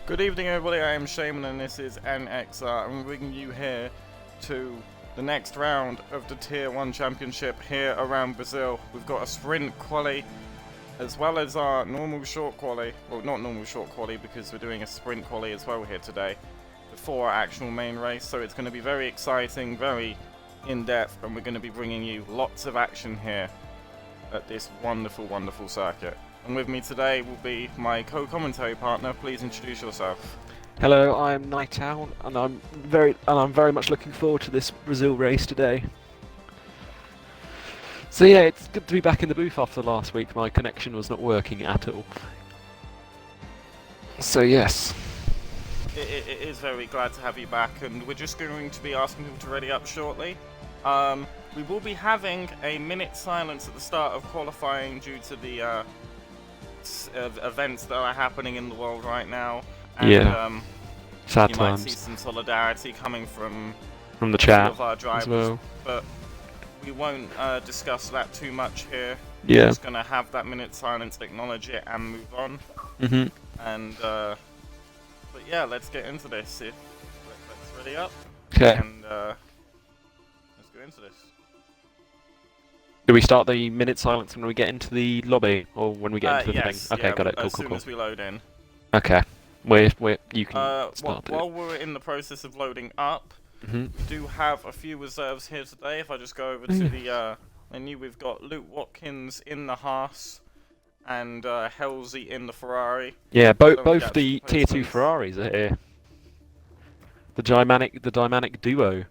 Good evening everybody, I am Shaman and this is NXR. I'm bringing you here to the next round of the Tier 1 Championship here around Brazil. We've got a sprint quali as well as our normal short quali. Well, not normal short quali because we're doing a sprint quali as well here today before our actual main race. So it's going to be very exciting, very in-depth, and we're going to be bringing you lots of action here at this wonderful, wonderful circuit. And with me today will be my co-commentary partner. Please introduce yourself. Hello, I am Night Owl, and I'm very much looking forward to this Brazil race today. So yeah, it's good to be back in the booth after last week. My connection was not working at all. So yes. It is very glad to have you back, and we're just going to be asking people to ready up shortly. We will be having a minute silence at the start of qualifying due to the events that are happening in the world right now. And, yeah. Sad you times. might see some solidarity coming from the chat of our drivers, as well. But we won't discuss that too much here. Yeah. We're just gonna have that minute silence, acknowledge it, and move on. And but yeah, let's get into this. Let's ready up. Okay. And let's go into this. Do we start the minute silence when we get into the lobby, or when we get into the yes, thing? Okay, yeah, got it. Cool, as cool, soon cool. as we load in. Okay. You can start it. While we're in the process of loading up, we do have a few reserves here today. If I just go over to the menu, we've got Luke Watkins in the Haas and Halsey in the Ferrari. Yeah, both the Tier 2 Ferraris are here. The dynamic duo.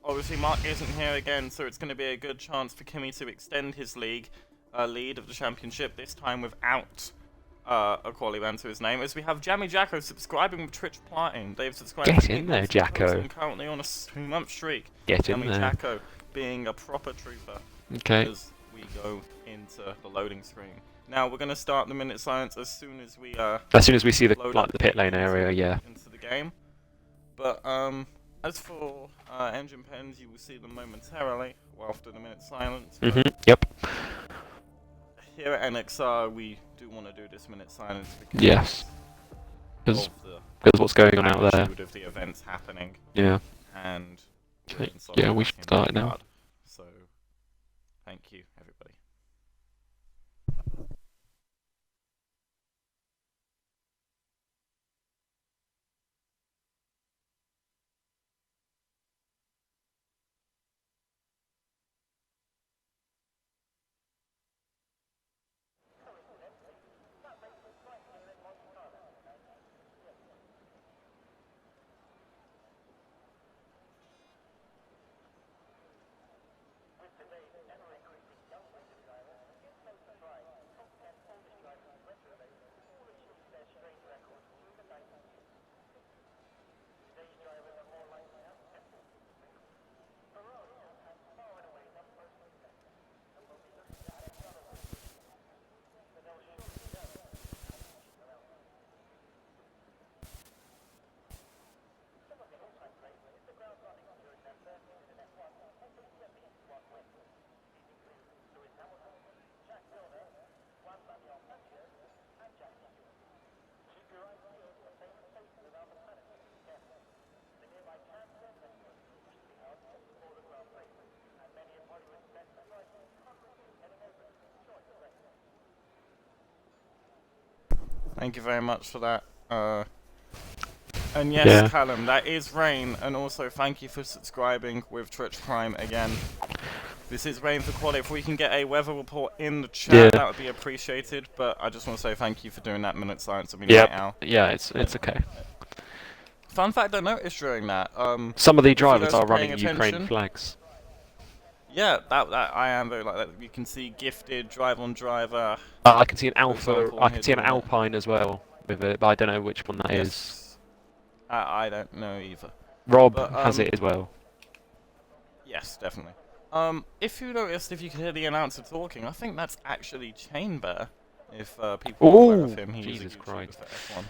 Obviously, Mark isn't here again, so it's going to be a good chance for Kimi to extend his lead of the championship, this time without a quali ban to his name, as we have Jammy Jacko subscribing with Twitch Platin. They've subscribed. Get in there, Jacko. I'm currently on a 2-month streak. Get in there. Jammy Jacko being a proper trooper. Okay. As we go into the loading screen. Now we're going to start the minute silence as soon as we see the pit lane area, yeah. Into the game. But as for engine pens, you will see them momentarily after the minute silence. Yep. Here at NXR, we do want to do this minute silence because yes, because what's going on out there. Of the events happening. Yeah. And yeah, we should start it now. So, thank you, everybody. Thank you very much for that. And yes, yeah. Callum, that is Rain, and also thank you for subscribing with Twitch Prime again. This is Rain for Quality. If we can get a weather report in the chat, that would be appreciated. But I just want to say thank you for doing that minute silence. I mean, right now. Yeah, it's okay. Fun fact I noticed during that. Some of the drivers are running Ukraine flags. Yeah, that I am very like that. You can see Gifted, Drive on Driver. I can see an Alpha. I can see an Alpine as well with it, but I don't know which one that is. I don't know either. Rob has it as well. Yes, definitely. If you noticed, if you could hear the announcer talking, I think that's actually Chainbear. If people are aware of him, he's Jesus Christ. For F1.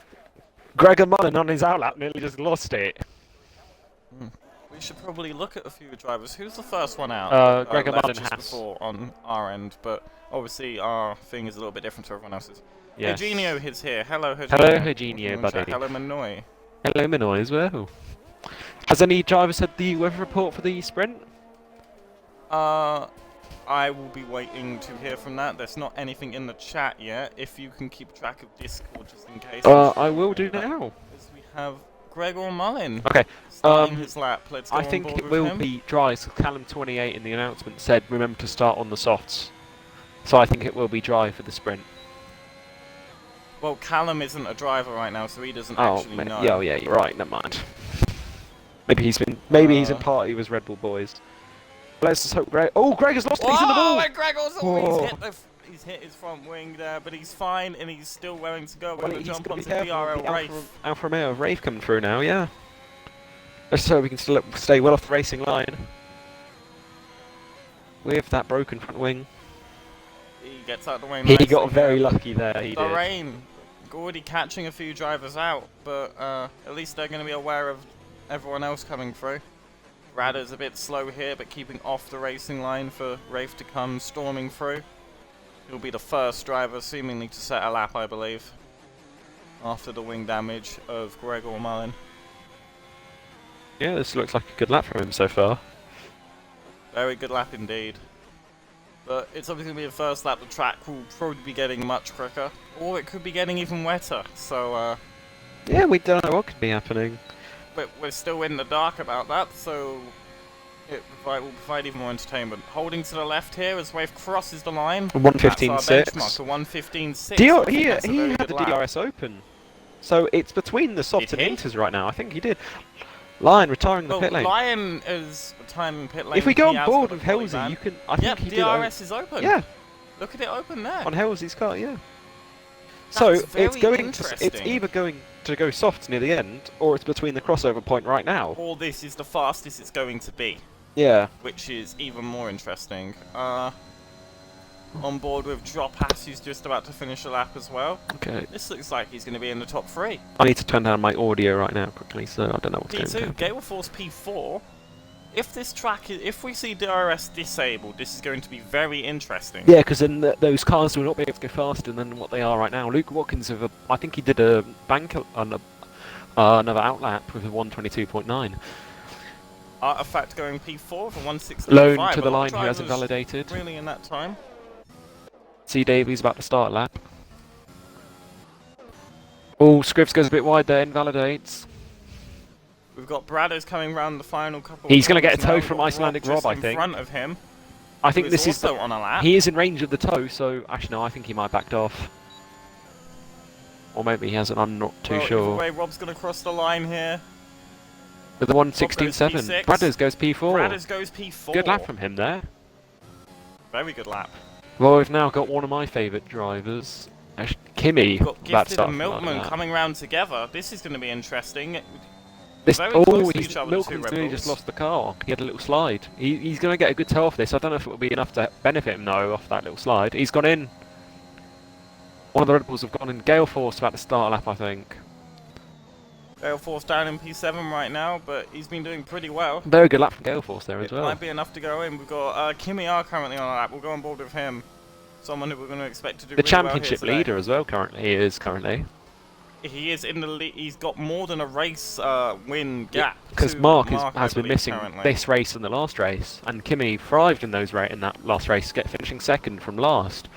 Gregor Mullen on his outlap nearly just lost it. We should probably look at a few drivers. Who's the first one out? Gregor Mullen just has. Before on our end, but obviously our thing is a little bit different to everyone else's. Yes. Eugenio is here. Hello, Eugenio. Hello, Eugenio, buddy. Hello, Manoy. Hello, Minoy, as well. Has any drivers had the weather report for the sprint? I will be waiting to hear from that. There's not anything in the chat yet. If you can keep track of Discord just in case. I will do now. As we have Gregor Mullin. Okay. Starting his lap. Let's go I on think board it with will him. be dry. So Callum 28 in the announcement said, remember to start on the softs. So I think it will be dry for the sprint. Well, Callum isn't a driver right now, so he doesn't actually know. Yeah, yeah, you're right. Never mind. Maybe he's in party with Red Bull boys. Let's just hope Greg. Oh, Greg has lost. He's in the ball. And Gregor's he's hit his front wing there, but he's fine and he's still willing to go. We're going to jump onto DRL Rafe. Alfa Romeo of Rafe coming through now, yeah. Let's hope we can still stay well off the racing line. With that broken front wing. He gets out the way. He got very lucky there, he did. Rain, already catching a few drivers out, but at least they're going to be aware of everyone else coming through. Radar's a bit slow here, but keeping off the racing line for Rafe to come storming through. He'll be the first driver seemingly to set a lap, I believe, after the wing damage of Gregor Mullin. Yeah, this looks like a good lap from him so far. Very good lap indeed. But it's obviously going to be the first lap. The track will probably be getting much quicker, or it could be getting even wetter. So, yeah, we don't know what could be happening. But we're still in the dark about that, so it will provide even more entertainment. Holding to the left here as Wave crosses the line. 1:15.6. That's our benchmark, a 1:15.6. He had the DRS open, so it's between the soft and inters right now. I think he did. Lion retiring the pit lane. Lion is retiring pit lane. If we go on board with Halsey, you can. I think he did. DRS is open. Yeah. Look at it open there. On Halsey's car, yeah. That's so it's either going to go soft near the end, or it's between the crossover point right now. Or this is the fastest it's going to be. Yeah. Which is even more interesting. On board with Dropass, who's just about to finish a lap as well. Okay. This looks like he's going to be in the top 3. I need to turn down my audio right now quickly, so I don't know what's going on. P2, Gale Force P4. If this track if we see DRS disabled, this is going to be very interesting. Yeah, because then those cars will not be able to go faster than what they are right now. Luke Watkins, I think he did a bank on another outlap with a 122.9. Artifact going P4 for 165. Loan to the line who hasn't validated. Really in that time. C. Davies about to start lap. Oh, Scripps goes a bit wide there, invalidates. We've got Bradders coming round the final couple. He's going to get a tow from Icelandic Rob, I think. In front of him. I think this is on a lap. He is in range of the tow, so actually no, I think he might have backed off. Or maybe he hasn't. I'm not too sure. Either way, Rob's going to cross the line here. With the 1:16.7. Bradders goes P4. Bradders goes P4. Good lap from him there. Very good lap. Well, we've now got one of my favourite drivers, Kimmy. We've got Gifted and Milkman coming round together. This is going to be interesting. Milkman's really just lost the car. He had a little slide. He's going to get a good tow off this. I don't know if it will be enough to benefit him though off that little slide. He's gone in. One of the Red Bulls have gone in. Gale Force about to start a lap, I think. Gale Force down in P7 right now, but he's been doing pretty well. Very good lap from Gale Force there as well. It might be enough to go in. We've got Kimmy R currently on a lap. We'll go on board with him. Someone who we're going to expect to do the really championship well here leader as well. He is currently. He is in the lead. He's got more than a race win gap. Because Mark has been missing this race and the last race, and Kimmy thrived in that last race, finishing second from last.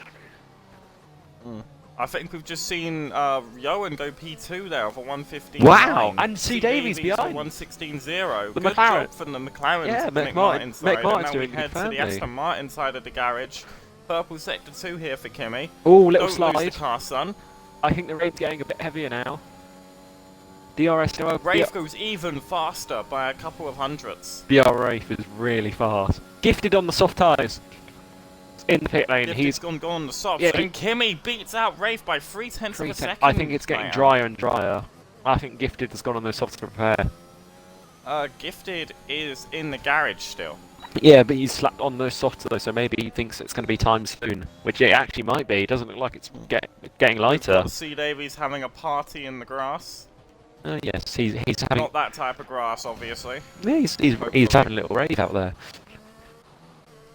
I think we've just seen Yoan go P2 there for 1:15. Wow! And C. Davies behind. 1:16.0. The Good McLaren. job from the McLaren. Yeah, Mick Martin's side. Mick Martin's and now doing we head to the Aston Martin side of the garage. Purple sector 2 here for Kimmy. Oh, little Don't slide. lose the car, son. I think the rate's getting a bit heavier now. DRS go up. Rafe goes even faster by a couple of hundredths. BR Rafe is really fast. Gifted on the soft tyres. In the pit lane, He's gone on the softs, and Kimmy beats out Rafe by 0.3 of a second. I think it's getting drier and drier. I think Gifted has gone on those softs to prepare. Gifted is in the garage still. Yeah, but he's slapped on those softs though, so maybe he thinks it's going to be time soon. Which it actually might be. It doesn't look like it's getting lighter. C. Davies having a party in the grass. Yes, he's having... Not that type of grass, obviously. Yeah, he's having a little rave out there.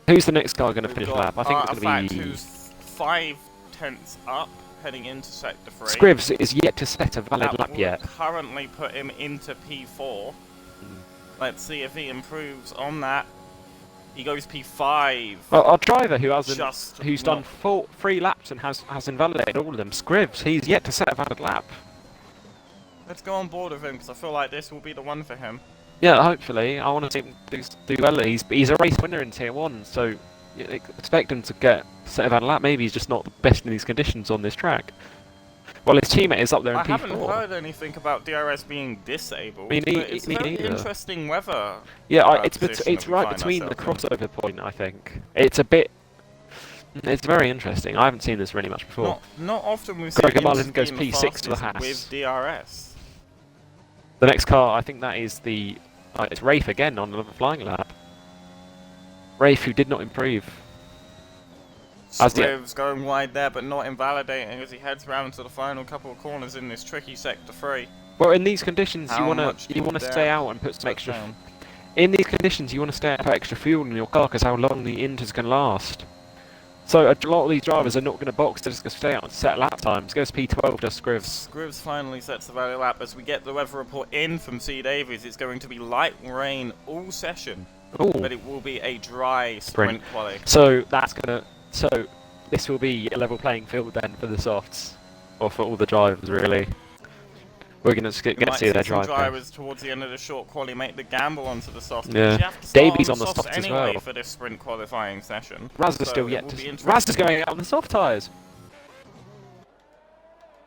Who's the next guy going to finish lap? I think it's going to be... who's 5 tenths up. heading into Sector 3. Scrivs is yet to set a valid That lap will yet. currently put him into P4. Let's see if he improves on that. He goes P5. Well, our driver who hasn't, Just who's not- done 3 laps and has invalidated all of them, Scrivs, he's yet to set a valid lap. Let's go on board with him because I feel like this will be the one for him. Yeah, hopefully. I want to see him do well. He's a race winner in Tier 1, so you expect him to get set a valid lap. Maybe he's just not the best in these conditions on this track. Well, his teammate is up there in I P4. haven't heard anything about DRS being disabled. Me But it's me very neither. interesting weather. Yeah, position it's that we right find between the ourselves in. crossover point, I think. It's a bit... It's very interesting. I haven't seen this really much before. Not often we've Gregor seen Mullen him goes being the P6 to the fastest Haas. with DRS. The next car, I think that is the... it's Rafe again on another flying lap. Rafe, who did not improve. As the- Scrivs going wide there, but not invalidating as he heads round to the final couple of corners in this tricky Sector 3. Well, in these conditions, How you much do want to dare stay out and put some touch extra... down? In these conditions, you want to stay out and put extra fuel in your car, because how long the inters can last. So a lot of these drivers are not going to box, they're just going to stay out and set lap times. Goes P12, just Scrivs. Scrivs finally sets the valid lap as we get the weather report in from C. Davies. It's going to be light rain all session, Ooh. but it will be a dry sprint quali. So that's gonna. So this will be a level playing field then for the softs, or for all the drivers really. We're gonna get We to might see their some drive. drivers towards the end of the short quali make the gamble onto the softs. Yeah. You have to start Davies on the softs softs as anyway well. for this sprint qualifying session. Raz is So still it yet will to. be Raz is interesting. going out on the soft tyres.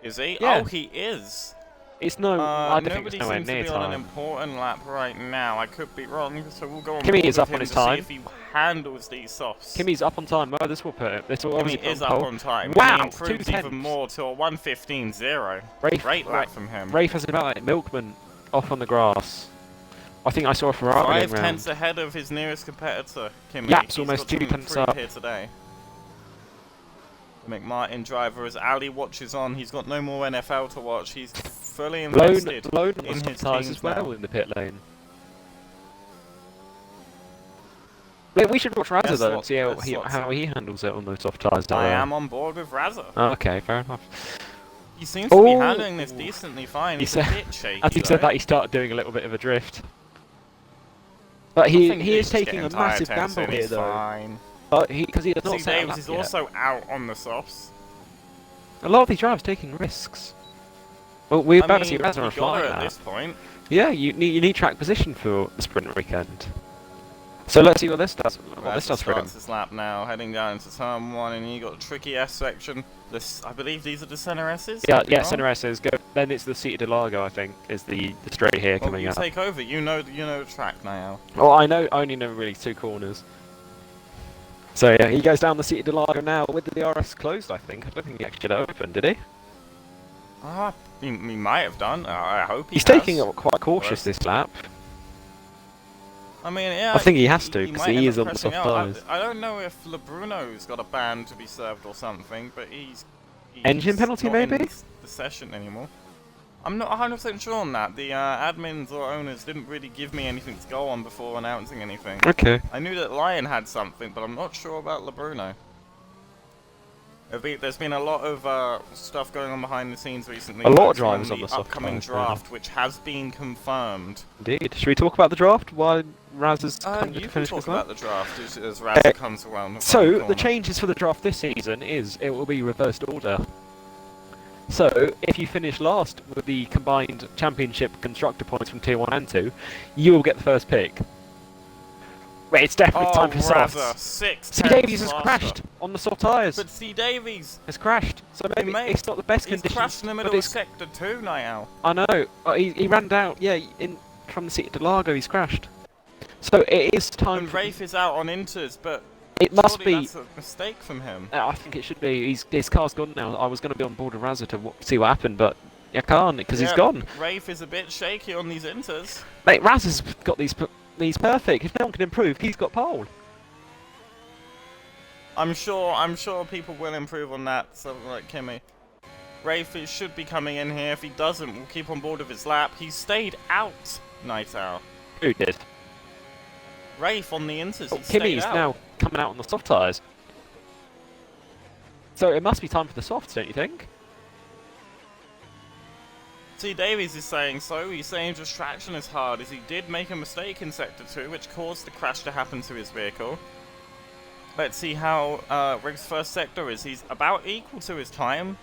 Is he? Yeah. Oh, he is. It's no. I don't think Nobody it's nowhere seems to near be on an time. important lap right now. I could be wrong, so we'll go on Kimi board is with up on him his to time. see if he handles these softs. Kimmy's up on time. Well, this will put it. This will Kimi obviously put is him up pole. on time. Wow, He improves 2 even tenths. more to a 1:15.0. Rafe, Great lap from him. Rafe has about like Milkman off on the grass. I think I saw a Ferrari 5 going round. tenths ahead of his nearest competitor, Kimi. Yap's He's almost got to 2 tenths improve up. here today. The McMartin driver, as Ali watches on, he's got no more NFL to watch. He's fully invested Lone in on the his tyres teams as well now. in the pit lane. We should watch Razza Yes, though and lots- see how yes, he, lots how of- he handles it on those soft tyres down I there. am on board with Razza. Oh, okay, fair enough. He seems to be Oh. handling this decently fine. He He's a said- bit shaky, As he said though. that, he started doing a little bit of a drift. But I he think is he's just taking a getting tired, massive Tennyson, gamble here he's though. Fine. But because he does not See, set a Davis lap is yet. also out on the softs. A lot of these drivers taking risks. Well, we're I about mean, to see Razza on a we got her flying at lap. this point. Yeah, you need track position for the sprint weekend. So let's see what this does. What this Razza does for him. starts his lap now, heading down into turn 1, and you got a tricky S section. This, I believe these are the center S's. Yeah, could be wrong. center S is go. Then it's the Seat de Largo, I think, is the straight here Well, coming you up. take over. You know the track now. Well, I only know really 2 corners. So yeah, he goes down the Seat de Largo now with the DRS closed. I think. I don't think he actually opened, did he? Ah, he might have done. I hope He's has. taking it quite cautious this lap. I mean, yeah. I think he has to, might 'cause he end is up on the pressing soft out. tyres. I don't know if LeBruno's got a ban to be served or something, but he's Engine penalty, not in maybe? the session anymore. I'm not 100% sure on that. The admins or owners didn't really give me anything to go on before announcing anything. Okay. I knew that Lion had something, but I'm not sure about LeBruno. There's been a lot of stuff going on behind the scenes recently. A lot of focusing drivers on the soft upcoming tyres, yeah. draft, which has been confirmed. Indeed. Should we talk about the draft while Raz is coming You to can finish talk this lap? about the draft as Razza comes around. The So, final the corner. changes for the draft this season is it will be reversed order. So, if you finish last with the combined championship constructor points from Tier 1 and 2, you will get the first pick. Wait, it's definitely time for Razza, softs. 6 C. tenths Davies has faster. crashed on the soft tyres. But C. Davies, Has crashed. So maybe mate, it's not the best he's conditions. crashed in the but middle of it's- Sector 2 now. I know. He ran down. Yeah, from the Seat de Largo, he's crashed. So it is time. And For, Rafe is out on inters, but it must surely be. that's a mistake from him. I think it should be. His car's gone now. I was going to be on board with Razza to see what happened, but I can't because he's Yeah, gone. Rafe is a bit shaky on these inters. Mate, Razza's got these perfect. If no one can improve, he's got pole. I'm sure people will improve on that, something like Kimmy. Rafe should be coming in here. If he doesn't, we'll keep on board with his lap. He stayed out, Night Owl. Who did? Rafe on the inters, Oh, he stayed Kimmy's out. now coming out on the soft tyres. So it must be time for the softs, don't you think? See, Davies is saying so. He's saying just traction is hard, as he did make a mistake in Sector 2, which caused the crash to happen to his vehicle. Let's see how Riggs' first sector is. He's about equal to his time.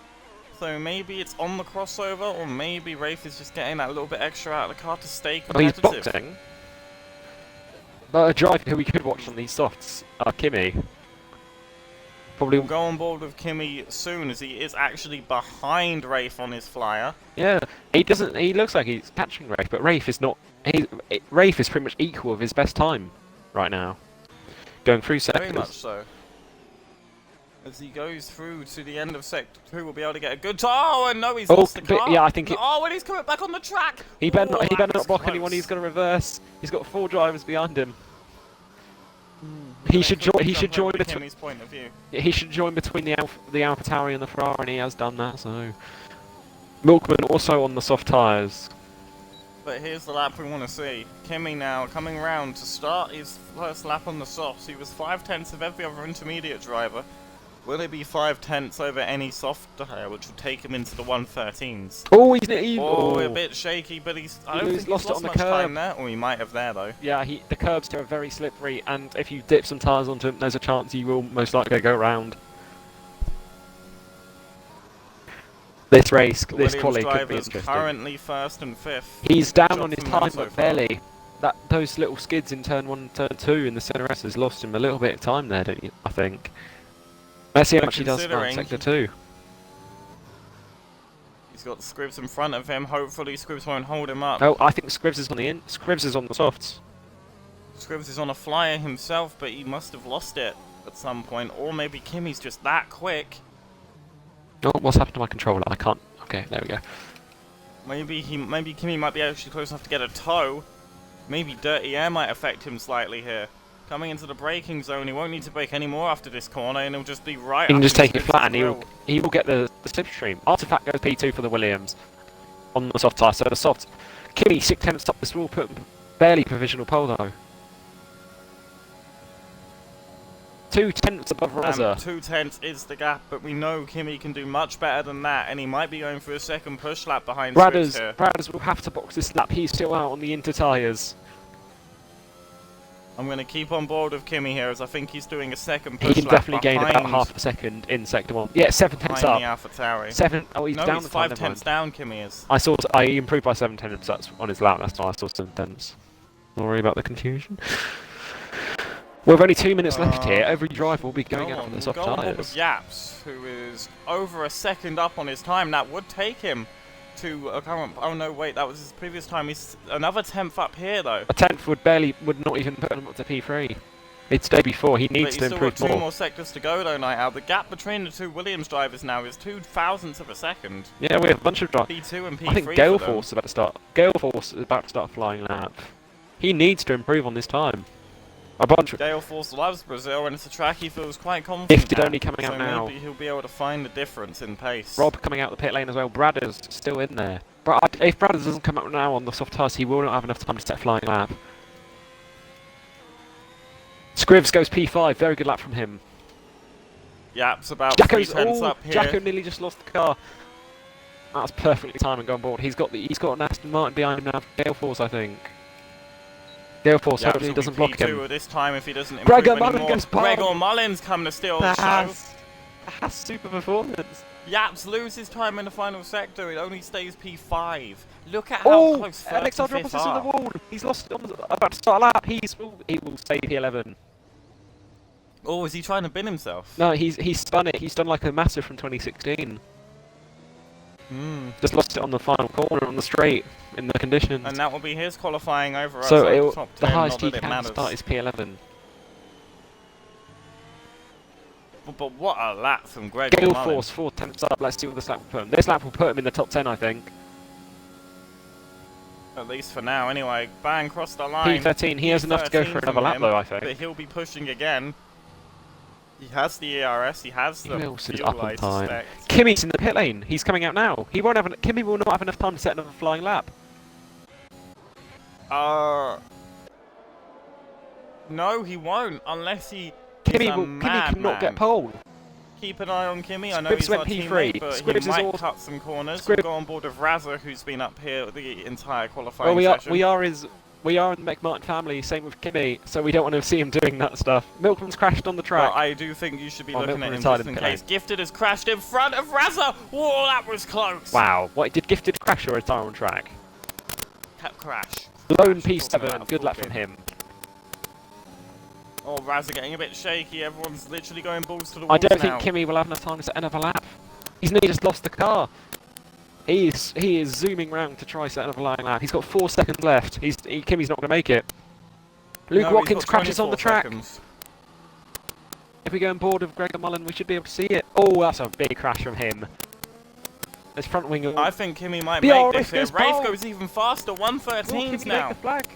So maybe it's on the crossover, or maybe Rafe is just getting that little bit extra out of the car to stay competitive. Well, he's boxing. But a driver who we could watch on these softs, Kimi. Probably We'll go on board with Kimi soon, as he is actually behind Rafe on his flyer. Yeah, he doesn't. He looks like he's catching Rafe, but Rafe is not. Rafe is pretty much equal with his best time right now, going through sectors. Very much so. As he goes through to the end of Sector 2, we'll be able to get a good... Oh, and no, he's lost the car. Yeah, I think Oh, and he's coming back on the track. He better not block anyone. He's going to reverse. He's got 4 drivers behind him. He should join. He should join between. Point of view. He should join between the AlphaTauri and the Ferrari, and he has done that. So, Milkman also on the soft tyres. But here's the lap we want to see. Kimi now coming round to start his first lap on the softs. He was 5/10 of every other intermediate driver. Will it be 5/10 over any soft tyre, which will take him into the 113s? Oh, he's a bit shaky, but I don't think he's lost it on the much curb. time there. Or he might have there though. Yeah, the curbs are very slippery, and if you dip some tyres onto him, there's a chance he will most likely go round. This race, this quali could be interesting. Currently first and fifth. He's down on his time, but barely. Those little skids in turn 1 and turn 2 in the centre S has lost him a little bit of time there, don't you? I think. Let's see how much he does for Sector 2. He's got Scribs in front of him. Hopefully Scribs won't hold him up. Oh, I think Scribs is on the Scribs is on the softs. Scribs is on a flyer himself, but he must have lost it at some point. Or maybe Kimi's just that quick. Oh, what's happened to my controller? I can't... Okay, there we go. Maybe Kimi might be actually close enough to get a tow. Maybe dirty air might affect him slightly here. Coming into the braking zone, he won't need to brake anymore after this corner, and he'll just be right. He can just take it flat, and he will get the slipstream. Artifact goes P2 for the Williams on the soft tyre. So the soft Kimi 6/10 up. This will put barely provisional pole though. 2/10 above Raza. 2/10 is the gap, but we know Kimi can do much better than that, and he might be going for a second push lap behind Scribs here. Bradders will have to box this lap. He's still out on the inter tyres. I'm going to keep on board with Kimi here, as I think he's doing a second push lap. He can definitely gain about half a second in Sector 1. Yeah, 7/10 up. The AlphaTauri. 7. Oh, he's down. He's 5/10 down. Kimi is. I improved by 7/10 on his lap. That's why I saw 7/10. Don't worry about the confusion. With only 2 minutes left here, every driver will be going out on the soft tyres. With Yaps, who is over a second up on his time. That would take him to a current... Oh no, wait, that was his previous time. He's another 10th up here, though. A 10th would not even put him up to P3. It's day before. He needs to improve more. He's still got 2 more sectors to go, though, Night Owl. The gap between the 2 Williams drivers now is 0.02 of a second. Yeah, we have a bunch of drivers. P2 and P3. I think Galeforce is about to start. Galeforce is about to start flying lap. He needs to improve on this time. A bunch of Galeforce loves Brazil, and it's a track he feels quite confident. Gifted only coming out now. Maybe he'll be able to find the difference in pace. Rob coming out the pit lane as well. Bradders still in there. If Bradders doesn't come out now on the soft tyres, he will not have enough time to set a flying lap. Scribs goes P5. Very good lap from him. Yaps about Jacko's 3/10 up here. Jacko nearly just lost the car. That's perfectly timed and go on board. He's got an Aston Martin behind him now. Galeforce, I think. Galeforce hopefully doesn't block him. This time if he doesn't improve Gregor anymore. Mullins goes past. Gregor Mullins coming to steal the show. That's super performance. Yaps loses time in the final sector. It only stays P5. Look at how close NXR drops us in the wall. He's lost it about to start a lap. He will stay P11. Oh, is he trying to bin himself? No, he's spun it. He's done like a massive from 2016. Just lost it on the final corner on the straight in the conditions. And that will be his qualifying over us. So top 10, the highest he can start is P11. But what a lap from Gregor Galeforce 4/10 up. Let's see what this lap will put him. This lap will put him in the top 10, I think. At least for now, anyway. Bang, cross the line. P13. He has enough to go for another lap, though, I think. But he'll be pushing again. He has the ERS, he has the fuel light spec. Kimi's in the pit lane. He's coming out now. Kimi will not have enough time to set another flying lap. No, he won't, unless he... Kimi cannot get pole. keep an eye on Kimi. I know Scribs he's went our P3. teammate, but Scribs is he might awesome. cut some corners. Scrib- We'll go on board with Razza, who's been up here the entire qualifying Well, session. we are in the McMartin family. Same with Kimi, so we don't want to see him doing that stuff. Milkman's crashed on the track. Well, I do think you should be Oh, looking Milkman at him just retired in in case. pit Gifted has crashed in front of Razza. Whoa, that was close. Wow, what did Gifted crash or retire on track? Crash. Lone Crash, talking P7, about good luck full from bin. him. Oh, Razza getting a bit shaky. Everyone's literally going balls to the walls I don't now. think Kimi will have enough time to set another lap. He's nearly just lost the car. He is zooming round to try set another lap. He's got 4 seconds left. Kimi's not going to make it. Luke No, he's Watkins got crashes on the 24 track. seconds. If we go on board with Gregor Mullen, we should be able to see it. Oh, that's a big crash from him. His front wing. I think Kimi might Yeah, make this here. Rafe goes Rafe pole. goes even faster. 113s Will now. Make the flag?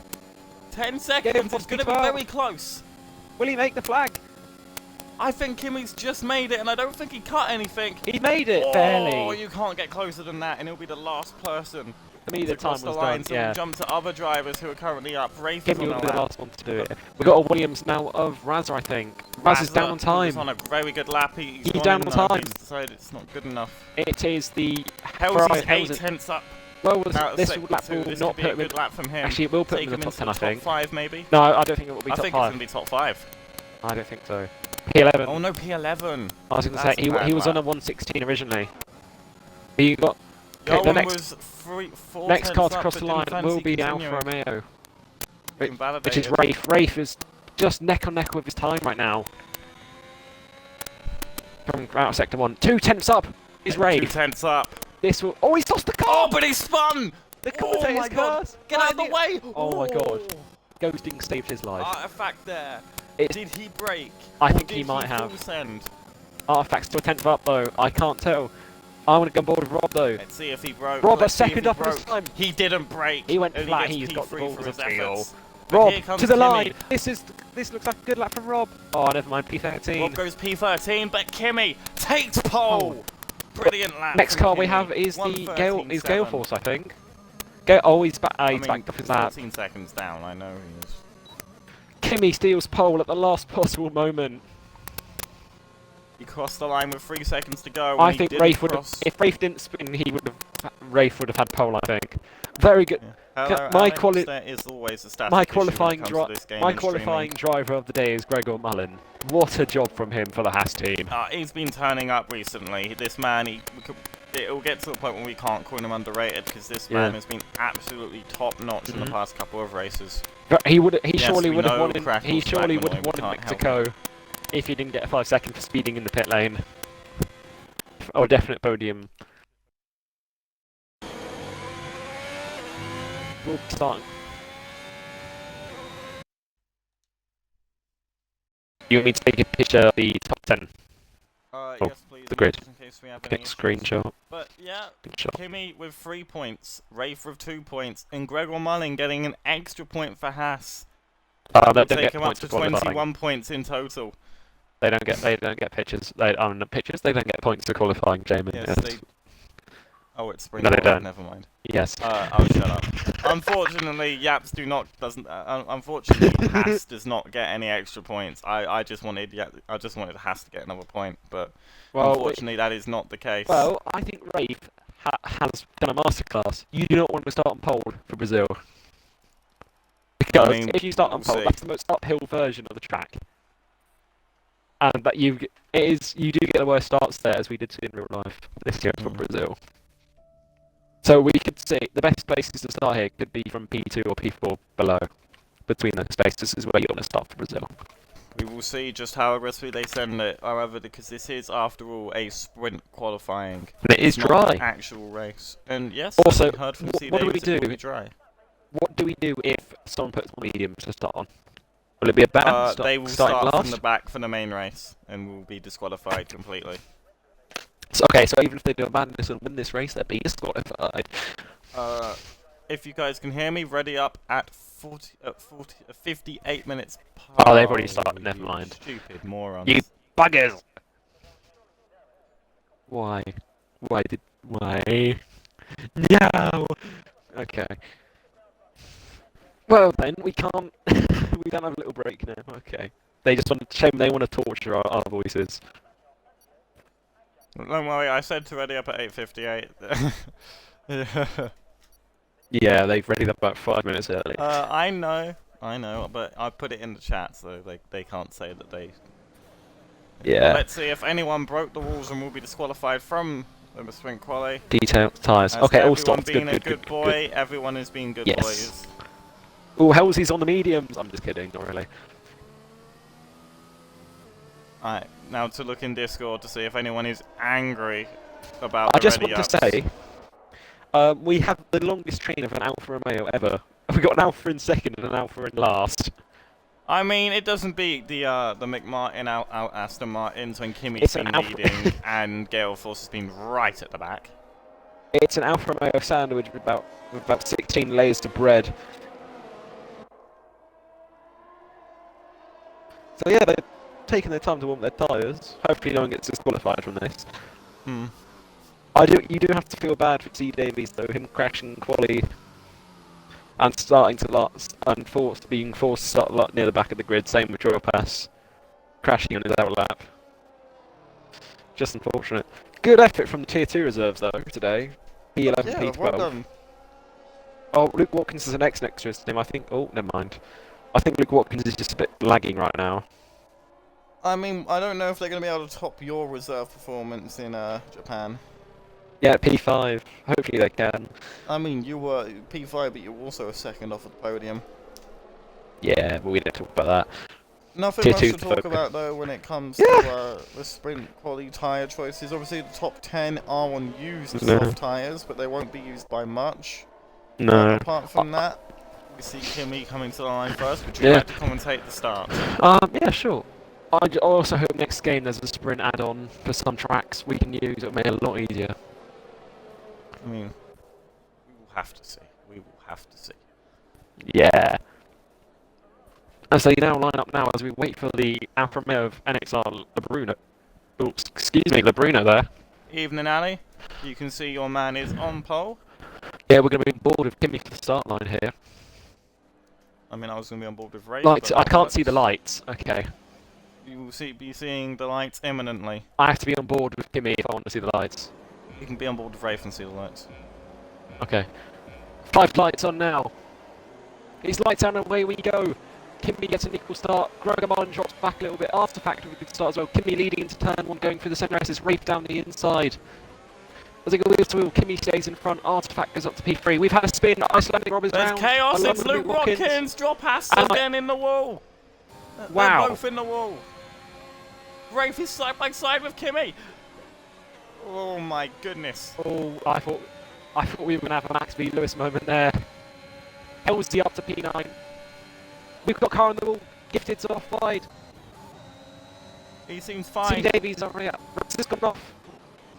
10 Yeah, seconds. It's going to be 12. very close. Will he make the flag? I think Kimi's just made it, and I don't think he cut anything. He made it, Oh, barely. you can't get closer than that, and he'll be the last person For me, the to time cross the was line. done. So Yeah. we'll jump to other drivers who are currently up. Rafe is Kimi on will the be the lap. last one to do it. We got a Williams now of Razza, I think. Razza's down on He time. was on a very good lap. He's He's gone down in, on though. time. He's decided it's not good enough. It is the Hellsy's Ferrari 8 tenths up. Well, Out of this sector lap two. will This not could be put a him in. good lap from him. Actually, it will put Take him in the top 10, I into think. top 5 maybe. No, I don't think it will be I top think it's 5. going to be top 5. I don't think so. P11. Oh no, P11. I was going to say That's a he bad was on a lap. 116 originally. But you got The the other one next was 4 next car tenths to up, cross but the didn't line fancy will be continuing. Alfa Romeo, which is Invalidated. Rafe. Rafe is just neck on neck with his time right now. From out of sector 1, 2 tenths up is 2 Rafe. tenths up. This will. Oh, he's lost the Oh, car. but he spun! The Oh commentator's my god! curse. Get out of the way! Oh my god. Ghosting saved his life. Artifact there. It's- Did he break? I Or think did he might have. full send? Artifact's to a 10th up though. I can't tell. I want to go on board with Rob though. Let's see if he broke. Rob, a Let's see if second he up at his broke. time. He didn't break. He went Only flat. gets He's got the P3 ball for for his the field. efforts. But Rob here comes to the Kimi. line. This looks like a good lap from Rob. Oh, never mind. P13. Rob goes P13, but Kimi takes pole. Brilliant lap. Next from car we Kimi. have is the Gale 1:13.7. Force, I think. He's back. I He's mean, backed off his lap. 14 seconds down. I know he is. Kimi steals pole at the last possible moment. He crossed the line with 3 seconds to go. I when he think didn't Rafe would have. cross. If Rafe didn't spin, Rafe would have had pole. I think. Very good. Hello, my Alex, there is always a static My issue when it qualifying comes to this game my and streaming. qualifying driver of the day is Gregor Mullen. What a job from him for the Haas team. He's been turning up recently. This man, it'll get to the point when we can't call him underrated because this Yeah. man has been absolutely top notch in the past couple of races. But he Yes, surely we would have know won. Crackle's He surely back, would but have we won in can't help Mexico if he didn't get a 5 second for speeding in the pit lane. Or a definite podium. We'll start. You want me to take a picture of the top 10? Yes, please. the grid. Just in case we have Take any a issues. screenshot. But yeah, Good shot. Kimi with 3 points, Rafe with 2 points, and Gregor Mullen getting an extra point for Haas. They Will don't take get him up points to for qualifying. 21 points in total. They don't get pictures. They pictures. They don't get points for qualifying, Jamin. Yes, Yes. they. Oh, it's spring. No, they don't. Never mind. Yes. I'll shut up. Unfortunately, Yaps doesn't. Unfortunately, Haas does not get any extra points. I just wanted Haas to get another point, but unfortunately that is not the case. Well, I think Rafe has done a masterclass. You do not want to start on pole for Brazil. Because I mean, if you start on we'll pole, see. that's the most uphill version of the track. And that you do get the worst starts there, as we did see in real life this year for Brazil. So we could see the best places to start here could be from P2 or P4 below. Between those spaces is where you want to start for Brazil. We will see just how aggressively they send it. However, because this is after all a sprint qualifying, And it is it's not an dry. actual race. And yes, Also, we heard from C. what do we Davis, it will do? be dry. What do we do if someone puts medium to start on? Will it be a ban? They will starting start last? from the back for the main race and will be disqualified completely. So, okay, so even if they do a madness and win this race, they'll be disqualified. If you guys can hear me, ready up at 58 minutes past. Oh, they've already started, never you mind. Stupid morons. You buggers! Why? Why? No! Okay. Well then, we can't... we don't have a little break now, okay. They just want to... Shame they want to torture our voices. Don't worry, I said to ready up at 8:58. Yeah. Yeah, they've readied up about 5 minutes early. I know, but I put it in the chat so they can't say that they. Yeah. Let's see if anyone broke the rules and will be disqualified from the sprint quali. Detailed tyres. As Okay, all everyone stopped. being Good, a good, good good, boy, good. everyone is being good Yes. boys. Oh, Halsey's on the mediums. I'm just kidding, not really. Alright, now to look in Discord to see if anyone is angry about I the just ready want to ups. say, we have the longest train of an Alfa Romeo ever. We got an Alfa in second and an Alfa in last. I mean, it doesn't beat the McMartin out Aston Martins when Kimi's It's been an Alfa. leading and Gale Force has been right at the back. It's an Alfa Romeo sandwich with about 16 layers of bread. So yeah, they're taking their time to warm their tyres. Hopefully no one gets disqualified from this. Hmm. You do have to feel bad for T Davies though, him crashing quali and starting to being forced to start near the back of the grid. Same with Joel Pass, crashing on his outlap. Just unfortunate. Good effort from the Tier 2 reserves though today. P11, Yeah, P12. well done. Oh, Luke Watkins is the next to his name, I think. Oh, never mind. I think Luke Watkins is just a bit lagging right now. I mean, I don't know if they're going to be able to top your reserve performance in Japan. Yeah, P5. Hopefully they can. I mean, you were P5, but you were also a second off the podium. Yeah, but we don't talk about that. Nothing Tier much 2 to talk focus. about though when it comes to the sprint quality tyre choices. Obviously, the top 10 are on used soft tyres, but they won't be used by much. No. Apart from that, we see Kimi coming to the line first. Would you like to commentate the start? Yeah, sure. I also hope next game there's a sprint add-on for some tracks we can use. It'll make it a lot easier. I mean, we will have to see. We will have to see. Yeah. And so you now line up now as we wait for the Alfa Romeo of NXR Labruno. Oops, excuse me, Labruno there. Evening, Ali. You can see your man is on pole. Yeah, we're going to be on board with Kimi for the start line here. I mean, I was going to be on board with Ray. Lights, I can't see the lights. Okay. You will be seeing the lights imminently. I have to be on board with Kimi if I want to see the lights. You can be on board with Rafe and see the lights. Okay. 5 lights on now. These lights out and away we go. Kimi gets an equal start. Grogamon drops back a little bit. Artifact with a good start as well. Kimi leading into turn 1, going through the centre. Is Rafe down the inside. As they go wheel to wheel, Kimi stays in front. Artifact goes up to P3. We've had a spin. Icelandic robbers There's round. chaos. It's Luke Watkins. Drop pass again in the wall. Wow. They're both in the wall. Rafe is side by side with Kimi. Oh my goodness. Oh, I thought we were going to have a Max v Lewis moment there. Elsie up to P9. We've got car on the wall. Gifted's off wide. He seems T fine. Davies already up. Raz has gone off.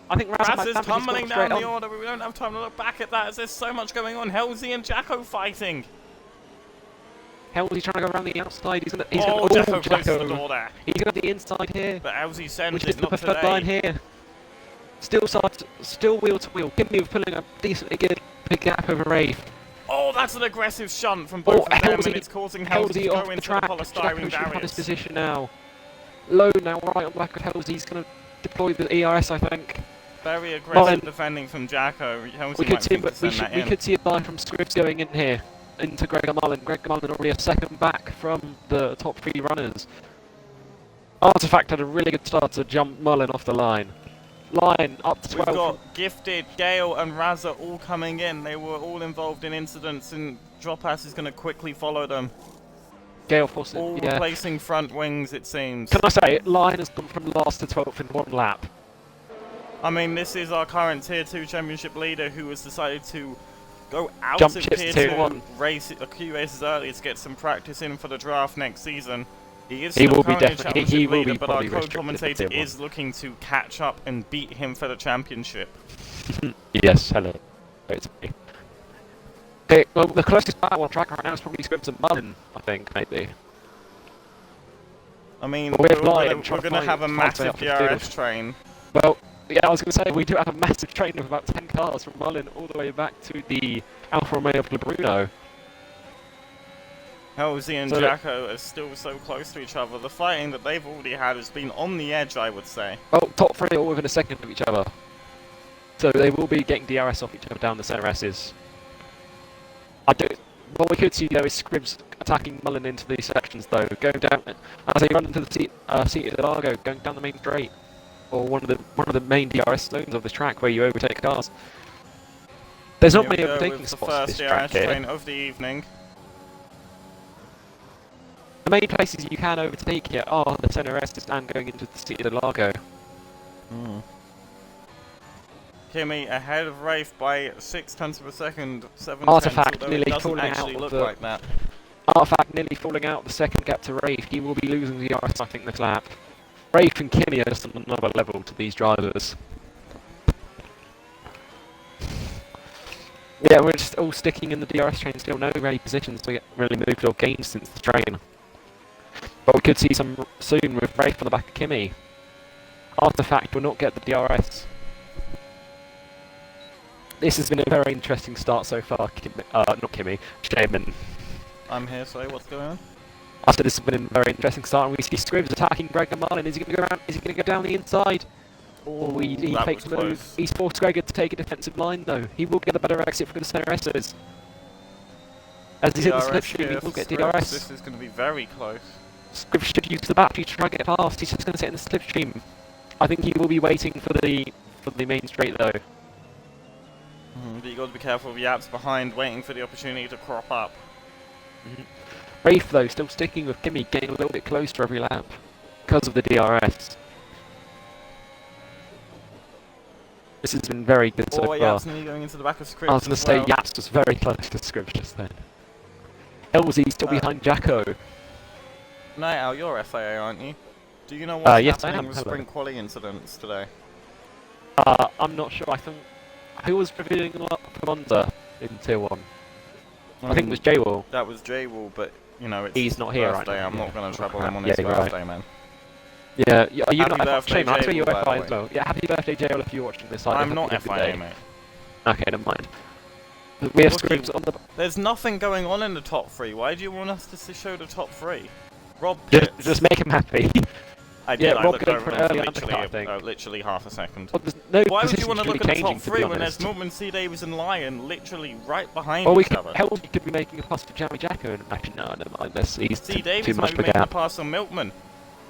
I think Raz is tumbling down the on. order, but we don't have time to look back at that as there's so much going on. Halsey and Jacko fighting. Halsey's trying to go around the outside. Jacko closes the door there. He's going to the inside here. But Halsey sends Which it, is the not preferred today. line here. Still wheel to wheel. Kimi pulling a decently good big gap over Rafe. Oh, that's an aggressive shunt from both of them, Halsey, and it's causing Halsey to off go the into track. the polystyrene Jacko on his barriers. position now. Low now, right on the back of Halsey. He's going to deploy the ERS, I think. Very aggressive defending from Jacko. Halsey might think to send that in. We could see a buy from Scribbs going in here into Gregor Mullen. Gregor Mullen already a second back from the top 3 runners. Artifact had a really good start to jump Mullen off the line. Line up to 12. We've got Gifted, Gale and Raza all coming in. They were all involved in incidents, and Dropass is going to quickly follow them. Gale Force, all replacing front wings, it seems. Can I say, Line has gone from last to 12th in 1 lap. I mean, this is our current Tier 2 Championship leader who has decided to go out Jump of ships Tier to 2 1. race a few races early to get some practice in for the draft next season. He is he still will be currently definitely. Championship He will leader, be but our probably co-commentator is looking to catch up and beat him for the championship. Yes, hello. It's me. Okay, well, the closest battle on track right now is probably Scribbs and Mullen, I think, maybe. I mean, Well, we're going to have a massive DRS train. Well, yeah, I was going to say, we do have a massive train of about 10 cars from Mullen all the way back to the Alfa Romeo of Labruno. Halsey and So Jacko are still so close to each other. The fighting that they've already had has been on the edge, I would say. well, top three are all within a second of each other. So they will be getting DRS off each other down the centre S's. What we could see though is Scribs attacking Mullen into these sections though, going down as they run into the seat of the Largo, going down the main straight, or one of the main DRS zones of this track where you overtake cars. There's not many overtaking spots on this track here. Train of the evening. The main places you can overtake here are the centre S's and going into the seat of the Largo. Kimi ahead of Rafe by 6/10 of a second, 7 Artifact tenths, nearly it doesn't falling actually out look of the like that. Artifact nearly falling out the second gap to Rafe. He will be losing the DRS, I think, this lap. Rafe and Kimi are just on another level to these drivers. Yeah, we're just all sticking in the DRS train still. No really positions to get really moved or gained since the train. But we could see some soon with Rafe on the back of Kimi. Artifact will not get the DRS. This has been a very interesting start so far. Not Kimi, Shaman. I'm here, sorry, what's going on? I said this has been a very interesting start, and we see Scribs attacking Gregor Marlin. Is he going to go around? Is he going to go down the inside? Or he takes the move. He's forced Gregor to take a defensive line, though. He will get a better exit for the centre S's. As he's in the slipstream, he will get DRS. This is going to be very close. Scribs should use the battery to try and get past. He's just going to sit in the slipstream. I think he will be waiting for the main straight, though. But you got to be careful of Yaps behind, waiting for the opportunity to crop up. Rafe, though, still sticking with Kimi, getting a little bit closer every lap because of the DRS. This has been very good so far. Yaps nearly going into the back of Scribs. I was going to say Yaps was very close to Scribs just then. Elsie still behind Jacko. Night Owl, you're FAA, aren't you? Do you know what's yes, happening with sprint quali incidents today? I'm not sure. I think who was revealing a lot for Monza in Tier 1? I think it was J-Wall. That was J-Wall, but you know, it's he's not here right now. I'm not going to trouble him on his birthday, man. Yeah, are you happy not birthday, FIA? I think you're J-Wall, FIA as well. Yeah, happy birthday, J-Wall, if you're watching this. I'm not FIA, mate. Okay, never mind. We have Scribs on the... There's nothing going on in the top three. Why do you want us to show the top three? Rob Pitts. Just make him happy. I did. Rob going for an early undercut, I think. Literally half a second. Well, why would you want to look at the top three when there's Milkman, C. Davies and Lyon literally right behind each other? Helby could be making a pass to Jamie Jacko, and actually no, never mind this. He's C. Davies too much might be making a pass on Milkman.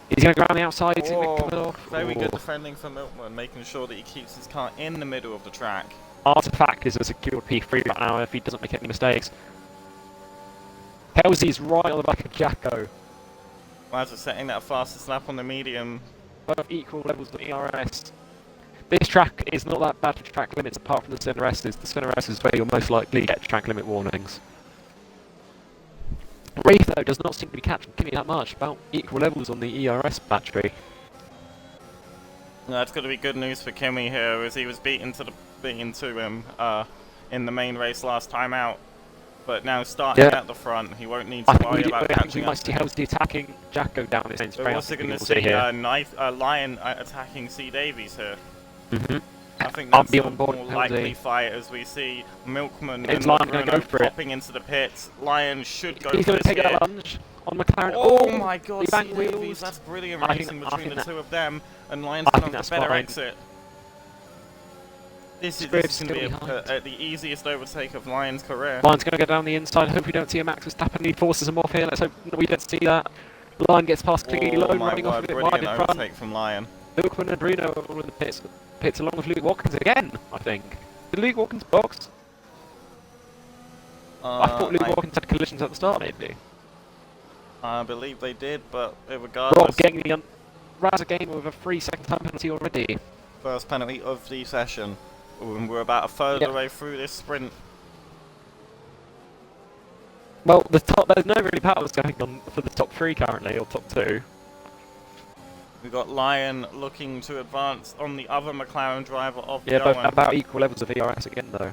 He's going to go around the outside, he's going to come off. Very good defending for Milkman, making sure that he keeps his car in the middle of the track. Artifact is a secured P3 right now if he doesn't make any mistakes. Halsey's right on the back of Jacko. As we're setting that fastest lap on the medium. Both equal levels of ERS. This track is not that bad for track limits apart from the centre S's. The centre S is where you'll most likely get track limit warnings. Rafe, though, does not seem to be catching Kimi that much, about equal levels on the ERS battery. That's going to be good news for Kimi here, as he was beaten to him in the main race last time out. But now starting at the front, he won't need to worry about catching we might see Halsey attacking Jacko down this end. We're also going to see Lyon attacking C. Davies here. I think that's a more likely fight as we see Milkman and Bruno popping into the pits. Lyon should go for this. He's going to take that lunge on McLaren. Oh my god, C. Davies, that's brilliant racing between the two of them. And Lyon's going to have a better exit. This is going to be the easiest overtake of Lyon's career. Lyon's going to go down the inside. Hope we don't see a Max Verstappen. He forces him off here. Let's hope we don't see that. Lyon gets past clearly low, running off a bit wide in front. Overtake from Lyon. Milkman and Bruno are all in the pits along with Luke Watkins again, I think. Did Luke Watkins box? I thought Luke Watkins had collisions at the start, maybe. I believe they did, but regardless... Rob getting the Razza game with a 3-second time penalty already. First penalty of the session. We're about a third of the way through this sprint. Well, there's no really battles going on for the top 3 currently, or top 2. We've got Lyon looking to advance on the other McLaren driver of both about equal levels of ERS again, though.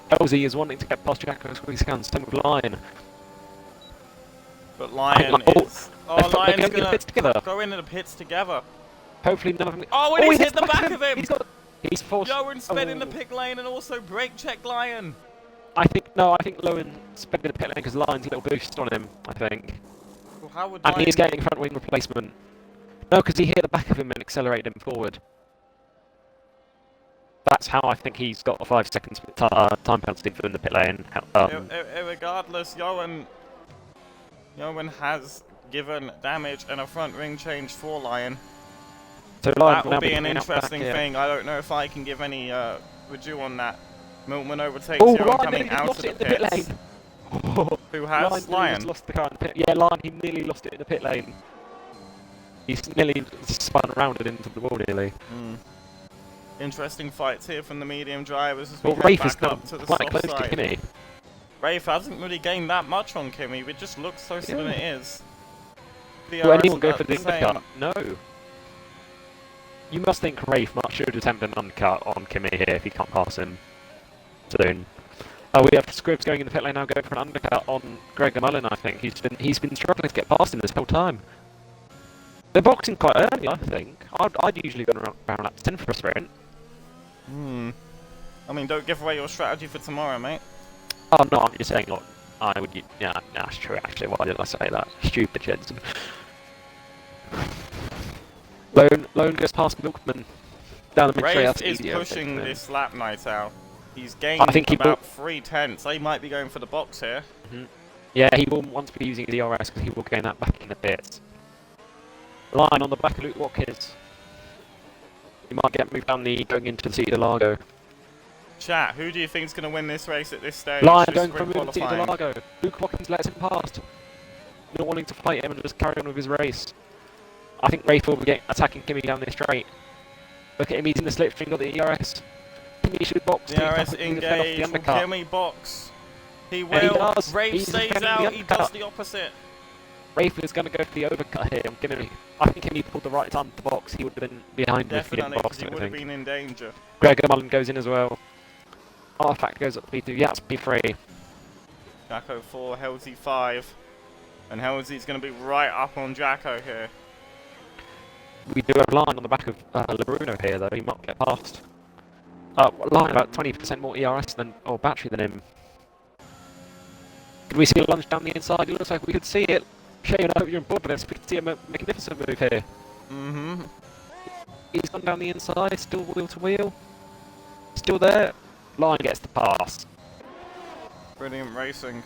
Halsey is wanting to get past Jacko as quick as he can, same with Lyon. But Lyon is... Lyon's going to go into the pits together. Hopefully none of them... Oh, and he's hit the back of him! He's forced... Johan sped in the pit lane and also brake checked Lyon. I think Lowen spent in the pit lane because Lion's a little boost on him. I think, Well, how would and Lion he's getting front wing replacement. No, because he hit the back of him and accelerated him forward. That's how I think he's got a 5 seconds time penalty for in the pit lane. Regardless, Yoan has given damage and a front ring change for Lion. So Lion That will be an coming out interesting back, yeah. thing. I don't know if I can give any review on that. Milkman overtakes Oh, Yoan Lion coming nearly just out lost of it in the the pit pits. lane. Who has? Lion nearly Lion. just lost the car in the pit. Yeah, Lion, he nearly lost it in the pit lane. He's nearly spun around it into the wall nearly. Interesting fights here from the medium drivers as we Well, head Rafe is back up to the quite soft close side. to Kimmy. Rafe hasn't really gained that much on Kimmy, it just looks closer than it is. Will anyone go for the same. undercut? No. You must think Rafe should attempt an undercut on Kimmy here if he can't pass him soon. We have Scribbs going in the pit lane now, going for an undercut on Gregor Mullen. I think he's been struggling to get past him this whole time. They're boxing quite early, I think. I'd usually go around lap 10 for a sprint. I mean, don't give away your strategy for tomorrow, mate. Oh no, I'm just saying what I would. Yeah, that's true. Actually, why did I say that? Stupid, Jensen. Lone goes past Milkman down the mid-straight. Rafe is pushing this lap night out. He's gained about 3/10. He might be going for the box here. Yeah, he will once be using the DRS because he will gain that back in the pits. Line on the back of Luke Watkins. He might get moved down the going into the seat of the Largo. Chat, who do you think is going to win this race at this stage? Lion going for moving seat of the Largo. Luke Watkins lets him past. Not wanting to fight him and just carry on with his race. I think Rafe will be attacking Kimmy down this straight. Look at him, he's in the slipstream, got the ERS. Kimmy should box. DRS engage, will Kimmy box? He will. And he does. Rafe stays out, he does the opposite. Rafe is going to go for the overcut here on Kimmy. I think Kimmy pulled the right time to box. He would have been behind him if he didn't box. He would have been in danger. Gregor Mullen goes in as well. Artifact goes up to P2. Yeah, it's P3. Jacko 4, Halsey 5. And Halsey's going to be right up on Jacko here. We do have Line on the back of Lebruno here, though. He might get past. Line about 20% more ERS or battery than him. Could we see a lunge down the inside? It looks like we could see it. Shane, I hope you're on board with this. We could see a magnificent move here. He's gone down the inside, still wheel to wheel. Still there. Line gets the pass. Brilliant racing.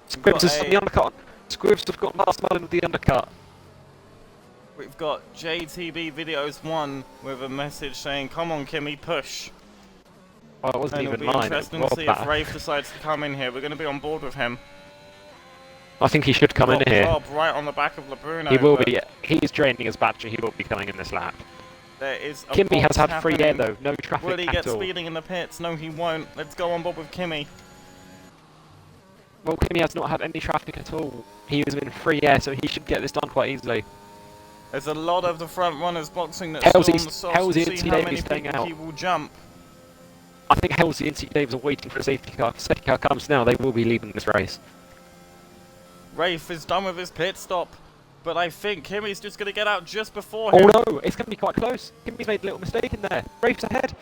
Scribbs is on the undercut. Scribbs have got past Mullen with the undercut. We've got JTB Videos 1 with a message saying, "Come on, Kimmy, push." Well, it wasn't even it'll be Line. interesting to see if Rafe decides to come in here. We're going to be on board with him. I think he should come in here. Rob right on the back of Lebruno. He will be. He's draining his battery. He will be coming in this lap. There is a Kimmy has had happening. free air though. No traffic Will he get at all. speeding in the pits? No, he won't. Let's go on board with Kimmy. Well, Kimmy has not had any traffic at all. He was in free air, so he should get this done quite easily. There's a lot of the front runners boxing that's Halsey still on the softs. We'll see how many people he will jump. I think Halsey and Davis are waiting for a safety car. If the safety car comes now, they will be leaving this race. Rafe is done with his pit stop, but I think Kimmy's just going to get out just before him. Oh no, it's going to be quite close. Kimmy's made a little mistake in there. Rafe's ahead.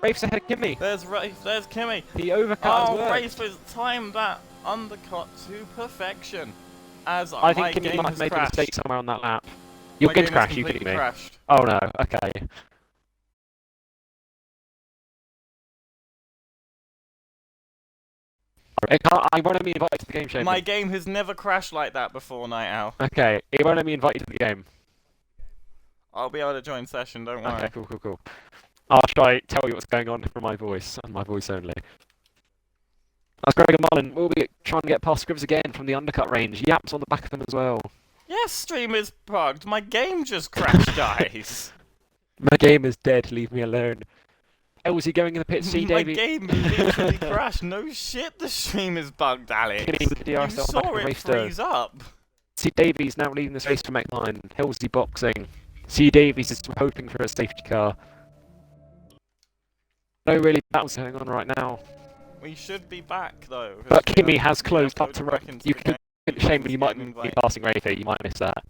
Rafe's ahead of Kimmy. There's Rafe, there's Kimmy. The overcut has worked. Rafe has timed that undercut to perfection. As I think Kimmy might have made a mistake somewhere on that lap. Your game's crashed, you kidding me? Crashed. Oh no, okay. I won't let me invite you to the game, Shane. My game has never crashed like that before, Night Owl. Okay, it won't let me invite you to the game. I'll be able to join session, don't worry. Okay, cool. I'll try to tell you what's going on from my voice, and my voice only. That's Gregor Mullen. We'll be trying to get past Scribbs again from the undercut range. Yap's on the back of them as well. Yes, stream is bugged. My game just crashed, guys. My game is dead. Leave me alone. Elsie going in the pit. See, My Davey. game literally crashed. No shit, the stream is bugged, Alex. You saw it freeze up. See, Davies now leading this race for Mech9. Halsey boxing. See, Davies is hoping for a safety car. No really battles going on right now. We should be back though. But Kimmy has closed up to Rafe. You could, shame you might be passing Rafe here, you might miss that.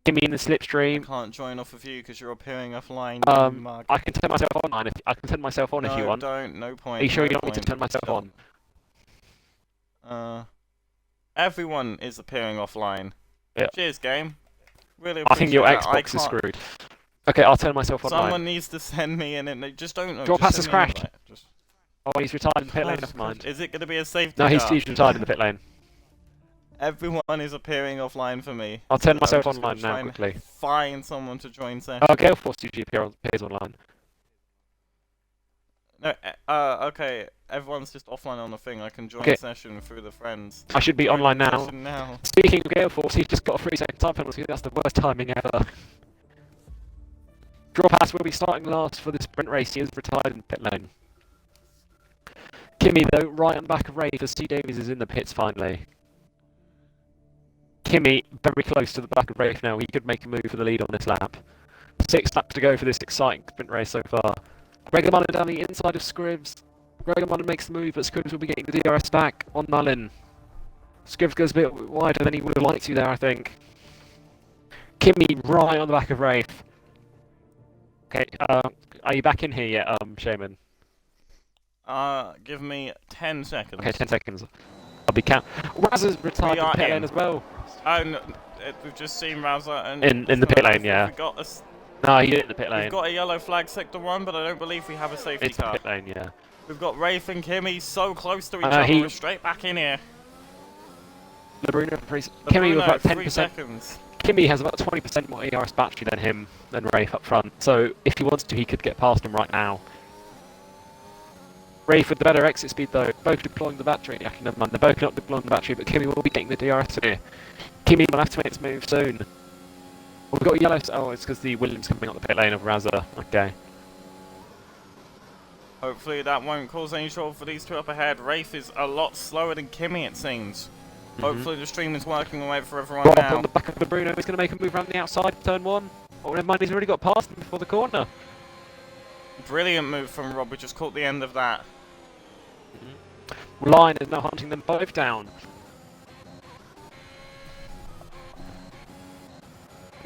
Kimmy in the I slipstream. can't join off of you because you're appearing offline, you mug. I can turn myself online. If I can turn myself on if you want. Don't. No point. Are you sure no you don't want me to point. turn myself Stop. on? Everyone is appearing offline. Yeah. Cheers, game. Really I think your appreciate that. Xbox is screwed. Okay, I'll turn myself online. Someone needs to send me in, and they just don't know. Draw Just pass send has me an crashed. invite. Just... Oh, he's retired in the pit lane. Never mind. Is it going to be a safety No, car? he's retired in the pit lane. Everyone is appearing offline for me. I'll turn So myself I'm just online gonna now try and quickly. Find someone to join session. Oh, Gale Force 2G appears online. No, okay. Everyone's just offline on the thing. I can join session through the friends. I should be Join online now. session now. Speaking of Gale Force, he's just got a 3-second time penalty. That's the worst timing ever. Draw pass will be starting last for the sprint race. He is retired in the pit lane. Kimmy, though, right on the back of Rafe as C. Davies is in the pits finally. Kimmy, very close to the back of Rafe now. He could make a move for the lead on this lap. 6 laps to go for this exciting sprint race so far. Gregor Mullen down the inside of Scribs. Gregor Mullen makes the move, but Scribs will be getting the DRS back on Mullen. Scribs goes a bit wider than he would have liked to there, I think. Kimmy right on the back of Rafe. Okay, are you back in here yet, Shaman? Give me 10 seconds. Okay, 10 seconds. I'll be count. Raz is retired in the pit lane as well. Oh, no, we've just seen Raza and... In the pit lane, yeah. No, he did it in the pit lane. We've got a yellow flag sector 1, but I don't believe we have a safety car. It's the pit lane, yeah. We've got Rafe and Kimmy so close to each other. We're straight back in here. Kimmy was about 10%. Seconds. Kimmy has about 20% more ERS battery than Rafe up front. So if he wants to, he could get past him right now. Rafe with the better exit speed though, both deploying the battery. Actually, never mind, they're both not deploying the battery, but Kimmy will be getting the DRS here. Kimmy will have to make its move soon. Well, we've got yellow. Oh, it's because the Williams coming up the pit lane of Raza. Okay. Hopefully that won't cause any trouble for these two up ahead. Rafe is a lot slower than Kimmy, it seems. Hopefully the stream is working away for everyone now. On the back of the Bruno, he's going to make a move around the outside of turn 1. Oh, never mind, he's already got past him before the corner. Brilliant move from Rob, we just caught the end of that. Line is now hunting them both down.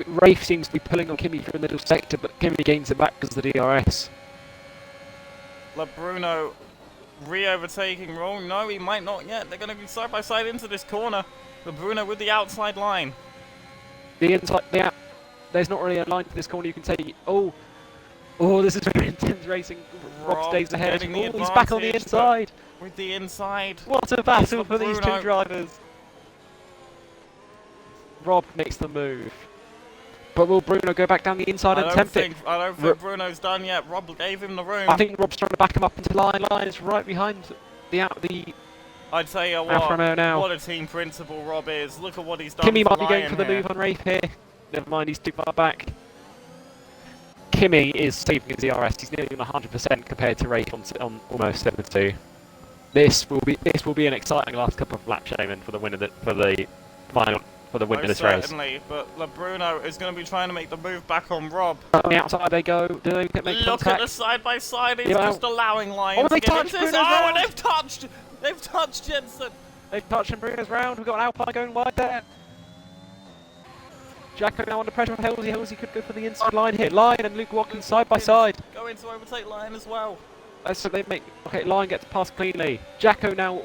Rafe seems to be pulling on Kimmy through the middle sector, but Kimmy gains it back because of the DRS. Bruno re-overtaking Roll. No, he might not yet. They're going to be side by side into this corner. Bruno with the outside line. The inside, there's not really a line to this corner you can take. Oh, this is very intense racing. Rob stays ahead. Oh, he's back on the inside. With the inside. What a battle for these two drivers. Rob makes the move. But will Bruno go back down the inside and attempt it? I don't think Bruno's done yet. Rob gave him the room. I think Rob's trying to back him up into line. Line is right behind the I'd tell you what a team principal Rob is. Look at what he's done. Kimmy might be going for the move on Rafe here. Never mind, he's too far back. Kimmy is saving his DRS. He's nearly on 100% compared to Rafe on almost 72. This will be an exciting last couple of laps, Shaman, for the win of the win of this race. Certainly, but Bruno is going to be trying to make the move back on Rob. On the outside they go. Do they make Look contact? at the side by side. He's just allowing Lions. Oh, they touched Bruno's round. And they've touched Jensen. They've touched Bruno's round. We've got an Alpine going wide there. Jacko now under pressure from Halsey. Halsey could go for the inside line here. Lion and Luke Watkins side by side. Going to overtake Lion as well. So they make Lion gets past cleanly. Jacko now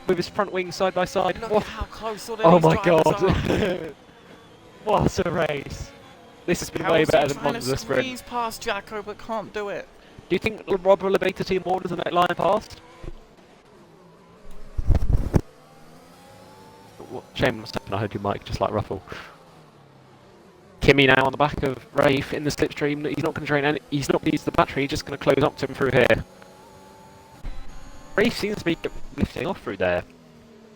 with his front wing side by side. Look at how close all oh my these god! What a race! This has been way better than Monza sprint. He's past Jacko but can't do it. Do you think Rob will abate the team orders and let Lion past? Shame what's happened. I heard your mic just like ruffle. Kimmy now on the back of Rafe in the slipstream. He's not going to drain any. He's not going to use the battery. He's just going to close up to him through here. Rafe seems to be lifting off through there.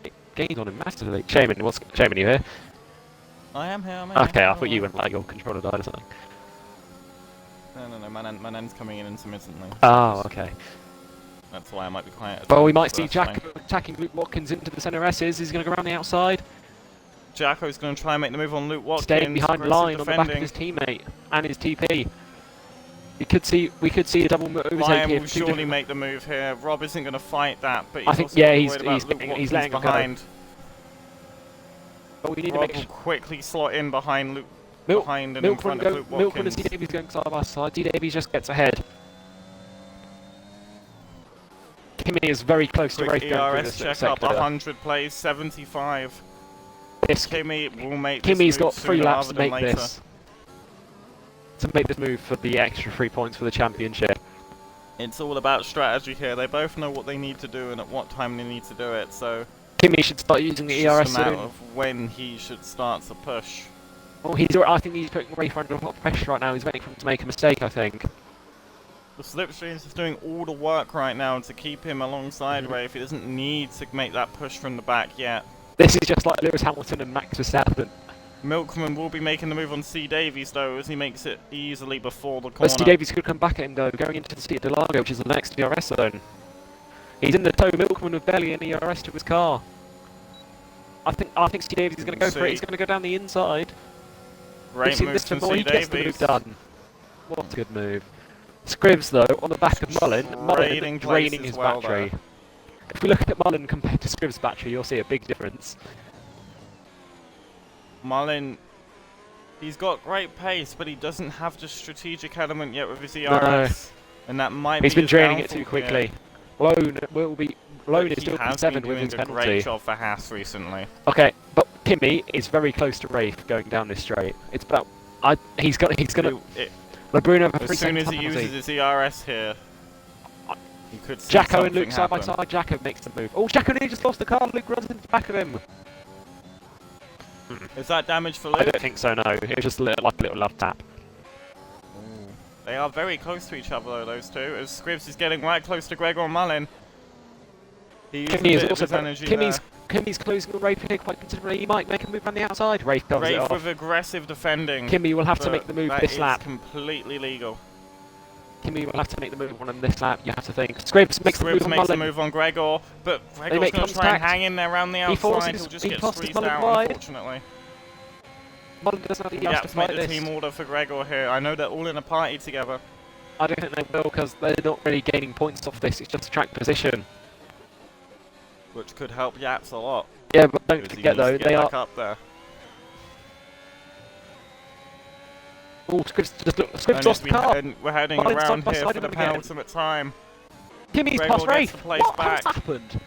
It gains on him massively. Shaman, you here? I am here. Okay, I thought you went like your controller died or something. No. My name's coming in intermittently. Oh, okay. That's why I might be quiet. Well, we might see Jack attacking Luke Watkins into the centre S's. He's going to go around the outside. Jacko's going to try and make the move on Luke Watkins. Staying behind Line on the back of his teammate and his TP. We could see a double overtake Lion here. Will surely make the move here. Rob isn't going to fight that, but I think he's letting him go. but we need to Rob make will sure. quickly slot in behind Luke. Milk, Behind and in front of Luke Milkman and Watkins. C Davies going side by side. D Davies just gets ahead. Kimmy is very close to Quick Rafe going through ERS this check sector. up, 100 plays, 75. Kimmy will make this Kimmy's move got 3 sooner laps rather to than make later. this. To make this move for the extra 3 points for the championship. It's all about strategy here. They both know what they need to do and at what time they need to do it, so Kimmy should start using the it's ERS just a matter soon. of when he should start to push. Oh, I think he's putting Rafe under a lot of pressure right now. He's waiting for him to make a mistake, I think. The slipstreams is doing all the work right now to keep him alongside Rafe. He doesn't need to make that push from the back yet. This is just like Lewis Hamilton and Max Verstappen. Milkman will be making the move on C Davies though, as he makes it easily before the corner. But C Davies could come back at him though, going into the City de Largo, which is the next ERS zone. He's in the tow. Milkman with barely an ERS to his car. I think C Davies is going to go for it. He's going to go down the inside. Great move from C He gets the move Davies. done. What a good move. Scribs though, on the back of Mullen draining his battery. If we look at Mullen compared to Scribs' battery, you'll see a big difference. Mullen, he's got great pace, but he doesn't have the strategic element yet with his ERS. No. And that might He's be been his draining it downfall too quickly. here. Lone is He still has P7 been with doing his a penalty. great job for Haas recently. Okay, but Kimmy is very close to Rafe going down this straight. It's about he's gonna LeBruno for 3 As soon seconds as he penalty. uses his ERS here, you could see Jacko and something Luke side by happen. side. Jacko makes the move. Oh, Jacko nearly just lost the car. Luke runs into the back of him. Is that damage for I Luke? don't think so. No, it was just like a little love tap. They are very close to each other though, those two, as Scribs is getting right close to Gregor Mullen. He uses a Kimmy is bit of also his energy Kimmy's closing on Rafe here quite considerably. He might make a move around the outside. Rafe covers it Rafe off. with aggressive defending. Kimmy will have to but make the move that this is lap. Completely legal. Kimmy will have to make the move on him this lap. You have to think. Scribs makes the move on makes the Mullen. move on Gregor, but Gregor's make going to try and contact. hang in there around the He forces outside. his- He'll just he get forces squeezed Mullen out, wide. unfortunately. Mullen doesn't have the You ERS have to to make fight the this. team order for Gregor here. I know they're all in a party together. I don't think they will because they're not really gaining points off this. It's just track position. Which could help Yaps a lot. Yeah, but don't Because he forget needs though, to get they back are. up there. Oh, Scribs lost the car. We're heading Mullen's around side by here side for the with him again. penultimate time. Kimmy's Gregor past gets Rafe. the place What back. has happened?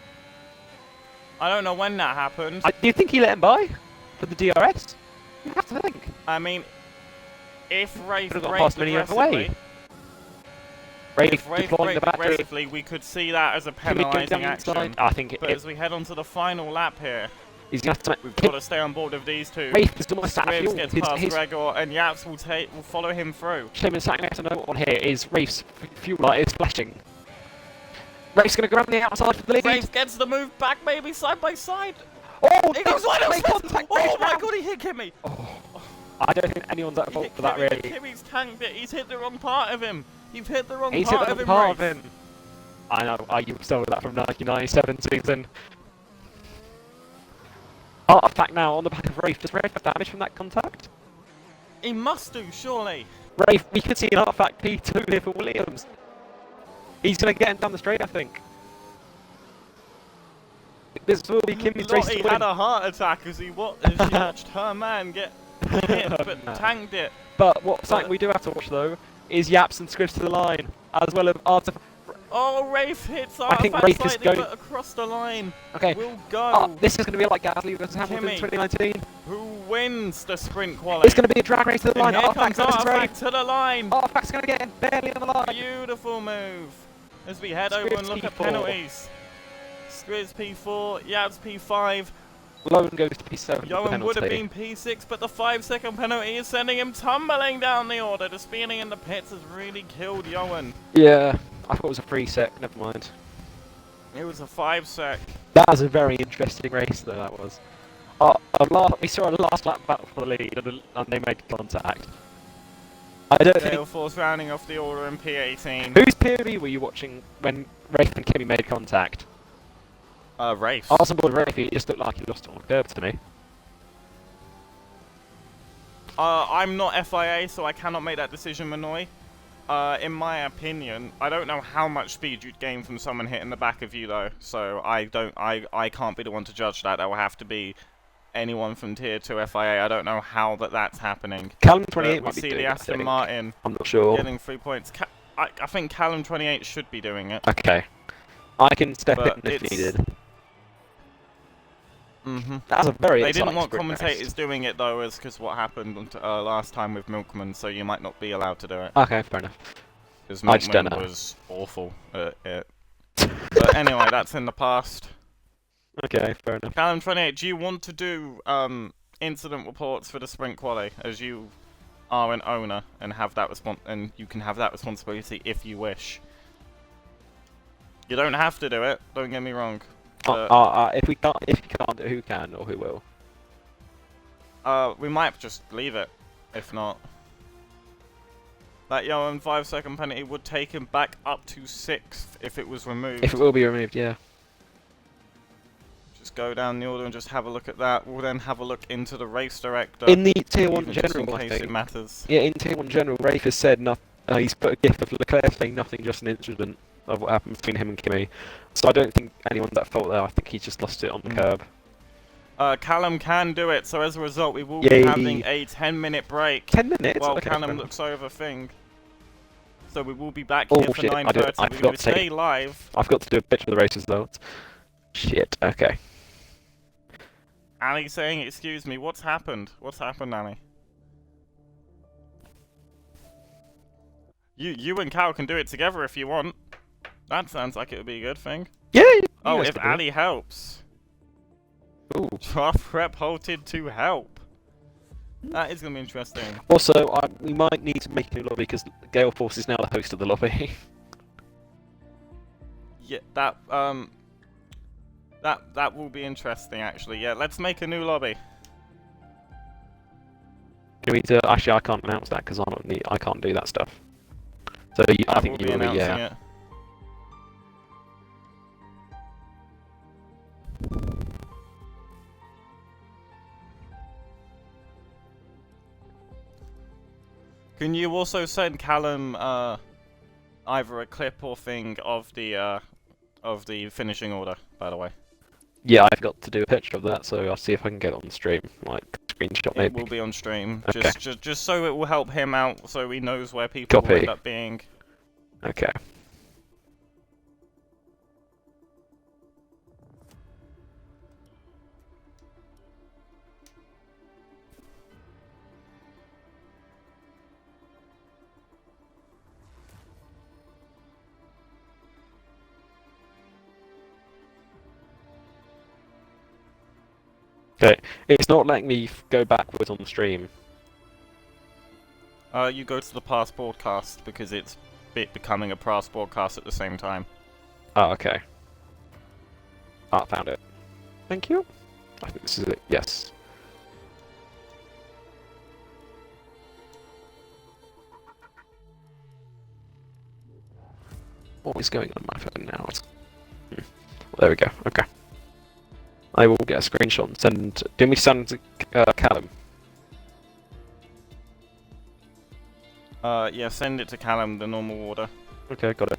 I don't know when that happened. Do you think he let him by for the DRS? You have to think. I mean, if Rafe Could have got braked past him any other way. aggressively, Rafe if Rafe deploying the braked battery. aggressively, we could see that as a Kimmy going penalising down the action. inside. I think But as we head on to the final lap here, he's going to have to. we've got to stay on board with these two. Rafe is almost out of Scribs fuel. gets past His Gregor, and Yaps will follow him through. shame and something to note on here is Rafe's fuel light is flashing. Rafe's going to go around the outside for the lead. Rafe gets the move back, maybe side by side. Oh, He goes wide make contact. Oh Rafe my round. god, he hit Kimmy. I don't think anyone's at He fault hit for that Kimmy, really. Kimmy's tanked it. He's hit the wrong part of him. You've hit the wrong He's hit part the of him, part of Rafe. him. I know, you stole that from 1997 season. Artifact now on the back of Rafe. Does Rafe have damage from that contact? He must do, surely. Rafe, we could see an Artifact P2 here for Williams. He's going to get him down the straight, I think. This will be Kimmy's race to Lottie win. had a heart attack as she watched her man get hit, but tanked it. But something we do have to watch though is Yaps and Scribs to the line, as well as Artifact. Oh, Rafe hits I think Artifact Rafe is slightly, going- but across the line. Okay. We'll go. This is going to be like Gasly versus Hamilton Kimmy. 2019. Who wins the sprint quality? It's going to be a drag race to the line. And here comes Artifact's going to Artifact to the line. Artifact's going to get him barely on the line. Beautiful move. As we head over Scribs and look at P4. penalties. Scribs P4, Yaps P5. Lone goes to P7 for the Yoan would have penalty. been P6, but the 5-second penalty is sending him tumbling down the order. The speeding in the pits has really killed Yoan. Yeah, I thought it was a 3-sec, never mind. It was a 5-sec. That was a very interesting race though, that was. We saw a last lap battle for the lead and they made contact. I don't Gale think... Force rounding off the order in P18. Whose POV were you watching when Rafe and Kimmy made contact? Rafe. I was on board Rafe, it just looked like he lost it on the curb to me. I'm not FIA, so I cannot make that decision, Manoy. In my opinion, I don't know how much speed you'd gain from someone hitting the back of you, though. So I can't be the one to judge that. That will have to be anyone from Tier 2 FIA. I don't know how that's happening. Callum 28 We might be see doing the it, I Aston think. Martin I'm not sure. getting 3 points. I think Callum 28 should be doing it. Okay. I can step But in if it's- needed. Mm-hmm. That's a very They didn't exciting want sprint commentators race. doing it though, because what happened last time with Milkman, so you might not be allowed to do it. Okay, fair enough. Because I just don't Milkman know. was awful at it. But anyway, that's in the past. Okay, fair enough. Callum 28, do you want to do incident reports for the sprint quali, as you are an owner and have that and you can have that responsibility if you wish. You don't have to do it. Don't get me wrong. If you can't do it, who can or who will? We might just leave it. If not, that yellow and 5-second penalty would take him back up to 6th if it was removed. If it will be removed, yeah. Just go down the order and just have a look at that. We'll then have a look into the race director. In the Tier 1 even just in General, I case think. it matters. Yeah, in Tier 1 General, Rafe has said he's put a gif of Leclerc saying nothing, just an incident of what happened between him and Kimi. So I don't think anyone's at fault there. I think he's just lost it on the curb. Callum can do it, so as a result, we will be having a 10-minute break. 10 minutes? While Okay, Callum looks over thing. So we will be back here for 9:30. We're going to stay live. I've got to do a picture of the race results. Shit, okay. Ali saying, excuse me, what's happened? What's happened, Ali? You and Cal can do it together if you want. That sounds like it would be a good thing. Yeah! Oh, if Ali helps. Ooh. Draft rep halted to help. That is going to be interesting. Also, we might need to make a new lobby because Gale Force is now the host of the lobby. Yeah, that will be interesting actually. Yeah, let's make a new lobby. Can we actually, I can't announce that because I can't do that stuff. So I think you will be, yeah. It. Can you also send Callum either a clip or thing of the finishing order, by the way? Yeah, I've got to do a picture of that, so I'll see if I can get it on the stream, like screenshot maybe. It will be on stream, Okay. just so it will help him out, so he knows where people will end up being. Okay. Okay, it's not letting me go backwards on the stream. You go to the past broadcast because it's becoming a past broadcast at the same time. Oh, okay. Ah, found it. Thank you. I think this is it. Yes. What is going on my phone now? Well, there we go. Okay. I will get a screenshot and send. Do you want me to send to Callum? Yeah, send it to Callum, the normal order. Okay, got it.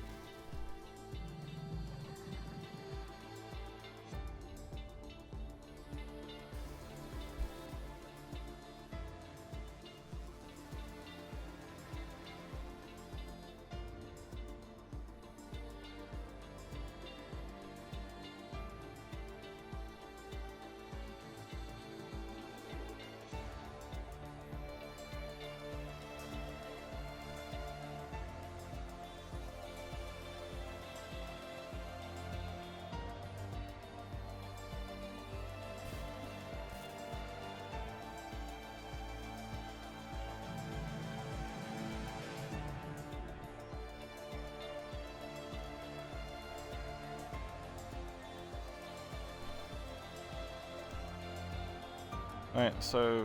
Right, so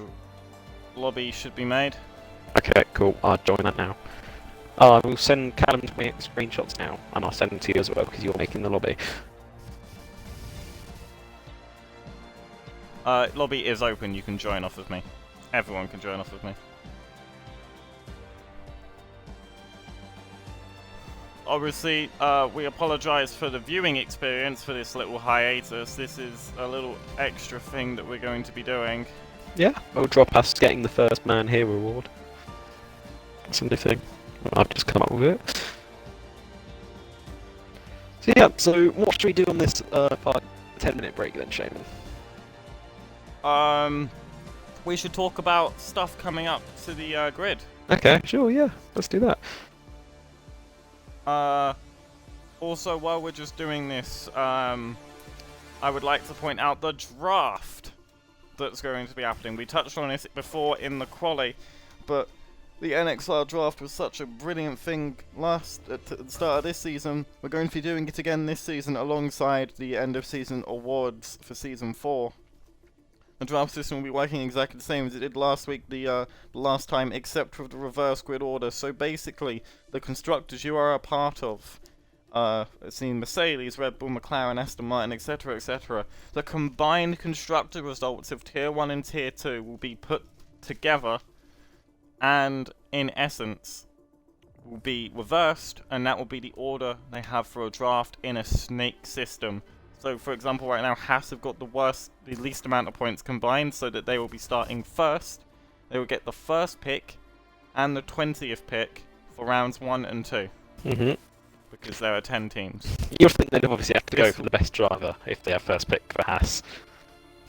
lobby should be made. Okay, cool. I'll join that now. I will send Callum to make screenshots now, and I'll send them to you as well because you're making the lobby. Lobby is open. You can join off of me. Everyone can join off of me. obviously, we apologise for the viewing experience for this little hiatus. This is a little extra thing that we're going to be doing. Yeah, we'll drop us getting the first man here reward. That's a new thing. I've just come up with it. So yeah, so what should we do on this 10-minute break then, Shaman? We should talk about stuff coming up to the grid. Okay, sure, yeah, let's do that. Also, while we're just doing this, I would like to point out the draft that's going to be happening. We touched on it before in the quali, but the NXR draft was such a brilliant thing at the start of this season. We're going to be doing it again this season alongside the end of season awards for season 4. The draft system will be working exactly the same as it did last week, the last time, except with the reverse grid order. So basically, the constructors you are a part of, seeing Mercedes, Red Bull, McLaren, Aston Martin, etc., etc., the combined constructor results of Tier 1 and Tier 2 will be put together and, in essence, will be reversed, and that will be the order they have for a draft in a snake system. So, for example, right now, Haas have got the least amount of points combined, so that they will be starting first. They will get the first pick and the 20th pick for rounds 1 and 2. Mm-hmm. Because there are 10 teams. You'll think they'd obviously have to go for the best driver if they have first pick for Haas.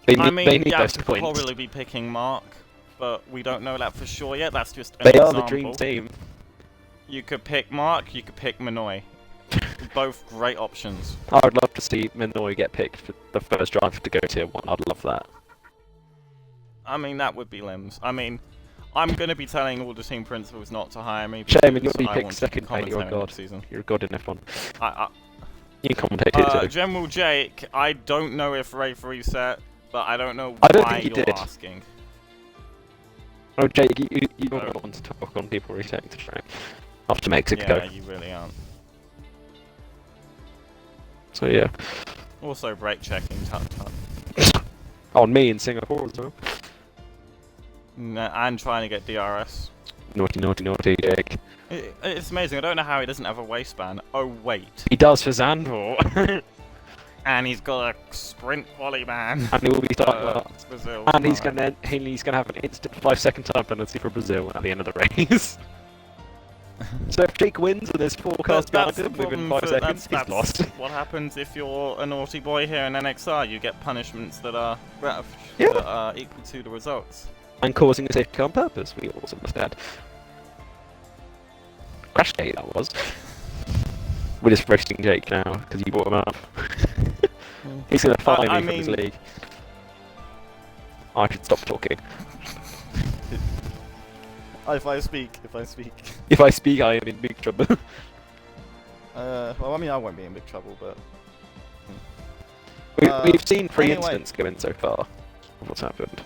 They need yeah, those they'll points. probably be picking Mark, but we don't know that for sure yet. That's just an They example. are the dream team. You could pick Mark, you could pick Minoy. Both great options. I would love to see Minoy get picked for the first driver to go Tier 1. I'd love that. I mean, that would be limbs. I mean, I'm going to be telling all the team principals not to hire me. Shaman, you'll be I picked want to second, mate. You're a commentate god. season. You're a god in F1. I You can commentate Tier 2. General Jake, I don't know if Rafe reset, but I don't know I don't why think he you're did. asking. Oh, Jake, you're not one to talk on people resetting to track after Mexico. Yeah, you really aren't. So yeah. Also, brake checking, tut. On me in Singapore as well. And trying to get DRS. Naughty, naughty, naughty, Jake. It's amazing. I don't know how he doesn't have a waistband. Oh wait. He does for Zandvoort. And he's got a sprint quali, man. And he will be starting Brazil. and he's gonna have an instant 5-second time penalty for Brazil at the end of the race. So if Jake wins and there's 4 cars behind him within 5 seconds, he's lost. What happens if you're a naughty boy here in NXR? You get punishments that are equal to the results. And causing a safety car on purpose, we also must add. Crash gate that was. We're just roasting Jake now, because you brought him up. He's gonna fire me from his league. I should stop talking. If I speak. If I speak, I am in big trouble. Well, I mean, I won't be in big trouble, but... We've seen 3 anyway. incidents go in so far of what's happened.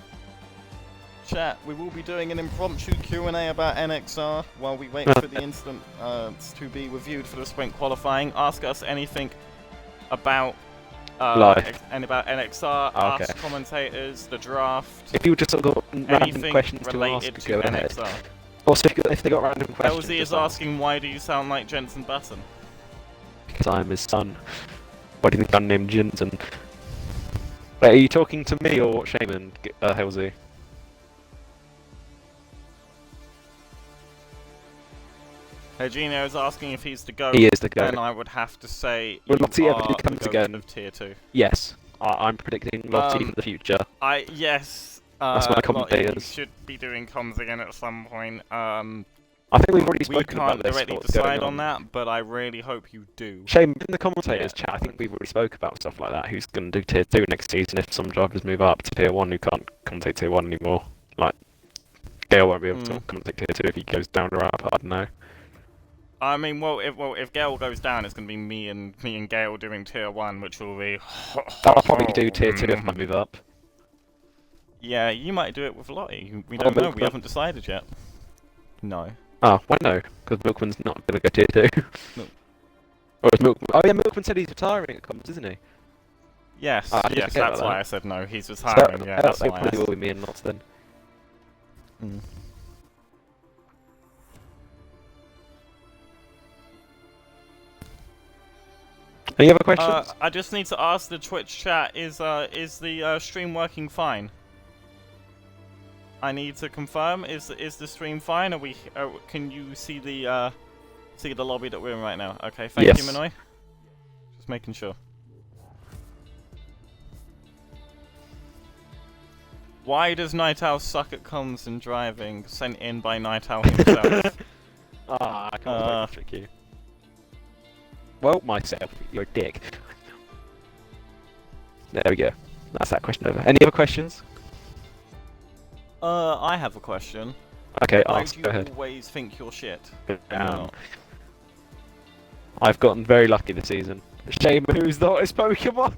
Chat, we will be doing an impromptu Q&A about NXR while we wait for the incident to be reviewed for the sprint qualifying. Ask us anything about NXR, Okay. ask commentators, the draft, If you just sort of got random anything questions to related ask, to go ahead. NXR. Also, if they got random questions, LZ is just ask. asking, why do you sound like Jensen Button? Because I'm his son. Why do you think I'm named Jensen? Wait, are you talking to me or Shaman, Halsey? Eugenio is asking if he's the GOAT. He is the GOAT. Then I would have to say Will you Lottie ever are become the again? GOAT of Tier 2. Yes, I'm predicting Lottie for the future. Yes. That's my Lottie, you commentators. should be doing comms again at some point. I think we've already We spoken about can't this. directly what's going decide on that, but I really hope you do. Shame in the commentators Yeah. chat. I think we've already spoke about stuff like that. Who's going to do Tier 2 next season if some drivers move up to Tier 1 who can't commentate Tier 1 anymore? Like, Gale won't be able to commentate Tier 2 if he goes down the ramp. I don't know. I mean, if Gale goes down, it's going to be me and Gale doing Tier 1, which will be... I'll probably do Tier 2 if I move up. Yeah, you might do it with Lottie. We Oh, don't know. We Milkman. haven't decided yet. No. Oh, why no? Because Milkman's not going to go Tier 2. No. Or is Milkman... Oh yeah, Milkman said he's retiring at comms, isn't he? Yes, I didn't yes, forget that's about why that. I said no. He's So retiring, yeah, that's it why I probably said... will be me and Lots then. Mm. Hmm. Any other questions? I just need to ask the Twitch chat: is the stream working fine? I need to confirm: is the stream fine? Are we? Can you see the lobby that we're in right now? Okay, thank you, Minoy. Just making sure. Why does Night Owl suck at comms and driving? Sent in by Night Owl himself. I can't trick you. Well, myself, you're a dick. There we go. That's that question over. Any other questions? I have a question. Okay, Why ask. do Go you ahead. always think you're shit? I've gotten very lucky this season. Shame who's the hottest Pokemon.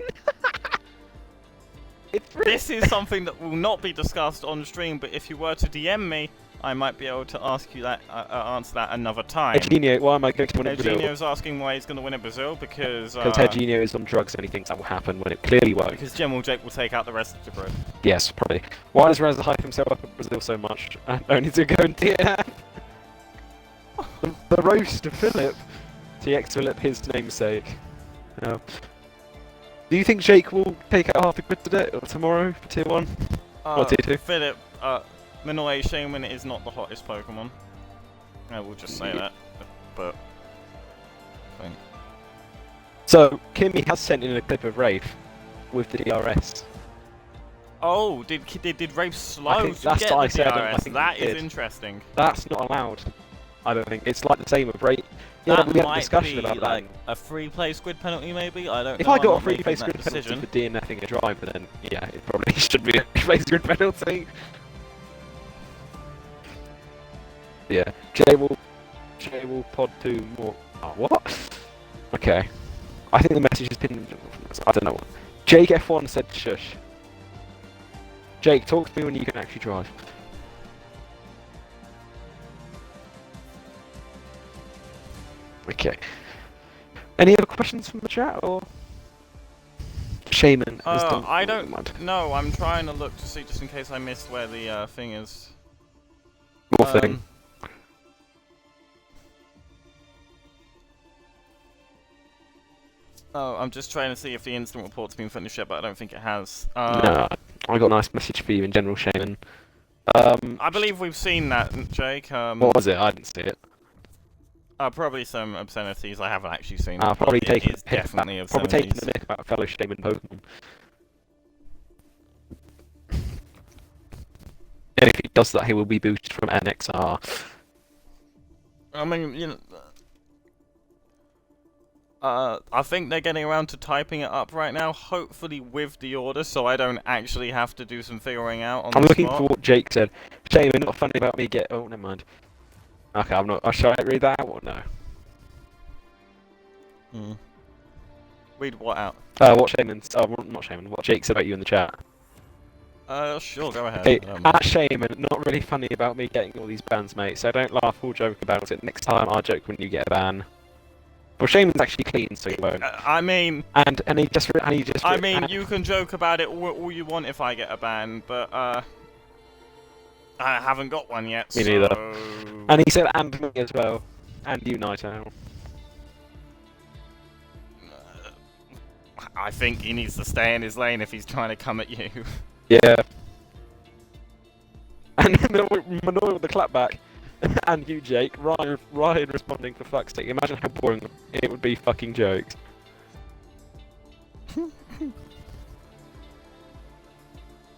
This is something that will not be discussed on stream, but if you were to DM me, I might be able to ask you that, answer that another time. Eugenio, why am I going to win in Brazil? Eugenio's asking why he's going to win in Brazil because Eugenio is on drugs and he thinks that will happen when it clearly won't. Because General Jake will take out the rest of the group. Yes, probably. Why does Razor hype himself up in Brazil so much? Only to go and TF. The roast of Philip. TX Philip, his namesake. Do you think Jake will take out half a quid today or tomorrow for tier 1? Or tier 2? Philip, Minoy Shaman is not the hottest Pokemon. I will just say that. But I think. So, Kimmy has sent in a clip of Rafe with the DRS. Oh, did Rafe slow to that's get what I the said, DRS? I think That he is did. interesting. That's not allowed. I don't think. It's like the same with Rafe. That we had a might discussion be about like that. a free play squid penalty, maybe. I don't know. If I got I'm a free not play making squid that penalty decision. for DNFing a driver, then yeah, it probably should be a free play squid penalty. Yeah, Jay will pod 2 more. Oh, what? Okay. I think the message has been. I don't know. Jake F1 said shush. Jake, talk to me when you can actually drive. Okay. Any other questions from the chat or? Shaman has done. I don't know. I'm trying to look to see just in case I missed where the thing is. More thing. Oh, I'm just trying to see if the instant report's been finished yet, but I don't think it has. No, I got a nice message for you in general, Shaman. I believe we've seen that, Jake. What was it? I didn't see it. Probably some obscenities. I haven't actually seen it. Probably but taking it is definitely probably obscenities. taking the mick about a fellow Shaman Pokemon. And if he does that, he will be boosted from NXR. I mean, you know. I think they're getting around to typing it up right now, hopefully with the order, so I don't actually have to do some figuring out on I'm the looking spot. for what Jake said. Shame, you're not funny about me get. Oh, never mind. Okay, I'm not. Shall I read that out or no? Read what out? What Shaman's. Oh, not Shaman. What Jake said about you in the chat. Sure, go ahead. Okay, at Shaman, not really funny about me getting all these bans, mate, so don't laugh or joke about it. Next time I'll joke when you get a ban. Well, Shaman's actually clean, so he won't. I mean... And he just... I mean, you can joke about it all you want if I get a ban, but, I haven't got one yet, Me so... neither. And he said, and me as well. And you, Night Owl. I think he needs to stay in his lane if he's trying to come at you. Yeah. And Manoy with the clapback. And you, Jake. Ryan responding for fuck's sake. Imagine how boring it would be fucking jokes.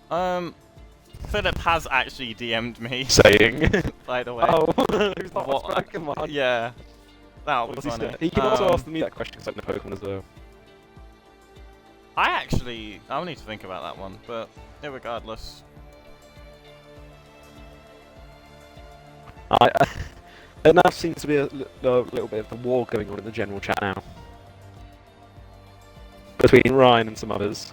Philip has actually DM'd me. Saying. By the way. Oh, who's that Pokemon? Yeah. That was funny. He can also ask me that question because I know Pokemon as well. I'll need to think about that one, but irregardless. There now seems to be a little bit of a war going on in the general chat now. Between Ryan and some others.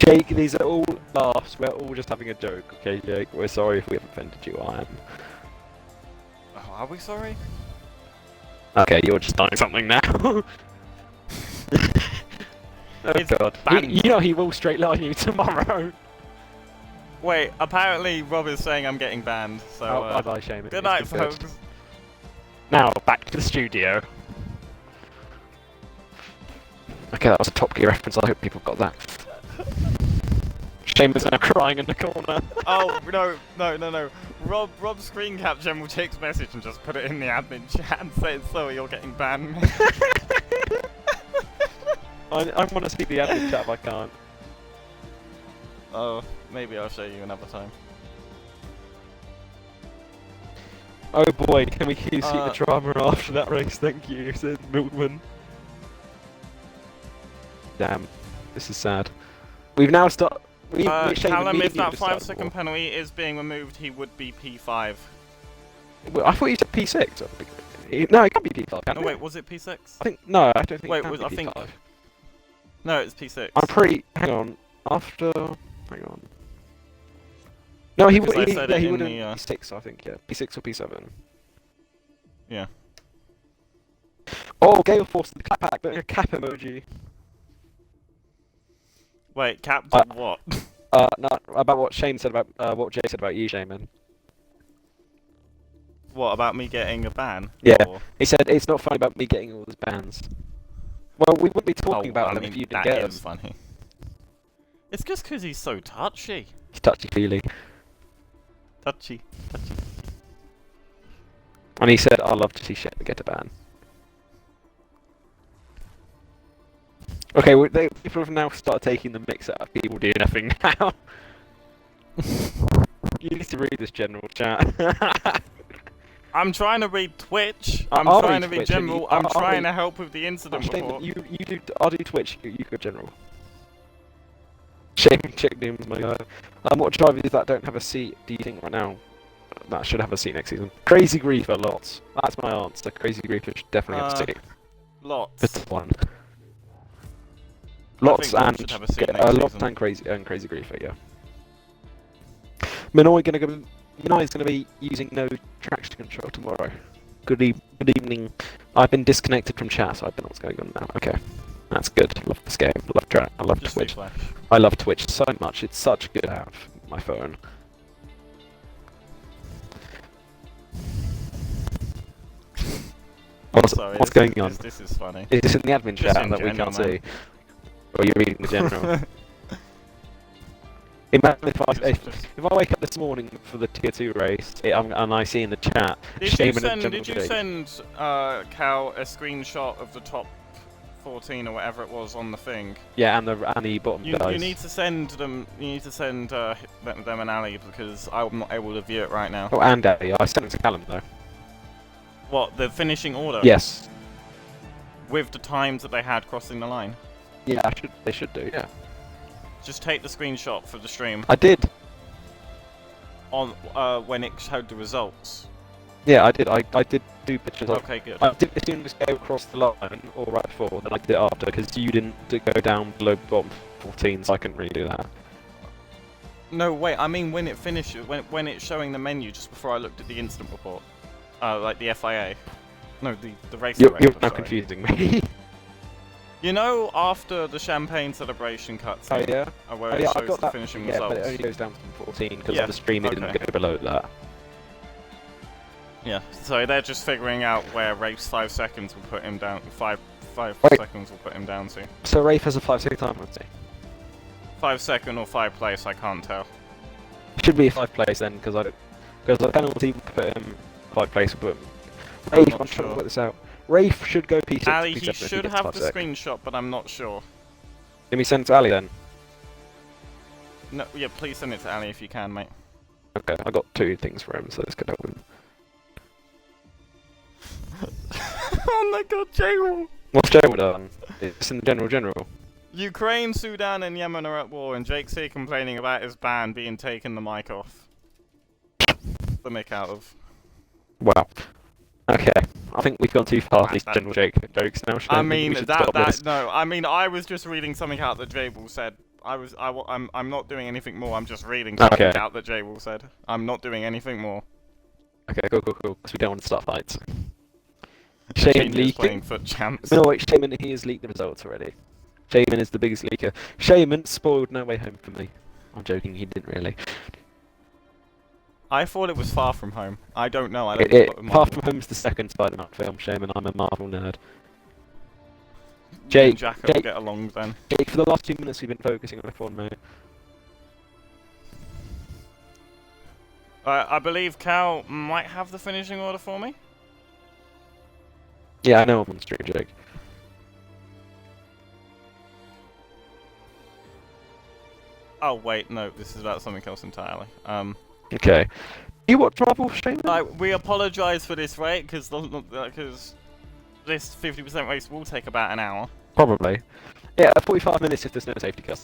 Jake, these are all laughs. We're all just having a joke, okay, Jake? We're sorry if we have offended you, I am. Oh, are we sorry? Okay, you're just starting something now. Oh It's god. You know he will straight line you tomorrow. Wait, apparently Rob is saying I'm getting banned, so... Bye-bye, Shaman. Good night, folks. Now, back to the studio. Okay, that was a Top Gear reference, I hope people got that. Shaman's now crying in the corner. Oh, no. Rob screen cap General Jake's message and just put it in the admin chat and say, sorry, you're getting banned. I want to see the admin chat if I can't. Oh, maybe I'll show you another time. Oh boy, can we see the drama after that race? Thank you, said Milkman. Damn, this is sad. We've now started. Callum, if that 5-second penalty is being removed, he would be P5. Well, I thought you said P6. No, it can't be P5. Can't No, wait, was it P6? I think no, I don't think. Wait, it can was be I P5. think? No, it's P6. I'm pretty. Hang on. After. Hang on. No, he would. Because I said Yeah, it he in would. the, P6, I think. Yeah, P6 or P7. Yeah. Oh, Gale Force the clap back, but a cap emoji. Wait, cap did what? No, about what Shane said about what Jay said about you, Shaman. What, about me getting a ban? Yeah, Or... he said it's not funny about me getting all these bans. Well, we wouldn't be talking about them if you didn't get them. That is funny. It's just because he's so touchy. He's touchy-feely. Touchy. And he said, I'd love to see Shane get a ban. Okay, well, people have now started taking the mix out of people doing nothing now. You need to read this general chat. I'm trying to read Twitch. I'm I'll trying to read read Twitch, general. I'm trying to help with the incident report. You do. I'll do Twitch. You go general. Shame check names, my guy. What drivers that don't have a seat do you think right now that should have a seat next season? Crazy Griefer, lots. That's my answer. Crazy Griefer should definitely have a seat. Lots. Just one. Lots and should have a seat next Lots season. and Crazy Griefer, yeah. Minoy's gonna be using no traction control tomorrow. Good evening. I've been disconnected from chat, so I don't know what's going on now. Okay. That's good. Love this game. Love chat. I love Just Twitch. Flash. I love Twitch so much. It's such a good app. My phone. What's going on? This is funny. Is this in the admin Just chat in that we general, can't man. see? Or you're reading the general? Imagine if I wake up this morning for the tier 2 race and I see in the chat Did you send Cal a screenshot of the top 14 or whatever it was on the thing? Yeah, and the bottom guys. You need to send them. You need to send them an alley because I'm not able to view it right now. Oh, and Daddy. I sent it to Callum though. What, the finishing order? Yes. With the times that they had crossing the line. Yeah, they should do. Yeah. Just take the screenshot for the stream I did. on when it showed the results. Yeah, I did. I did do pictures. Okay, good. I did as soon as Gale crossed the line, or right before, then I did it after, because you didn't go down below bottom 14, so I couldn't really do that. No, wait. I mean when it finishes, when it's showing the menu just before I looked at the incident report, like the FIA. No, the race. You're director, now sorry. confusing me. You know, after the champagne celebration cutscene, Oh yeah. where Oh, it yeah, I shows got the that. finishing Yeah, results. but it only goes down to 14 because Yeah, the stream it didn't okay. go below that. Yeah, so they're just figuring out where Rafe's 5 seconds will put him down. 5 Wait. seconds will put him down to. So Rafe has a 5-second time, I'd say. 5 second or 5 place, I can't tell. Should be a 5 place then, because the penalty would put him 5 place. But Rafe, not I'm trying to sure. work this out. Rafe should go P6. Ali, P7 he if should gets have 5 the sec. screenshot, but I'm not sure. Let me send it to Ali then. No, yeah, please send it to Ali if you can, mate. Okay, I got 2 things for him, so this could help him. Oh my god, Jay! What's Joe done? It's in the general. Ukraine, Sudan, and Yemen are at war, and Jake's here complaining about his ban being taken the mic off. The mic out of. Wow. Okay, I think we've gone too far with these That- general jokes now. I mean, we should stop this. no, I mean, I was just reading something out that Jable said. I'm not doing anything more, I'm just reading something Okay. out that Jable said. I'm not doing anything more. Okay, cool. Because we don't want to start fights. Shaman Shaman is playing leaking. foot champs. No, wait, Shaman, he has leaked the results already. Shaman is the biggest leaker. Shaman spoiled No Way Home for me. I'm joking, he didn't really. I thought it was Far From Home. I don't know. I don't keep up with Far Marvel. From Home's the second Spider-Man film, Shaman. I'm a Marvel nerd. You Jake, and Jack will get along then. Jake, for the last 2 minutes we've been focusing on F1, mate. I believe Cal might have the finishing order for me. Yeah, I know I'm on stream, Jake. Oh wait, no, this is about something else entirely. Okay. You watch Marvel, Shaman? We apologise for this rate because this 50% race will take about an hour. Probably. Yeah, 45 minutes if there's no safety car.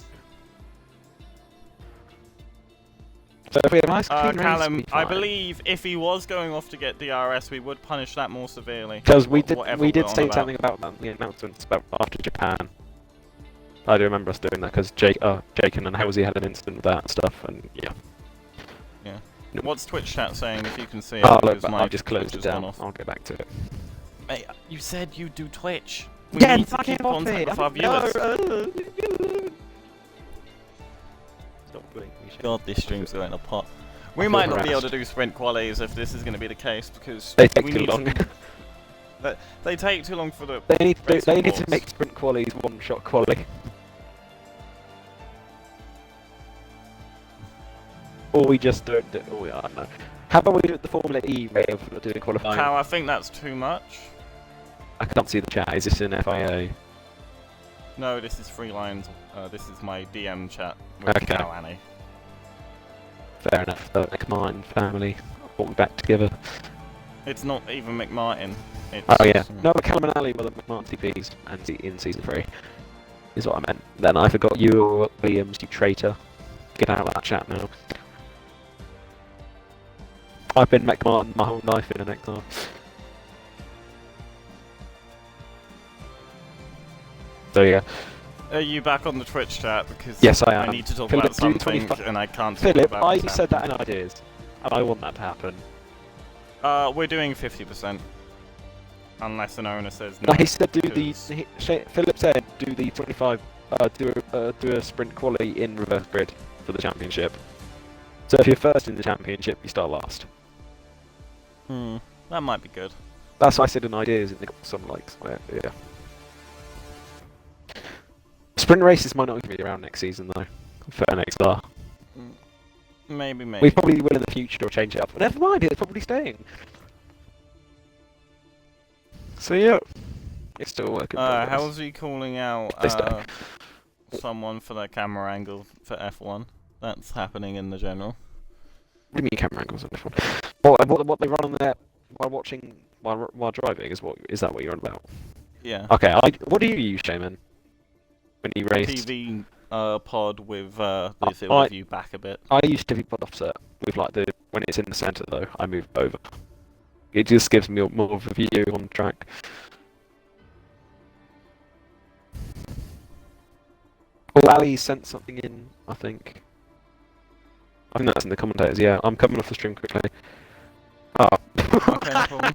So if we have a nice clean race, Callum, we'll be I fine. believe if he was going off to get DRS, we would punish that more severely. Because we whatever we're did on say about. something about that in the announcements about after Japan. I do remember us doing that because Jake and Halsey had an incident with that and stuff, and yeah. Yeah. No. What's Twitch chat saying if you can see it? Oh, look, because I've just closed it Twitch has gone down. off. I'll get back to it. Mate, you said you do Twitch. We Yeah, need to keep contact with our viewers. Stop doing me, Shane. God, this stream's going apart. We I feel might not be able to harassed. do sprint qualies if this is going to be the case because They take we too need long. They take too long for the. They need to racing make boards. sprint qualies one-shot quali. Or we just don't do. Oh, yeah, I don't know. How about we do it the Formula E way of doing qualifying? Cal, I think that's too much. I can't see the chat. Is this in FIA? No, this is free lines. This is my DM chat with Okay. Cal Annie. Fair enough. The McMartin family walking back together. It's not even McMartin. It's, Oh yeah. No, Callum and Ali were the McMartin TPs and in season 3. Is what I meant. Then I forgot you were Williams, you traitor. Get out of that chat now. I've been McMartin my whole life in NXR. So yeah. Are you back on the Twitch chat? Because Yes, I am. I need to talk Philip, about do something 25 and I can't talk Philip, about I what's said that happening. in ideas. And I want that to happen. We're doing 50%. Unless an owner says no. No, he said do the. because- Philip said do the 25. Do a sprint quali in reverse grid for the championship. So if you're first in the championship, you start last. That might be good. That's what I said in ideas, and they got some likes. Yeah. Sprint races might not even be around next season though, for NXR. Maybe. We probably will in the future or change it up. But never mind, it's probably staying. So yeah, it's still working. How's he calling out This day. someone for their camera angle for F1? That's happening in the general. What do you mean camera angles on this one? What they run on there while driving is that what you're on about? Yeah. Okay, what do you use, Shaman? When you race? TV pod with this it'll give you back a bit. I use TV pod offset with when it's in the centre though, I move over. It just gives me more of a view on track. Oh, Ali sent something in, I think. I think that's in the commentators, yeah. I'm coming off the stream quickly. Oh. Okay, no problem.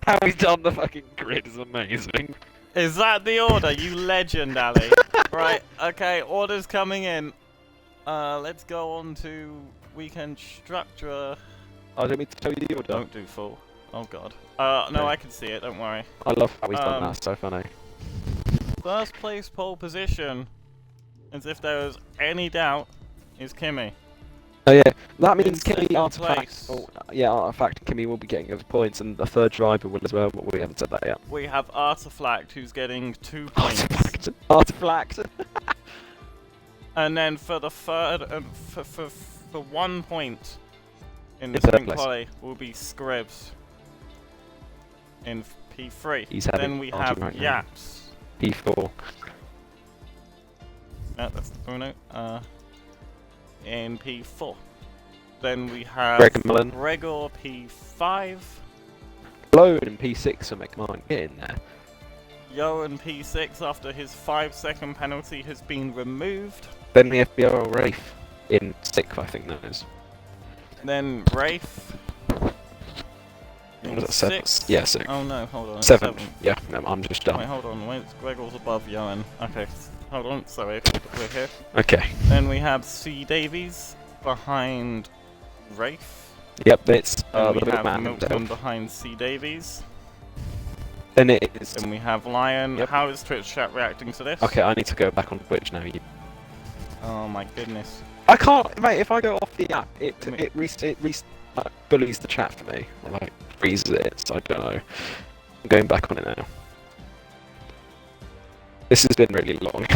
How he's done the fucking grid is amazing. Is that the order? You legend, Ali. Right, okay, orders coming in. Let's go on to weekend structure. I don't mean to tell you the order. Don't do full. Oh god. No, Okay. I can see it, don't worry. I love how he's done that, it's so funny. First place pole position, as if there was any doubt, is Kimi. Oh yeah, that means In Kimmy, second Artifact, place. Artifact and Kimmy will be getting those points, and the third driver will as well, but we haven't said that yet. We have Artifact, who's getting 2 points. Artifact! And then for the third, for 1 point in the In third sprint place. quali will be Scribs in P3. He's having Then we party have right now. Yaps. P4. That's the Bruno. In P4. Then we have Greg and Mullen. Gregor P5. Blown in P6 for McMahon. Get in there. Johan P6 after his 5-second penalty has been removed. Then we have BRL Rafe in 6th, I think that is. Then Rafe. What was that, 7th? 6th. Yeah, 6th. Oh no, hold on. it's 7th. 7th. Yeah, no, I'm just Wait, done. hold on. Wait, Gregor's above Johan. Okay, hold on. Sorry, we're here. Okay. Then we have C. Davies behind Rafe. Yep, it's Then the we big have man Milkman himself. behind C. Davies. Then it is. Then we have Lion. Yep. How is Twitch chat reacting to this? Okay, I need to go back on Twitch now. Oh my goodness. I can't, mate. If I go off the app, it bullies the chat for me, or like freezes it. So I don't know. I'm going back on it now. This has been really long.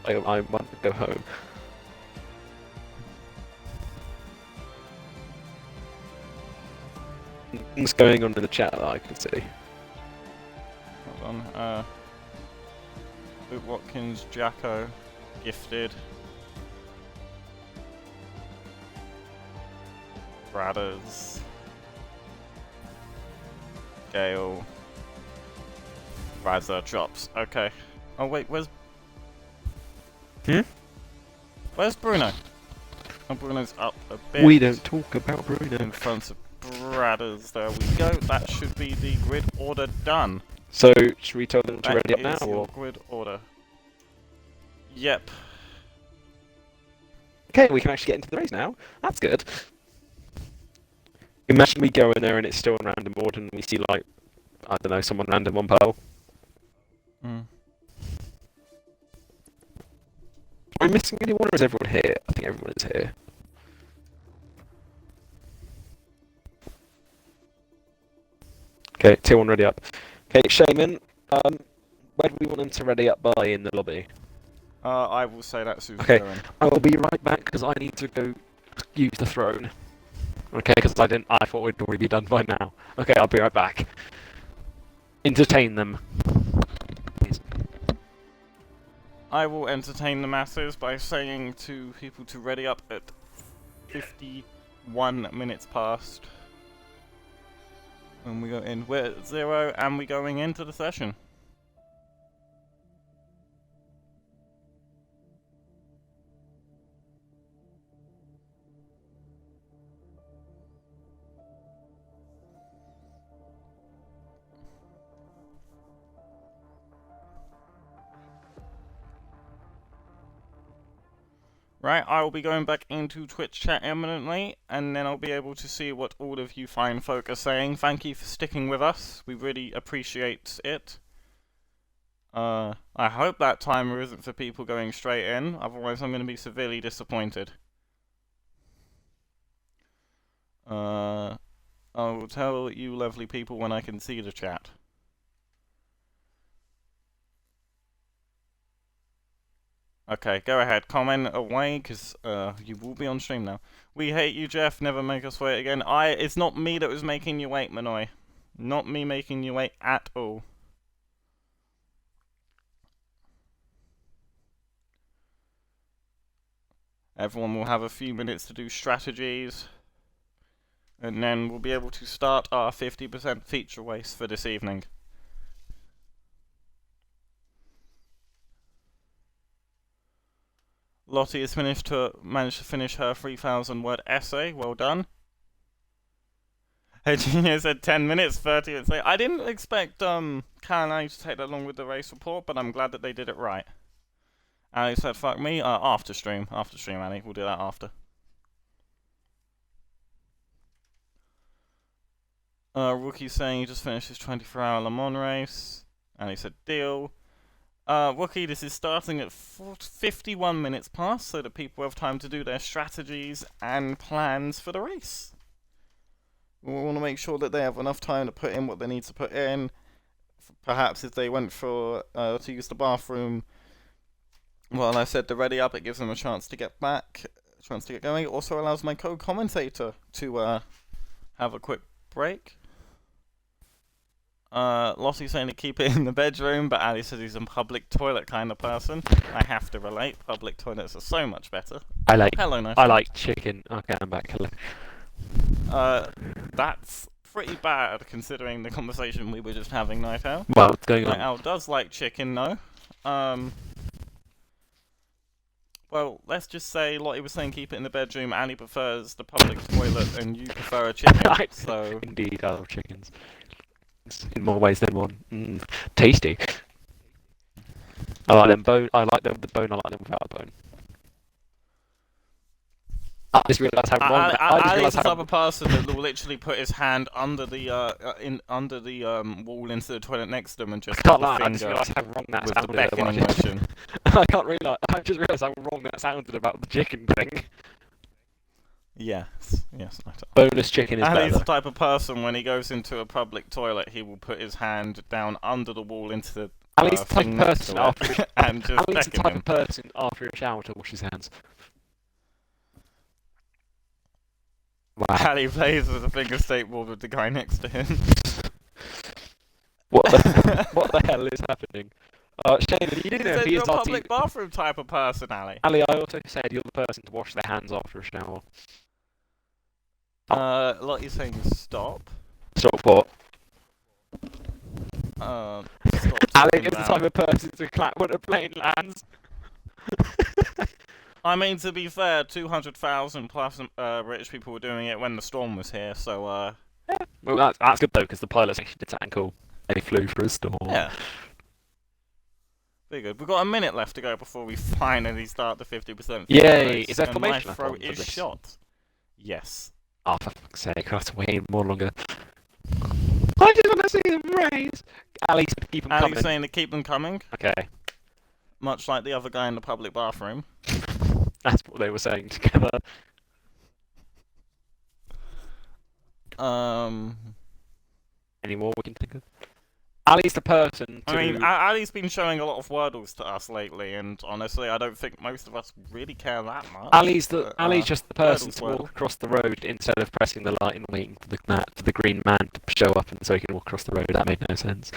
I want to go home. What's going on in the chat that I can see? Hold on. Luke Watkins, Jacko, Gifted. Bradders. Gale. Razza drops. Okay. Oh wait, where's Bruno? Oh, Bruno's up a bit. We don't talk about Bruno. In front of Bradders. There we go. That should be the grid order done. So, should we tell them to That ready up now, is your or? grid order. Yep. Okay, we can actually get into the race now. That's good. Imagine we go in there and it's still on random board and we see, like, I don't know, someone random on pole. Mm. Am I missing anyone, or is everyone here? I think everyone is here. Okay, tier 1 ready up. Okay, Shaman, where do we want them to ready up by in the lobby? I will say that soon. Okay, I will be right back because I need to go use the throne. Okay, because I thought we'd already be done by now. Okay, I'll be right back. Entertain them. Please. I will entertain the masses by saying to people to ready up at 51 minutes past. When we go in, we're at 0 and we're going into the session. Right, I will be going back into Twitch chat imminently, and then I'll be able to see what all of you fine folk are saying. Thank you for sticking with us. We really appreciate it. I hope that timer isn't for people going straight in, otherwise I'm going to be severely disappointed. I will tell you lovely people when I can see the chat. Okay, go ahead, comment away, because you will be on stream now. We hate you, Jeff, never make us wait again. It's not me that was making you wait, Manoy. Not me making you wait at all. Everyone will have a few minutes to do strategies. And then we'll be able to start our 50% feature race for this evening. Lottie has managed to finish her 3,000 word essay. Well done. Hey, Genius said 10 minutes, 30 minutes late. I didn't expect Caroline to take that long with the race report, but I'm glad that they did it right. Ali said, fuck me. After stream, Ali. We'll do that after. Rookie saying he just finished his 24-hour Le Mans race. And he said, deal. Rookie, this is starting at 51 minutes past, so that people have time to do their strategies and plans for the race. We want to make sure that they have enough time to put in what they need to put in. Perhaps if they went for to use the bathroom, well, I said to ready up, it gives them a chance to get back, a chance to get going. It also allows my co-commentator to have a quick break. Lottie's saying to keep it in the bedroom, but Ali says he's a public toilet kind of person. I have to relate. Public toilets are so much better. Hello, nice. I like chicken. Okay, I'm back. Hello. That's pretty bad considering the conversation we were just having, Night Owl. Well, what's going on? Night Owl does like chicken, though. Well, let's just say Lottie was saying keep it in the bedroom, Ali prefers the public toilet, and you prefer a chicken, so... Indeed, I love chickens. In more ways than one. Tasty. I like them bone. I like them with the bone. I like them without a bone. I just realised how wrong that. I just Ali's realised the how. type of person that will literally put his hand under the wall into the toilet next to him and just Can't have lie. a I just finger realised how wrong that with the sounded. beckoning motion. I can't realise. I just realised how wrong that sounded about the chicken thing. Yes, I know. Boneless chicken is Ali's the better. type of person when he goes into a public toilet, he will put his hand down under the wall into the Ali's the type thing of next person to after. it and just Ali's the beckon type him. of person after a shower to wash his hands. Wow. Ali plays with a finger skateboard with the guy next to him. What the hell is happening? Shane, you didn't know Said he you're is a our public team. bathroom type of person, Ali. Ali, I also said you're the person to wash their hands after a shower. Like you're saying, stop. Stop what? Stop Ali talking is the down. type of person to clap when a plane lands. I mean, to be fair, 200,000 plus British people were doing it when the storm was here, so Well, that's good though, because the pilots actually did something cool. They flew through a storm. yeah. Very good. We've got a minute left to go before we finally start the 50%. Yay! Is there and formation my left throat on for is this? shot. Yes. Oh, for fuck's sake, I have to wait even more longer. I just want to see them raise! Ali said keep them Ali's coming. saying to keep them coming, Okay, much like the other guy in the public bathroom. that's what they were saying together. Any more we can think of? Ali's the person to... I mean, Ali's been showing a lot of Wordles to us lately, and honestly, I don't think most of us really care that much. Ali's but, just the person Wordle's to Wordle. walk across the road instead of pressing the light and waiting for the green man to show up and so he can walk across the road. That made no sense.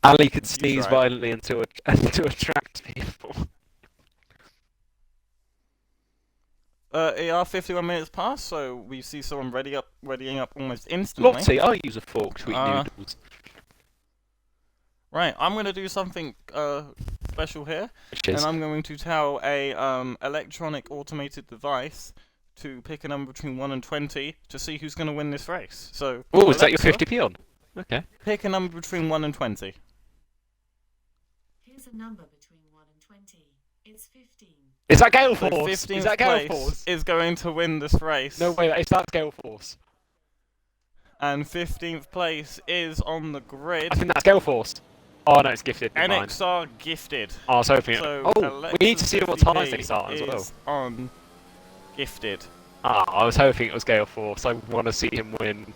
Ali could sneeze right. violently to attract people. It are 51 minutes past, so we see someone readying up almost instantly. Lottie, I use a fork to eat noodles. Right, I'm going to do something special here, Which is... and I'm going to tell a electronic automated device to pick a number between 1 and 20 to see who's going to win this race. So, Oh, is that your Alexa, 50p on? Okay. Pick a number between 1 and 20. Here's a number between 1 and 20. It's 15. Is that Gale So Force? 15th Is that Gale place Force? is going to win this race. No way, is that Gale Force? And 15th place is on the grid. I think that's Gale Force. Oh no, it's gifted. never mind. NXR gifted. I was hoping So we need to see what ties they start as well. is on gifted. I was hoping it was Gale Force. I want to see him win.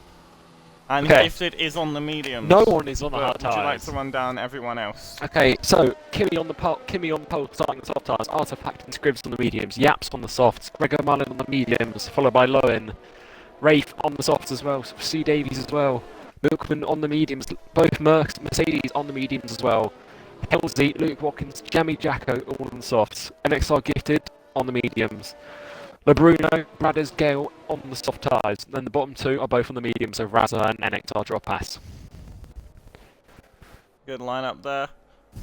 And Okay. gifted is on the mediums. No one is on the But hard would you like tires. to run down everyone else? Okay, so Kimmy on the pole starting the soft tires, Artifact and Scribs on the mediums, Yaps on the softs, Gregor Mullen on the mediums, followed by Lowen, Rafe on the softs as well, C Davies as well, Milkman on the mediums, both Mercedes on the mediums as well, Halsey, Luke Watkins, Jamie Jacko all on the softs, NXR Gifted on the mediums, LeBruno, Bradders, Gale on the soft tires, then the bottom two are both on the mediums, so Razza and NXR drop pass. Good lineup there.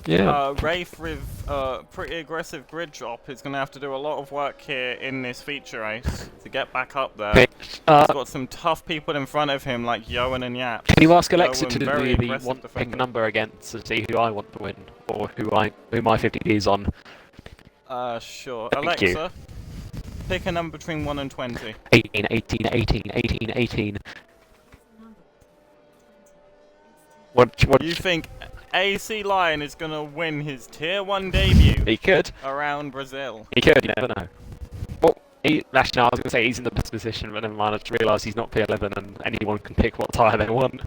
Yeah. Rafe with pretty aggressive grid drop is going to have to do a lot of work here in this feature race to get back up there. Okay, He's got some tough people in front of him like Yoan and Yap. can you ask Alexa Owen, to do very the aggressive pick a defender. number against to see who I want to win or who my 50p is on? Sure. Thank you. Alexa, pick a number between 1 and 20. 18, 18, 18, 18, 18. What You think AC Lion is going to win his Tier 1 debut he could. around Brazil? He could, you never know. Well, actually, no, I was going to say he's in the best position, but never mind. I just realised he's not P11 and anyone can pick what tyre they want.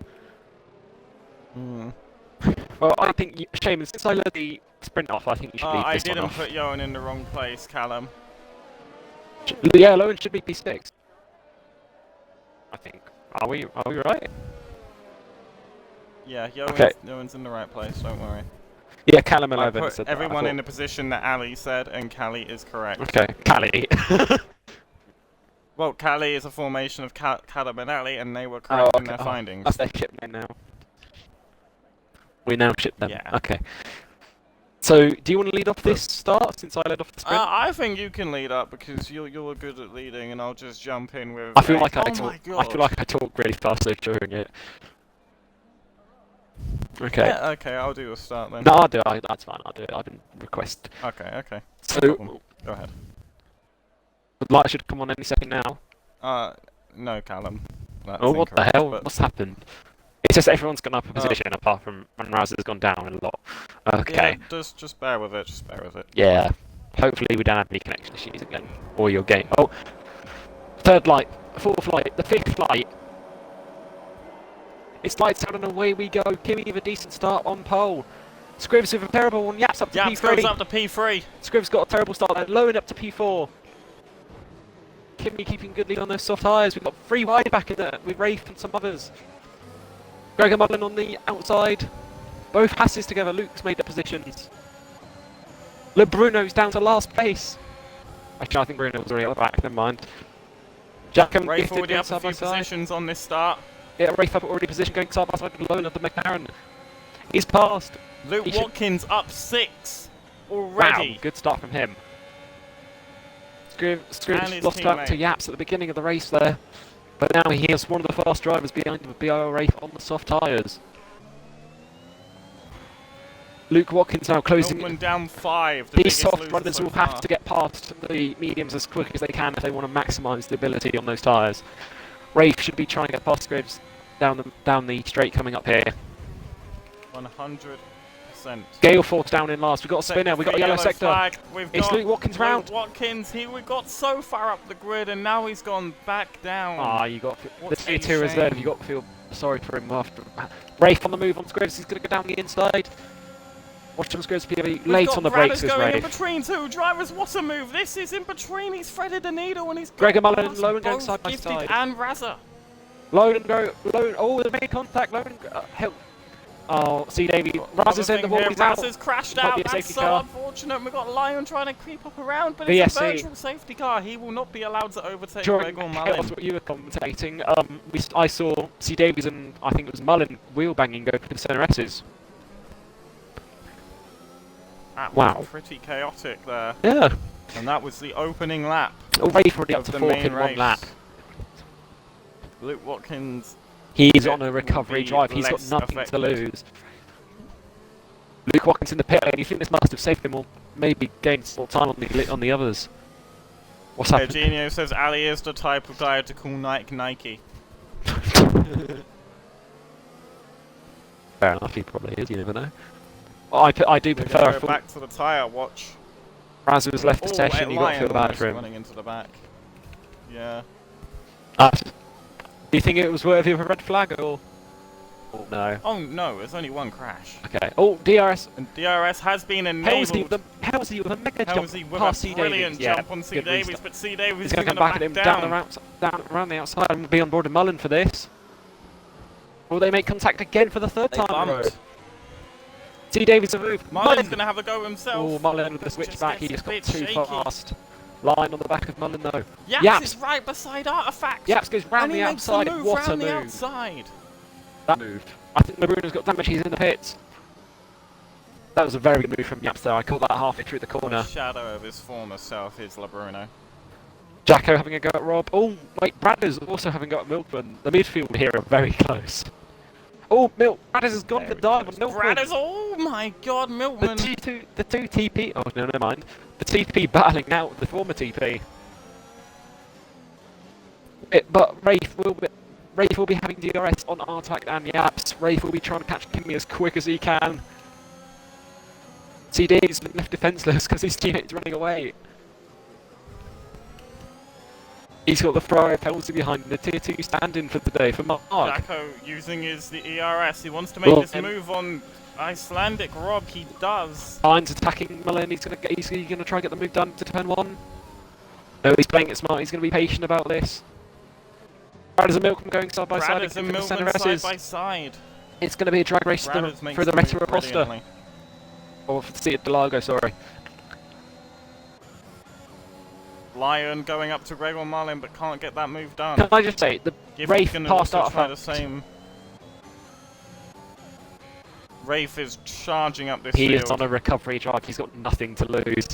Hmm. Well, I think, Seamus, since I let the sprint off, I think you should leave I this one didn't off. put Yoan in the wrong place, Callum. Yeah, Lowen should be P6. I think. Are we right? Yeah, Yoan's, Okay. Yoan's in the right place, don't worry. Yeah, Callum I 11 put said that, everyone I in the position that Ali said, and Callie is correct. Okay, Callie. Well, Callie is a formation of Callum and Ali, and they were correct in their findings. That's their ship name now. We now ship them. Yeah. Okay. So, do you want to lead off this start since I led off the sprint? I think you can lead up because you're good at leading, and I'll just jump in with. I feel like I oh talk. my God. I feel like I talk really fast during it. Okay. Yeah, okay, I'll do the start then. No, I'll do it. That's fine. I'll do it. I didn't request. Okay. So, Go ahead. The light should come on any second now. No, Callum. That's Oh, what the incorrect, hell? but- What's happened? It's just everyone's gone up a position apart from when Raz has gone down a lot. Okay. Yeah, just bear with it. Just bear with it. Yeah. Hopefully we don't have any connection issues again. Or your game. Oh! Third light. Fourth light. The fifth light. It's lights out and away we go. Kimmy with a decent start on pole. Scrivs with a terrible one. Yaps up to Yaps P3. goes up to P3. Scrivs got a terrible start then. Lowen up to P4. Kimmy keeping good lead on those soft tyres. We've got 3 wide back in there with Rafe and some others. Gregor Mullen on the outside. Both passes together. Luke's made up positions. LeBruno's down to last place. Actually, I think Bruno was already at the back. Never mind. Jack and Rafe Gifted already going up a side by few side. positions on this start. Yeah, Rafe up already positioned going side by side with Lowen of the McLaren. He's passed. Luke He should- Watkins up 6 Wow, already. good start from him. And Scrivs his lost out teammate. to Yaps at the beginning of the race there. But now he is one of the fast drivers behind the BIO Rafe on the soft tyres. Luke Watkins now closing. Milkman down 5. The These biggest soft loser runners so will have far. to get past the mediums as quick as they can if they want to maximise the ability on those tyres. Rafe should be trying to get past Scrivs down the straight coming up here. 100%. Gale Force down in last. We've got a spinner. We've got a yellow sector. Flag. We've It's got Luke Watkins Luke round. Watkins, we got so far up the grid and now he's gone back down. Ah, you got the What tier a 2 is there. shame. You got to feel sorry for him after. Rafe on the move on Scrivs. He's going to go down the inside. Watch him Scrivs POV We've late got on the Bradders brakes is going in Rafe. between 2 drivers. What a move! This is in between. He's threaded the needle and he's got Gregor Mullen and past Lowen going both side by Gifted side. and Razza. Lowen go. Lowen. Oh, they made contact. Lowen. Help. Oh, C. Davey. Raz is in the wall. He's out. Razza's crashed Might out. be a That's safety so car. unfortunate. We've got Lion trying to creep up around, but it's a VSC. virtual safety car. He will not be allowed to overtake During Gregor chaos, Mullen. what you were commentating, I saw C. Davies and I think it was Mullen wheel banging go for the centre S's. That Wow. was pretty chaotic there. Yeah. And that was the opening lap Oh, Rafe already up of to the 4th main in race. 1 lap. Luke Watkins. He's It on a will recovery be drive. He's got less nothing to affected. lose. Luke Watkins in the pit lane. You think this must have saved him or maybe gained some time on the others? What's happened? Eugenio says Ali is the type of guy to call Nike. Fair enough, he probably is. You never know. I do We're prefer. gonna go back to the tyre watch. Raz was left the Oh, session. You got to Lion feel bad almost for him. running into the back. Yeah. Do you think it was worthy of a red flag or? Oh, no. Oh no, there's only one crash. Okay. Oh, DRS. And DRS has been Helmsley enabled. Helmsley with a mega jump Helmsley with past a C. brilliant Davies. jump on C. good Davies, restart. but C. Davies He's is going going to to come back at him down. down around the outside and be on board with Mullen for this. Will they make contact again for the 3rd They time in a row? bumped. C. Davies a move. Mullen's going to have a go himself. Oh, Mullen with the Just switchback. He gets just a got bit too shaky. fast. Line on the back of Mullen though. Yaps Yaps. is right beside Artifact. Yaps goes round and he the makes outside. a move What a round the move. outside. That move. I think Maruna's got damage. He's in the pits. That was a very good move from Yaps though. I caught that halfway through the The corner. shadow of his former self is LeBruno. Jacko having a go at Rob. Oh, wait, Bradders also having a go at Milkman. The midfield here are very close. Oh, Bradders has gone for the dive on Milkman. Bradders, oh my god, The Milkman. the two TP. Oh no, never mind. The TP battling out the former TP. But Rafe will be having DRS on Artac and Yaps. Rafe will be trying to catch Kimmy as quick as he can. CD has been left defenceless because his teammate's running away. He's got the throw penalty behind him, the tier 2 stand-in for the day for Mark. Jacko using the ERS. He wants to make this Well, move on Icelandic Rob. He does. Hines attacking Mullen. He's gonna try and get the move done to turn 1. No, he's playing it smart. He's gonna be patient about this. Bradders and Milkman going side by side. Bradders and against the Milkman centre side S's. by side. It's gonna be a drag race Bradders makes for the move Retro Acosta. brilliantly. Or for the Delago, sorry. Lion going up to Gregor Marlin but can't get that move done. Can I just say, the Gifford's Rafe gonna passed also try the Artifact. same. Rafe is charging up this He field. is on a recovery drive. He's got nothing to lose.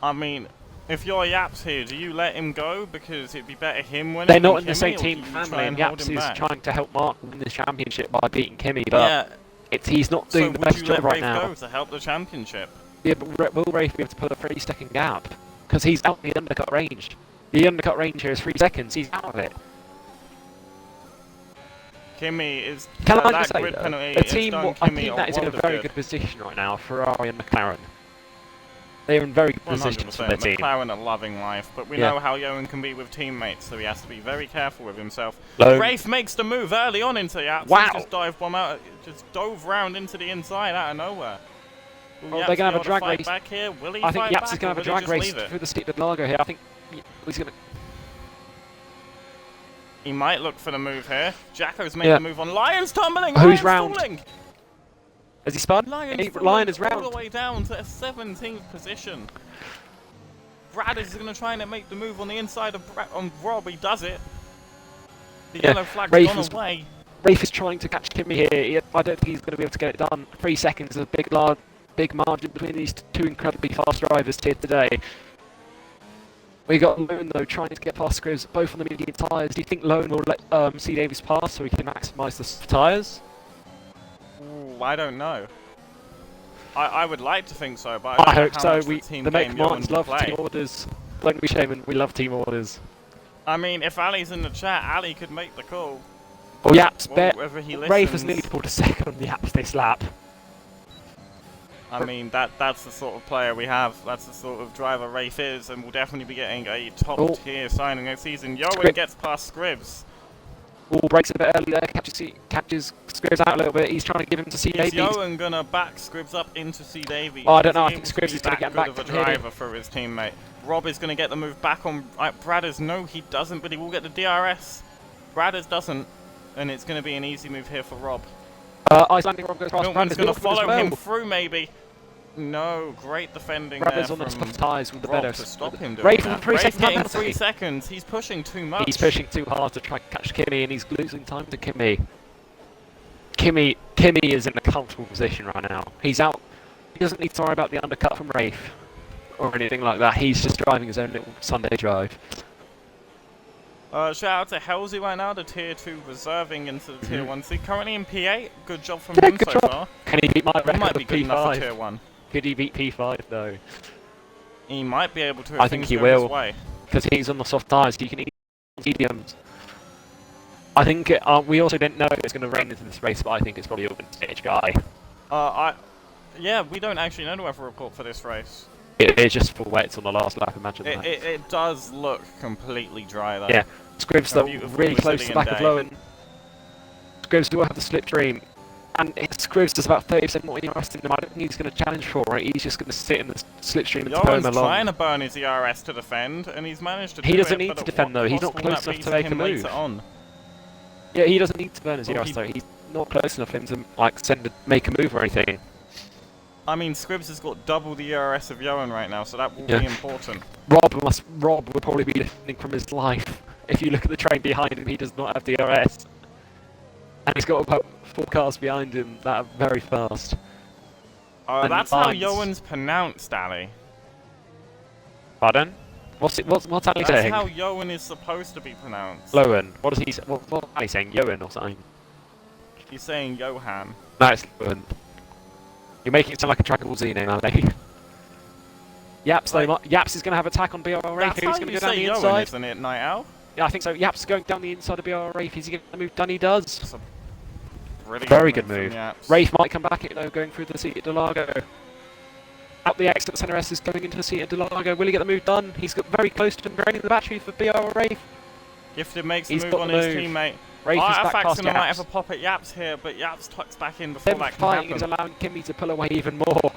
I mean, if you're Yaps here, do you let him go? Because it'd be better him winning They're than not in the Kimmy, same or team do you family, try and hold Yaps him is back? trying to help Mark win this championship by beating Kimmy, but Yeah, he's not so doing the would best you job let right Rafe now. go to help the championship? Yeah, but will Rafe be able to pull a 3-second gap? because he's out the undercut range. The undercut range here is 3 seconds. He's out of it. Kimi is Can I that just say, grid though, penalty. a It's team, done I Kimi think a that is in a world of very good. good position right now, Ferrari and McLaren. They are in very good positions for their 100%. team. McLaren are loving life, but we Yeah. know how Johan can be with teammates, so he has to be very careful with himself. Lone. Rafe makes the move early on into Yaps. Wow. He's just dive bomb out, just dove round into the inside out of nowhere. Will Oh, Yaps they're gonna be have a able to drag fight race. back here? Will he I think fight Yaps back, is going or to have a will he drag just race leave it? through the seat of Largo here. I think he's going to... He might look for the move here. Jacko's made the move on. Lion's tumbling! Who's Lion's round? falling! Has he spun? Lion Lion is all round. the way down to a 17th position. Brad is going to try and make the move on the inside of on Rob. He does it. The yellow flag's Rafe gone is- away. Rafe is trying to catch Kimi here. I don't think he's going to be able to get it done. 3 seconds is a big margin between these two incredibly fast drivers here today. We got Lone though trying to get past Scribs, both on the medium tyres. Do you think Lone will let C Davies pass so he can maximise the tyres? Ooh, I don't know. I would like to think so, but I don't I know hope how so. much We team the game Make Johan Martins will love play. team orders. Don't we, Shaman? We love team orders. I mean, if Ali's in the chat, Ali could make the call. Oh, Yaps, Well, whether he Rafe has listens- nearly pulled a second on the Yaps this lap. I mean, that's the sort of player we have. That's the sort of driver Rafe is, and we'll definitely be getting a top-tier signing next season. Johan Scrib- gets past Scribs. Oh, breaks a bit early there. Catches Scribs out a little bit. He's trying to give him to C Is Davies. Johan gonna back Scribs up into C Davies? Oh, I don't know. I Is he think able to Scribs be is gonna that get good back of a from here. driver for his teammate. Rob is gonna get the move back on Bradders. No, he doesn't, but he will get the DRS. Bradders doesn't, and it's gonna be an easy move here for Rob. Icelandic Rob goes past Milton's Brandis. gonna Milton as follow well. him through, maybe. No, great defending Brandis there on the from soft tyres with the Rob better. to stop him doing Rafe that. on 3 Rafe seconds. getting 3 seconds. He's pushing too much. He's pushing too hard to try and catch Kimi, and he's losing time to Kimi. Kimi is in a comfortable position right now. He's out. He doesn't need to worry about the undercut from Rafe or anything like that. He's just driving his own little Sunday drive. Shout out to Halsey right now, the tier 2 reserving into the tier 1 seat. Currently in P8. Good job from Yeah, him good so job. far. Can he beat my He record might of be good enough for P5? tier 1. Could he beat P5 though? He might be able to if I think things he go his will. way. Because he's on the soft tyres. You can eat mediums. I think we also didn't know it was going to rain into this race, but I think it's probably all been stage guy. Yeah, we don't actually know the weather report for this race. It's just full wet on the last lap. Imagine that. It does look completely dry though. Yeah, Scribs A though beautiful really close to the back Brazilian of Lowen. Scribs do have the slipstream, and Scribs does about 30% more ERS than him. I don't think he's going to challenge for it. He's just going to sit in the slipstream and tow Johan's him along. trying to burn his ERS to defend, and he's managed to He do doesn't it, need but to at defend, what though. He's not cost will close that enough be to make a him later move. on? Yeah, he doesn't need to burn his Well, ERS though. He's not close enough for him to like make a move or anything. I mean, Scribs has got double the ERS of Johan right now, so that will Yeah. be important. Rob will probably be defending from his life. If you look at the train behind him, he does not have DRS. And he's got about 4 cars behind him that are very fast. And That's how lines. Johan's pronounced, Ali. Pardon? What's Ali That's saying? how Johan is supposed to be pronounced. Lowen. What does he say? What's Ali saying? Yowen or something? He's saying Johan. No, it's Lowen. You're making it sound like a trackable Z name, Ali. Yaps though, Yaps is going to have attack on BRL Rafe. That's He's how going to you go down say the Johan, inside. isn't it, Night Owl? Yeah, I think so. Yaps is going down the inside of BRL Rafe. Is he going to move? Done he does. That's a brilliant Very good from move. Yaps. Rafe might come back though, going through the seat at Delago. Out the exit, Center S is going into the seat at Delago. Will he get the move done? He's got very close to draining the battery for BRL Rafe. Gifted makes the He's move got on the his move. teammate. Rafe is back Artifact's past gonna might Yaps. have a pop at Yaps here, but Yaps tucks back in before Them that can fighting is happen. allowing Kimi to pull away even more.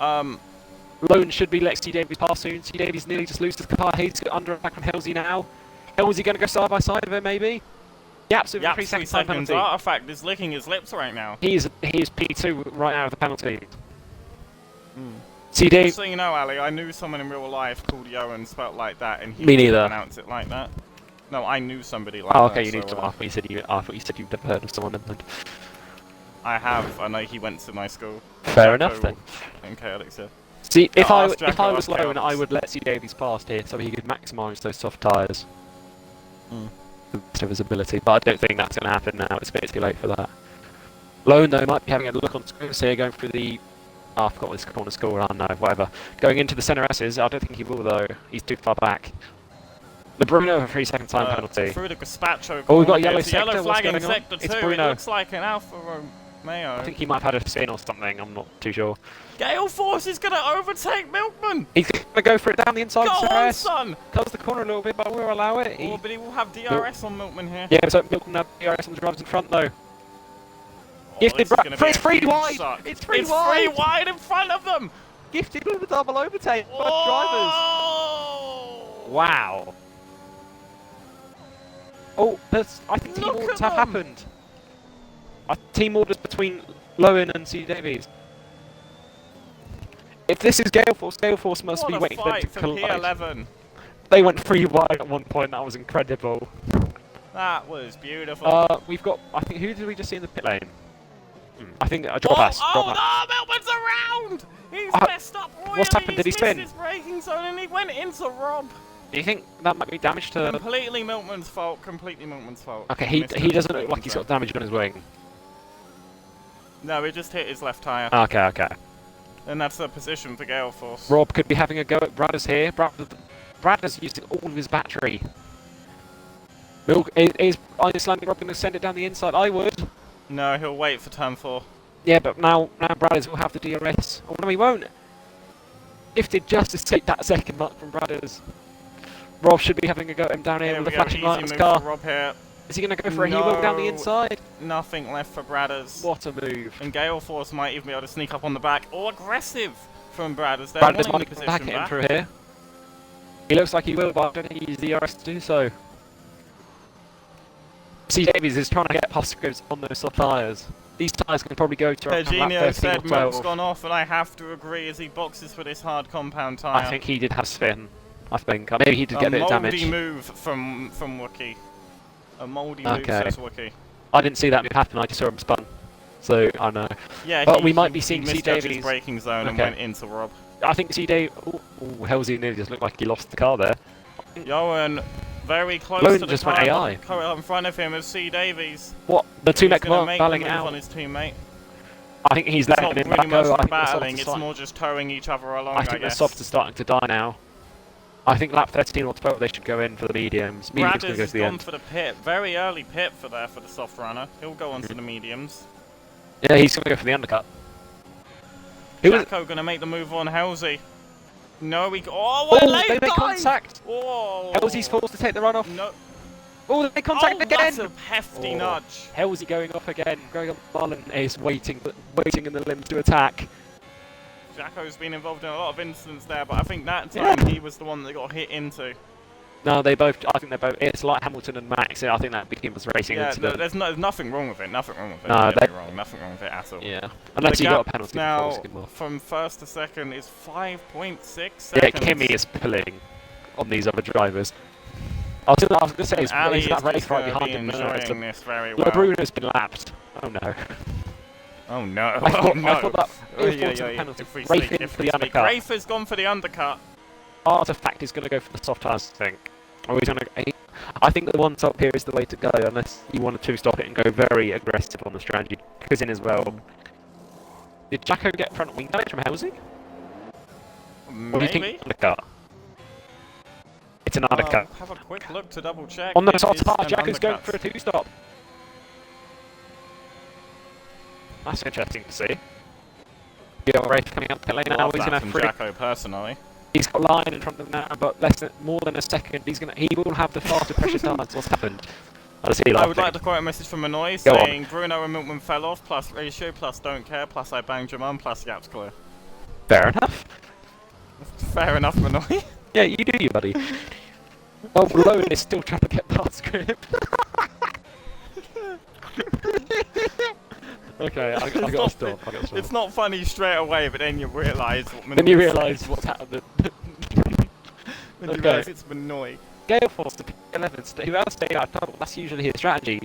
Lone should be let C Davies pass soon. C Davies nearly just loses the car. He's under attack from Halsey now. Halsey going to go side by side of him maybe? Yaps with a Yaps 3 second 3 time seconds. penalty. Artifact is licking his lips right now. He is P2 right out of the penalty. C Davies. Just so you know, Ali, I knew someone in real life called Johan spelt like that, and he Me didn't neither. pronounce it like that. No, I knew somebody like Oh, that. okay, you knew so, someone. I thought you said you'd never heard of someone. I have. I know he went to my school. Fair enough then. In Chaotix, yeah. See, if No, I ask Jacko, was ask Lone, Chaos. I would let C Davies past here so he could maximise those soft tyres. The best of his ability, but I don't think that's going to happen now. It's a bit too late for that. Lone though might be having a look on Scribs here, going through the Oh, I forgot what this corner score. Oh no, whatever. Going into the centre S's, I don't think he will though. He's too far back. The Bruno a 3-second time penalty. Through the Gazpacho. Oh, we've got a yellow It's a sector. yellow What's flag in going on? sector 2. It's It Bruno. looks like an Alfa Romeo. I think he might have had a spin or something. I'm not too sure. Gale Force is going to overtake Milkman. He's going to go for it down the inside. Go of on, CRS. son. Close the corner a little bit, but we'll allow it. Oh, but he will have DRS on Milkman here. Yeah, so Milton had DRS on the drivers in front though. Oh, Gifted this is gonna be it's a free huge wide! suck. It's free It's wide! free wide in front of them! Gifted with a double overtake by drivers. Oh! Wow. Oh, I think team Look orders at have them. happened. Team orders between Lowen and C. Davies. If this is Gale Force must What be a waiting for them fight to for collide. P11. They went free wide at one point, that was incredible. That was beautiful. We've got, I think, who did we just see in the pit lane? I think a drop pass. Oh, no, Milkman's around! He's messed up royally. What's happened? Did he He's spin? missed his braking zone and he went into Rob. Do you think that might be damage to... Completely Milkman's fault, completely Milkman's fault. Okay, he Missed doesn't his look like he's got braking damage on his wing. zone. No, he just hit his left tyre. Okay, okay. And that's the position for Gale Force. Rob could be having a go at Bradders here. Bradders using all of his battery. Is Icelandic Rob going to send it down the inside? I would. No, he'll wait for turn 4. Yeah, but now Bradders will have the DRS. Oh no, he won't. Gifted just escaped that second mark from Bradders. Rob should be having a go at him down here Here with we a go, flashing easy light on his move car. for Rob here. Is he going to go for a heel down the No. inside? Nothing left for Bradders. What a move. And Gale Force might even be able to sneak up on the back. Oh, aggressive from Bradders. They're Bradders wanting might the come back position at him back. through here. He looks like he will, but I don't think he's the DRS to do so. C. Davies is trying to get past grips on those soft tyres. These tyres can probably go to around lap Eugenio 13 or said 12. Milk's gone off, and I have to agree as he boxes for this hard compound tyre. I think he did have spin. I think. Maybe he did get a bit of mouldy damage. move from Wookie. A mouldy move, Okay. says Wookie. I didn't see that move happen, I just saw him spun. So, I know. Yeah, But we might be seeing he C. misjudged Davies. his braking zone and Okay. went into Rob. I think C. Davies... Oh, Helsey nearly just looked like he lost the car there. Johan, very close Lowen to the just car went AI. in front of him is C. Davies. What? The two He's neck going to make the battling move out. on his teammate. I think he's It's letting not him really back much go. I of think the battling, softs it's are more just towing each other along, I think the guess. softs are starting to die now. I think lap 13 or 12 they should go in for the mediums. Mediums going to go Bradders has to the gone end. for the pit. Very early pit for the soft runner. He'll go on to the mediums. Yeah, he's going to go for the undercut. Who was... Jacko going to make the move on Halsey. No, he... Oh, what a Oh, late they make dive! contact! Oh. Helsey's forced to take the run off. No. Oh, they make contact Oh, again! that's a hefty Oh. nudge. Helsey going off again. Greg Marlin is waiting in the limbs to attack. Jacko's been involved in a lot of incidents there, but I think that time he was the one that got hit into. No, they both. I think they're both. It's like Hamilton and Max. I think that became a racing Yeah, incident. there's nothing wrong with it. Nothing wrong with it. No, Don't get they- me wrong. Nothing wrong with it at all. Yeah, unless The you got a gap penalty now before skid off. from first to second is 5.6 Yeah, seconds. Kimi is pulling on these other drivers. I was going to say, is Ali that is race just right going to behind be him? No, enjoying this very well. Bruno's been lapped. Oh no. Oh no! I thought, Oh no! I thought that Oh, it yeah, was yeah, a yeah. penalty. If we Rafe speak, in if for we the speak. undercut. Rafe has gone for the undercut. Artifact is going to go for the soft tyres, I think. Or he's going to. I think the one top here is the way to go, unless you want to stop it and go very aggressive on the strategy. Goes in as well. Did Jacko get front wing damage from Helsey? Or do you Maybe. think undercut? It's an undercut. Have a quick look to double check. On the It soft is tyre, an Jacko's going undercut. for a two-stop. That's interesting to see. Yeah, Rafe coming up the lane now. Love He's that going to from free. Jacko personally. He's got line in front of him now, but more than a second. He will have the faster pressure tyres. What's happened? I'll see you I later. would like to quote a message from Manoy Go on. saying Bruno and Milkman fell off, plus ratio, plus don't care, plus I banged your mum, plus gaps clear. Fair enough. Fair enough, Manoy. Yeah, you do, you buddy. Well, Lowen is still trying to get past grip. Okay, I gotta stop. I gotta stop. It's not funny straight away, but then you realise what Manoy Then you said. realise what's happened. When you Okay. realise it's Manoy. Gale Force to P11, whoever stayed out of trouble, that's usually his strategy.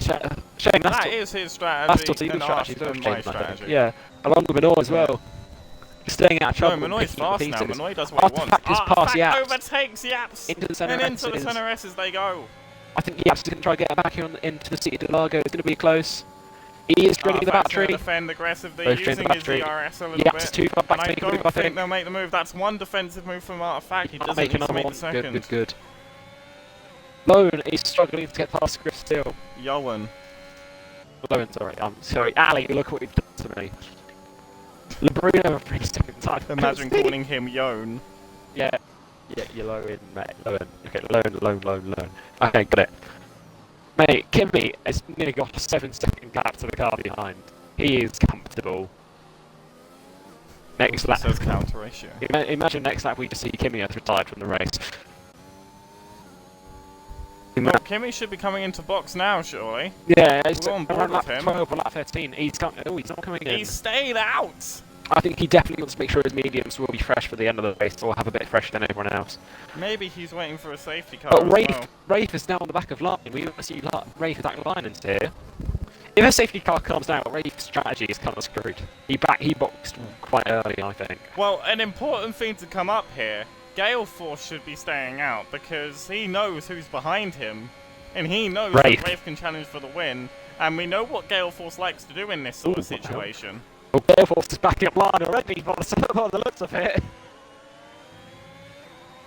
Shame, That is his strategy. that's Totigo's and strategy. ours So and Shane, my I think. strategy. Yeah, along with Minor as well. Staying out of No, trouble. Manoy's picking up fast now. pieces. Manoy does what he wants. Artifact is past Artifact Yaps. overtakes Yaps. Into the centre And into the S's. center S as they go. I think Yaps is going to try to get back here into the City de Largo. It's going to be close. He is drilling the Artifact's gonna battery. defend aggressively, Both using the his battery. DRS a little Yaps bit. is too far back And to I make a move, don't I think think. they'll make the move. That's one defensive move from Artifact. He I'll doesn't make need to another make one. the second. Good. Lone is struggling to get past Griff still. Yowen. Lone, sorry. I'm sorry. Ali, look what you've done to me. LeBruno 3 seconds time. Imagine calling him Yon. Yeah, you're low in, mate. Low in. Okay, loan. Okay, got it. Mate, Kimmy has nearly got a 7-second gap to the car behind. He is comfortable. Next lap. Says counter ratio. Imagine next lap we just see Kimmy has retired from the race. Well, Kimmy should be coming into box now, surely. Yeah, it's We're on board around lap with him. 12 or lap 13. He's not coming in. He stayed out! I think he definitely wants to make sure his mediums will be fresh for the end of the race, or have a bit fresher than everyone else. Maybe he's waiting for a safety car But as well. Rafe is now on the back of line. We want to see Rafe back line into here. If a safety car comes out, Rafe's strategy is kind of screwed. He boxed quite early, I think. Well, an important thing to come up here, Gale Force should be staying out because he knows who's behind him. And he knows that Rafe can challenge for the win. And we know what Gale Force likes to do in this sort of situation. Well, Gale Force is backing up line already by the looks of it.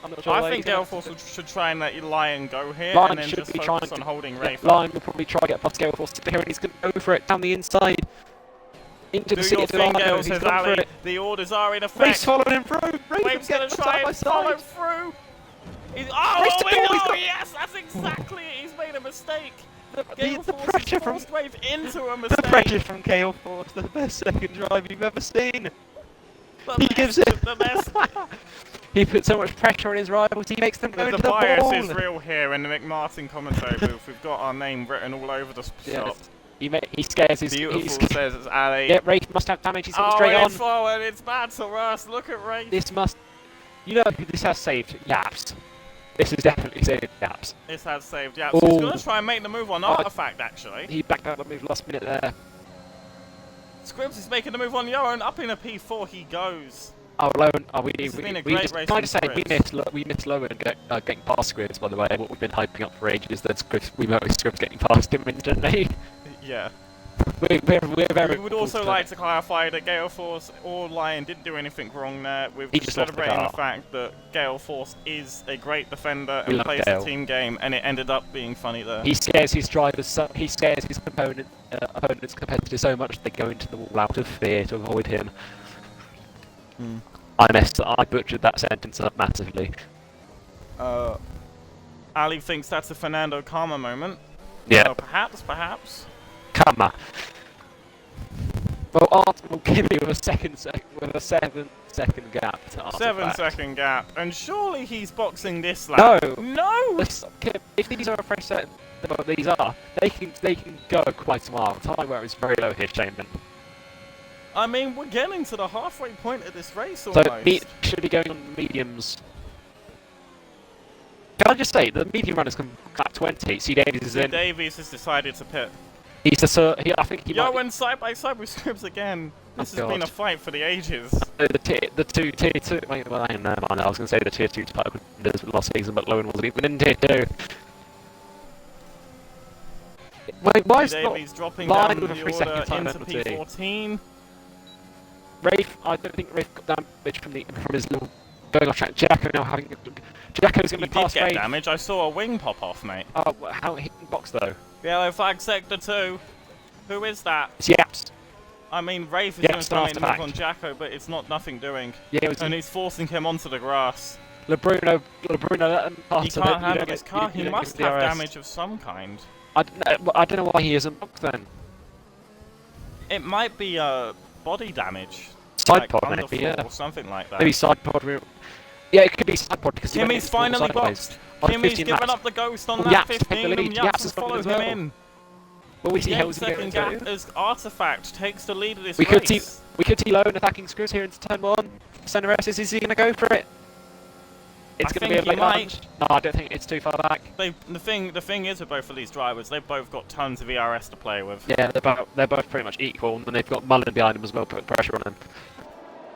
I'm not sure I think Gale Force should try and let Lion go here Lion and then just focus on holding Rafe. Lion will probably try to get past Gale Force to here, and he's going to go for it down the inside. Into the city of Gale, says Ali. The orders are in effect. Race following him through. Wave's going to try and follow through. Yes, that's exactly it. He's made a mistake. The pressure from Wave into a mistake. The pressure from Gale Force, the best second drive you've ever seen. He gives it the best. He puts so much pressure on his rivals, he makes them go into the bias ball. is real here in the McMartin commentary booth. We've got our name written all over the shop. He scares his... Beautiful says it's Ali. Yeah, Rafe must have damage, he's going straight on. Forward, it's bad to us. Look at Rafe. This must... You know, this has saved Yaps. This has definitely saved Yaps. This has saved Yaps. He's going to try and make the move on Artifact, actually. He backed out the move last minute there. Scribbs is making the move on Yoren. Up in a P4 he goes. Oh, Lowen, can I just say, we missed Lowen getting past Scribbs, by the way. What we've been hyping up for ages, that we met with Scribbs getting past him instantly. Yeah. We're very... We would also like to clarify that Gale Force or Lion didn't do anything wrong there. We're just celebrating the fact that Gale Force is a great defender and plays the team game, and it ended up being funny there. He scares his drivers, he scares his opponent's competitors so much they go into the wall out of fear to avoid him. I butchered that sentence up massively. Ali thinks that's a Fernando Karma moment. Yeah. Perhaps. Karma. Well, Arsenal Kimmy with a 7-second gap to Artifact. 7-second gap, and surely he's boxing this lap. No! If these are a fresh set, these are, they can go quite a while. Time where it's very low here, Shaman. I mean, we're getting to the halfway point of this race almost. So, should be going on mediums. Can I just say, the medium runners come lap 20, C. Davies is in. Davies has decided to pit. He's the I think he might... Yowen side by side with Scribbs again. This has been a fight for the ages. The two tier 2... Wait, well, hang on, never mind. I was going to say the tier 2 title contenders last season, but Lowen wasn't even in tier 2. Wait, why is Davies dropping Line down with a the 3-second order time into penalty. P14? Rafe, I don't think Rafe got damage from his little going off track. Jacko's going to pass He did get Rafe. damage. I saw a wing pop off, mate. Oh, how he didn't box though? Yellow flag sector 2. Who is that? It's Yaps. I mean, Rafe is going to try and Artifact. move on Jacko, but it's nothing doing. Yeah, and he's forcing him onto the grass. LeBruno, let him pass. He can't handle his car. He must have damage of some kind. I don't know why he isn't boxed then. It might be body damage. Side pod, maybe, yeah. Or something like that. Maybe side pod. Yeah, it could be side pod because Kimmy's finally boxed. Kimmy's given up the ghost on lap 15 and Yaps has followed him in. Will we see how he's second gap as Artifact takes the lead of this race. We could see Lowen attacking Screws here into turn 1. Center S, is he going to go for it? It's going to be a late launch. No, I don't think it's too far back. The thing is with both of these drivers, they've both got tons of ERS to play with. Yeah, they're both pretty much equal, and they've got Mullen behind them as well, putting pressure on them.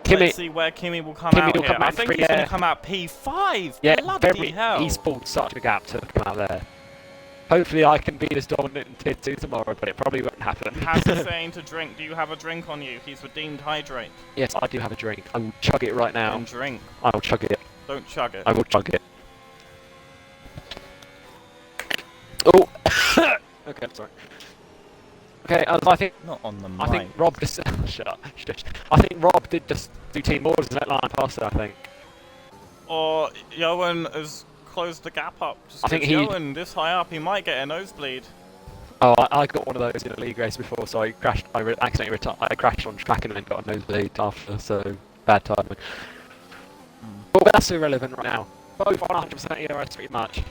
Let's see where Kimmy will come out here. I think he's going to come out P5. Yeah, bloody hell. He's pulled such a gap to come out there. Hopefully I can be this dominant in Tier 2 tomorrow, but it probably won't happen. Has a saying to drink. Do you have a drink on you? He's redeemed hydrate. Yes, I do have a drink. I will chug it right now. And drink. I will chug it. Don't chug it. I will chug it. Oh! Okay, I'm sorry. Okay, I think Not on the mic. I think Rob just shut up. Shush. I think Rob did just do team orders and let line past it, I think. Or Johan has closed the gap up. Just I think 'cause he- Johan this high up, he might get a nosebleed. Oh, I got one of those in a league race before, so I crashed. Accidentally I crashed on track and then got a nosebleed after. So bad timing. But that's irrelevant right now. Both on 100% ERS pretty much.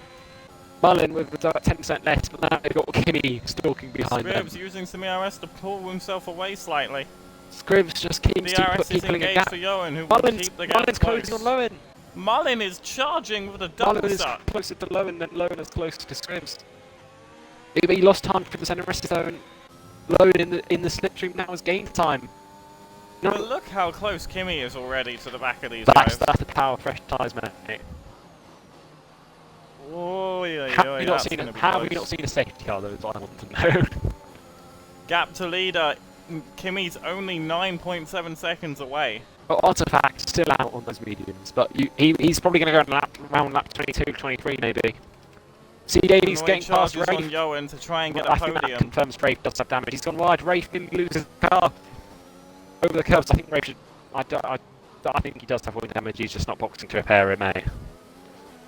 Mullen with about 10% less, but now they've got Kimmy stalking behind them. Scribbs using some ERS to pull himself away slightly. Scribbs just keeps The RS is people in a engaged gap. for Johan, who will Mullen's keep the gap closing on close. Lowen. Mullen is charging with a double Mullen is suck. closer to Lowen than Lowen is closer to Scribbs. He lost time from the centre rest zone. Lowen in the slipstream now has gained time. No, But look how close Kimmy is already to the back of these that's guys. the power of fresh tyres, mate. Oh, yeah, How yeah, have that's you gonna be not close. seen a safety car though? Is what I want to know. Gap to leader. Kimmy's only 9.7 seconds away. Well, Artifact still out on those mediums, but he's probably going to go around lap 22, 23 maybe. CJD's Roy getting past charges on Rafe. Johan to try and get I a think that podium. confirms Rafe does have damage. He's gone wide. Rafe nearly loses the car over the curves. I think Rafe should. I think he does have wing damage. He's just not boxing to repair it, mate.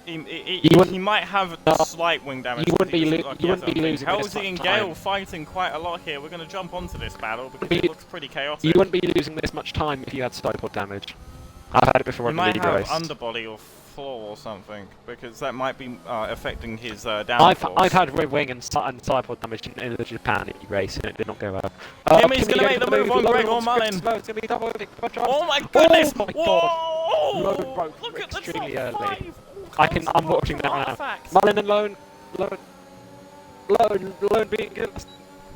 He might have slight wing damage. You wouldn't but he be doesn't look you yet, wouldn't I be think. losing this Halsey much and time. Gale fighting quite a lot here. We're going to jump onto this battle because Be- it looks pretty chaotic. You wouldn't be losing this much time if you had sidepod damage. I've had it before He in the might league have race. underbody or floor or something because that might be affecting his downforce. I've had rear wing and sidepod damage in the Japan league race and it did not go well. Kimmy's going to make the move on Gregor Mullen. Oh my goodness! Oh my Whoa! Lowen broke Look at the top extremely early. 5! I'm watching that right now. Artifacts. Mullen and Lowen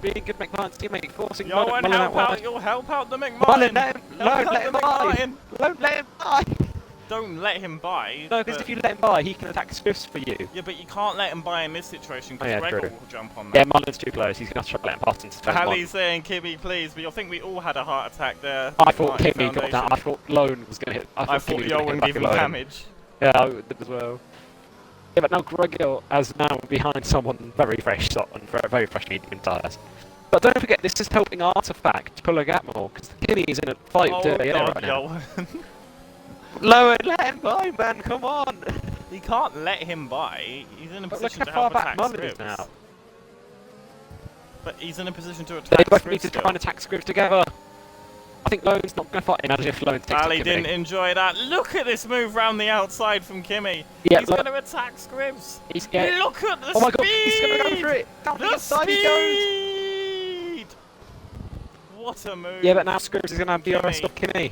being good McMahon's teammate, forcing Johan, Mullen help out out! wide. You'll help out the McMartin. Mullen, let him Help out let him the by. McMartin. Don't let him by. Don't let him by. No, because but- if you let him by, he can attack Swifts for you. Yeah, but you can't let him by in this situation because Oh, yeah, Gregor true. will jump on Yeah, that. Mullen's too close. He's going to try to let him pass into turn one. Hallie's saying, Kimmy, please, but I think we all had a heart attack there. I thought Martin Kimmy got Foundation. that. I thought Lone was going to hit. I thought Kimmy was gonna Johan hit back gave him at Lone. damage. Yeah, I did as well. Yeah, but now Gregor is now behind someone very fresh on very fresh medium tyres. But don't forget, this is helping Artifact pull a gap more because Kimmy is in a fight Oh to the air god, right now. Johan. Lower, let him by, man. Come on. He can't let him by. He's in a But look position how to far help back attack Mullen is Scribbs. now. But he's in a position to They attack both Scribbs need to still. try and attack Scribbs together. I think Lone's not going to fight. Imagine if Lone takes Ali Kimmy. didn't enjoy that. Look at this move round the outside from Kimmy. Yeah, He's look. going to attack Scribbs. He's yeah. Look at the Oh my speed! god, he's going to go for it. Down the The inside he goes. speed! What a move. Yeah, but now Scribbs is going to have the Kimmy. arrest of Kimmy.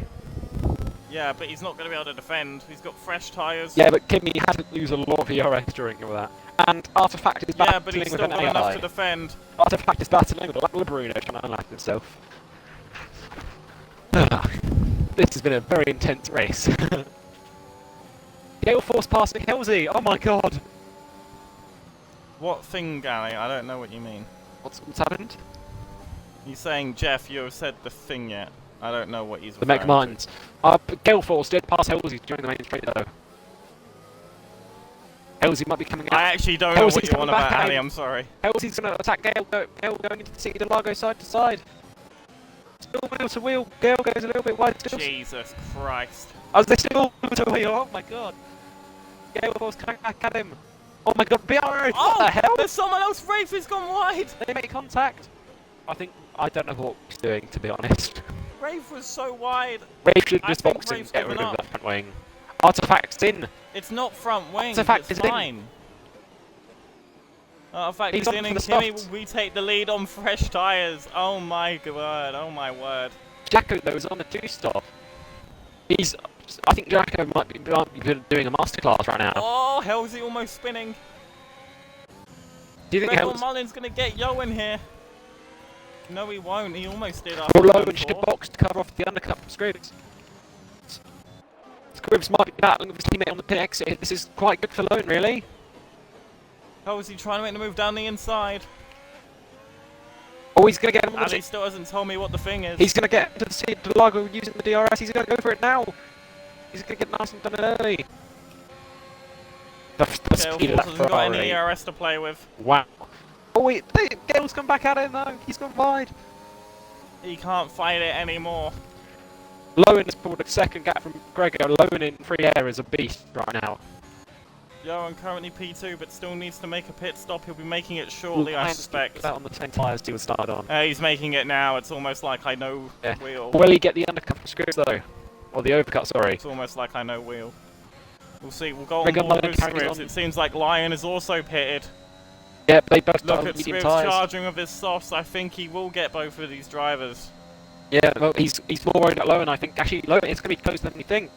Yeah, but he's not going to be able to defend. He's got fresh tyres. Yeah, but Kimmy had to lose a lot of ERS during all that. And Artifact is Yeah, battling but he's with still an got enough AI. to defend. Artifact is battling with a Bruno trying to unlock himself. This has been a very intense race. Gale Force passing Halsey. Oh my god. What thing, Gally? I don't know what you mean. What's happened? He's saying, Jeff, you have said the thing yet. I don't know what he's The referring McMartins. Gale Force did pass Halsey during the main straight though. Halsey might be coming to. I out. actually don't know what Halsey's you're on coming about, back at Ali. him. I'm sorry. Halsey's going to attack Gale. Gale going into the City de Largo side to side. Still wheel to wheel. Gale goes a little bit wide still. Jesus Christ. Oh, they still wheel to wheel. Oh my god. Gale Force coming back at him. Oh my god, BRO! What the hell? There's someone else. Rafe has gone wide. They make contact. I don't know what he's doing, to be honest. Rafe was so wide. Rafe should I just think box and Rafe's get rid given of up. that front wing. Artifact's in. It's not front wing. Artifact it's is in. fine. Artifact He's is on in for and the Kimmy, softs. we take the lead on fresh tyres. Oh my word. Oh my word. Jacko though is on the 2-stop. I think Jacko might be doing a masterclass right now. Oh, Halsey almost spinning. Do you think Gregor Halsey Mullen's going to get Johan here. No, he won't. He almost did or after turn Lowen should 4. box to cover off the undercut from Scribbs? Scribbs might be battling with his teammate on the pit exit. This is quite good for Lowen, really. Oh, is he trying to make the move down the inside? Oh, he's going to get him on And the he still hasn't told me what the thing is. He's going to get to the Lago using the DRS. He's going to go for it now. He's going to get nice and done it early. The Gale speed of Force that hasn't got any Ferrari. ERS to play with. Wow. Oh wait, Gale's come back at it though. He's gone wide. He can't fight it anymore. Lowen has pulled a second gap from Gregor. Lowen in free air is a beast right now. Johan currently P2, but still needs to make a pit stop. He'll be making it shortly, I suspect. That on the 10 tyres he was started on. He's making it now. It's almost like I know Yeah. wheel. Will he get the undercut from Scripps though? Or the overcut, sorry. It's almost like I know wheel. We'll see. We'll go on Gregor board Lion with carries Scribs. on. It seems like Lion is also pitted. Yeah, they both Look started at on medium Scribs tyres. charging with his softs. I think he will get both of these drivers. Yeah, well, he's more worried about Lowen, I think. Actually, Lowen is going to be closer than we think.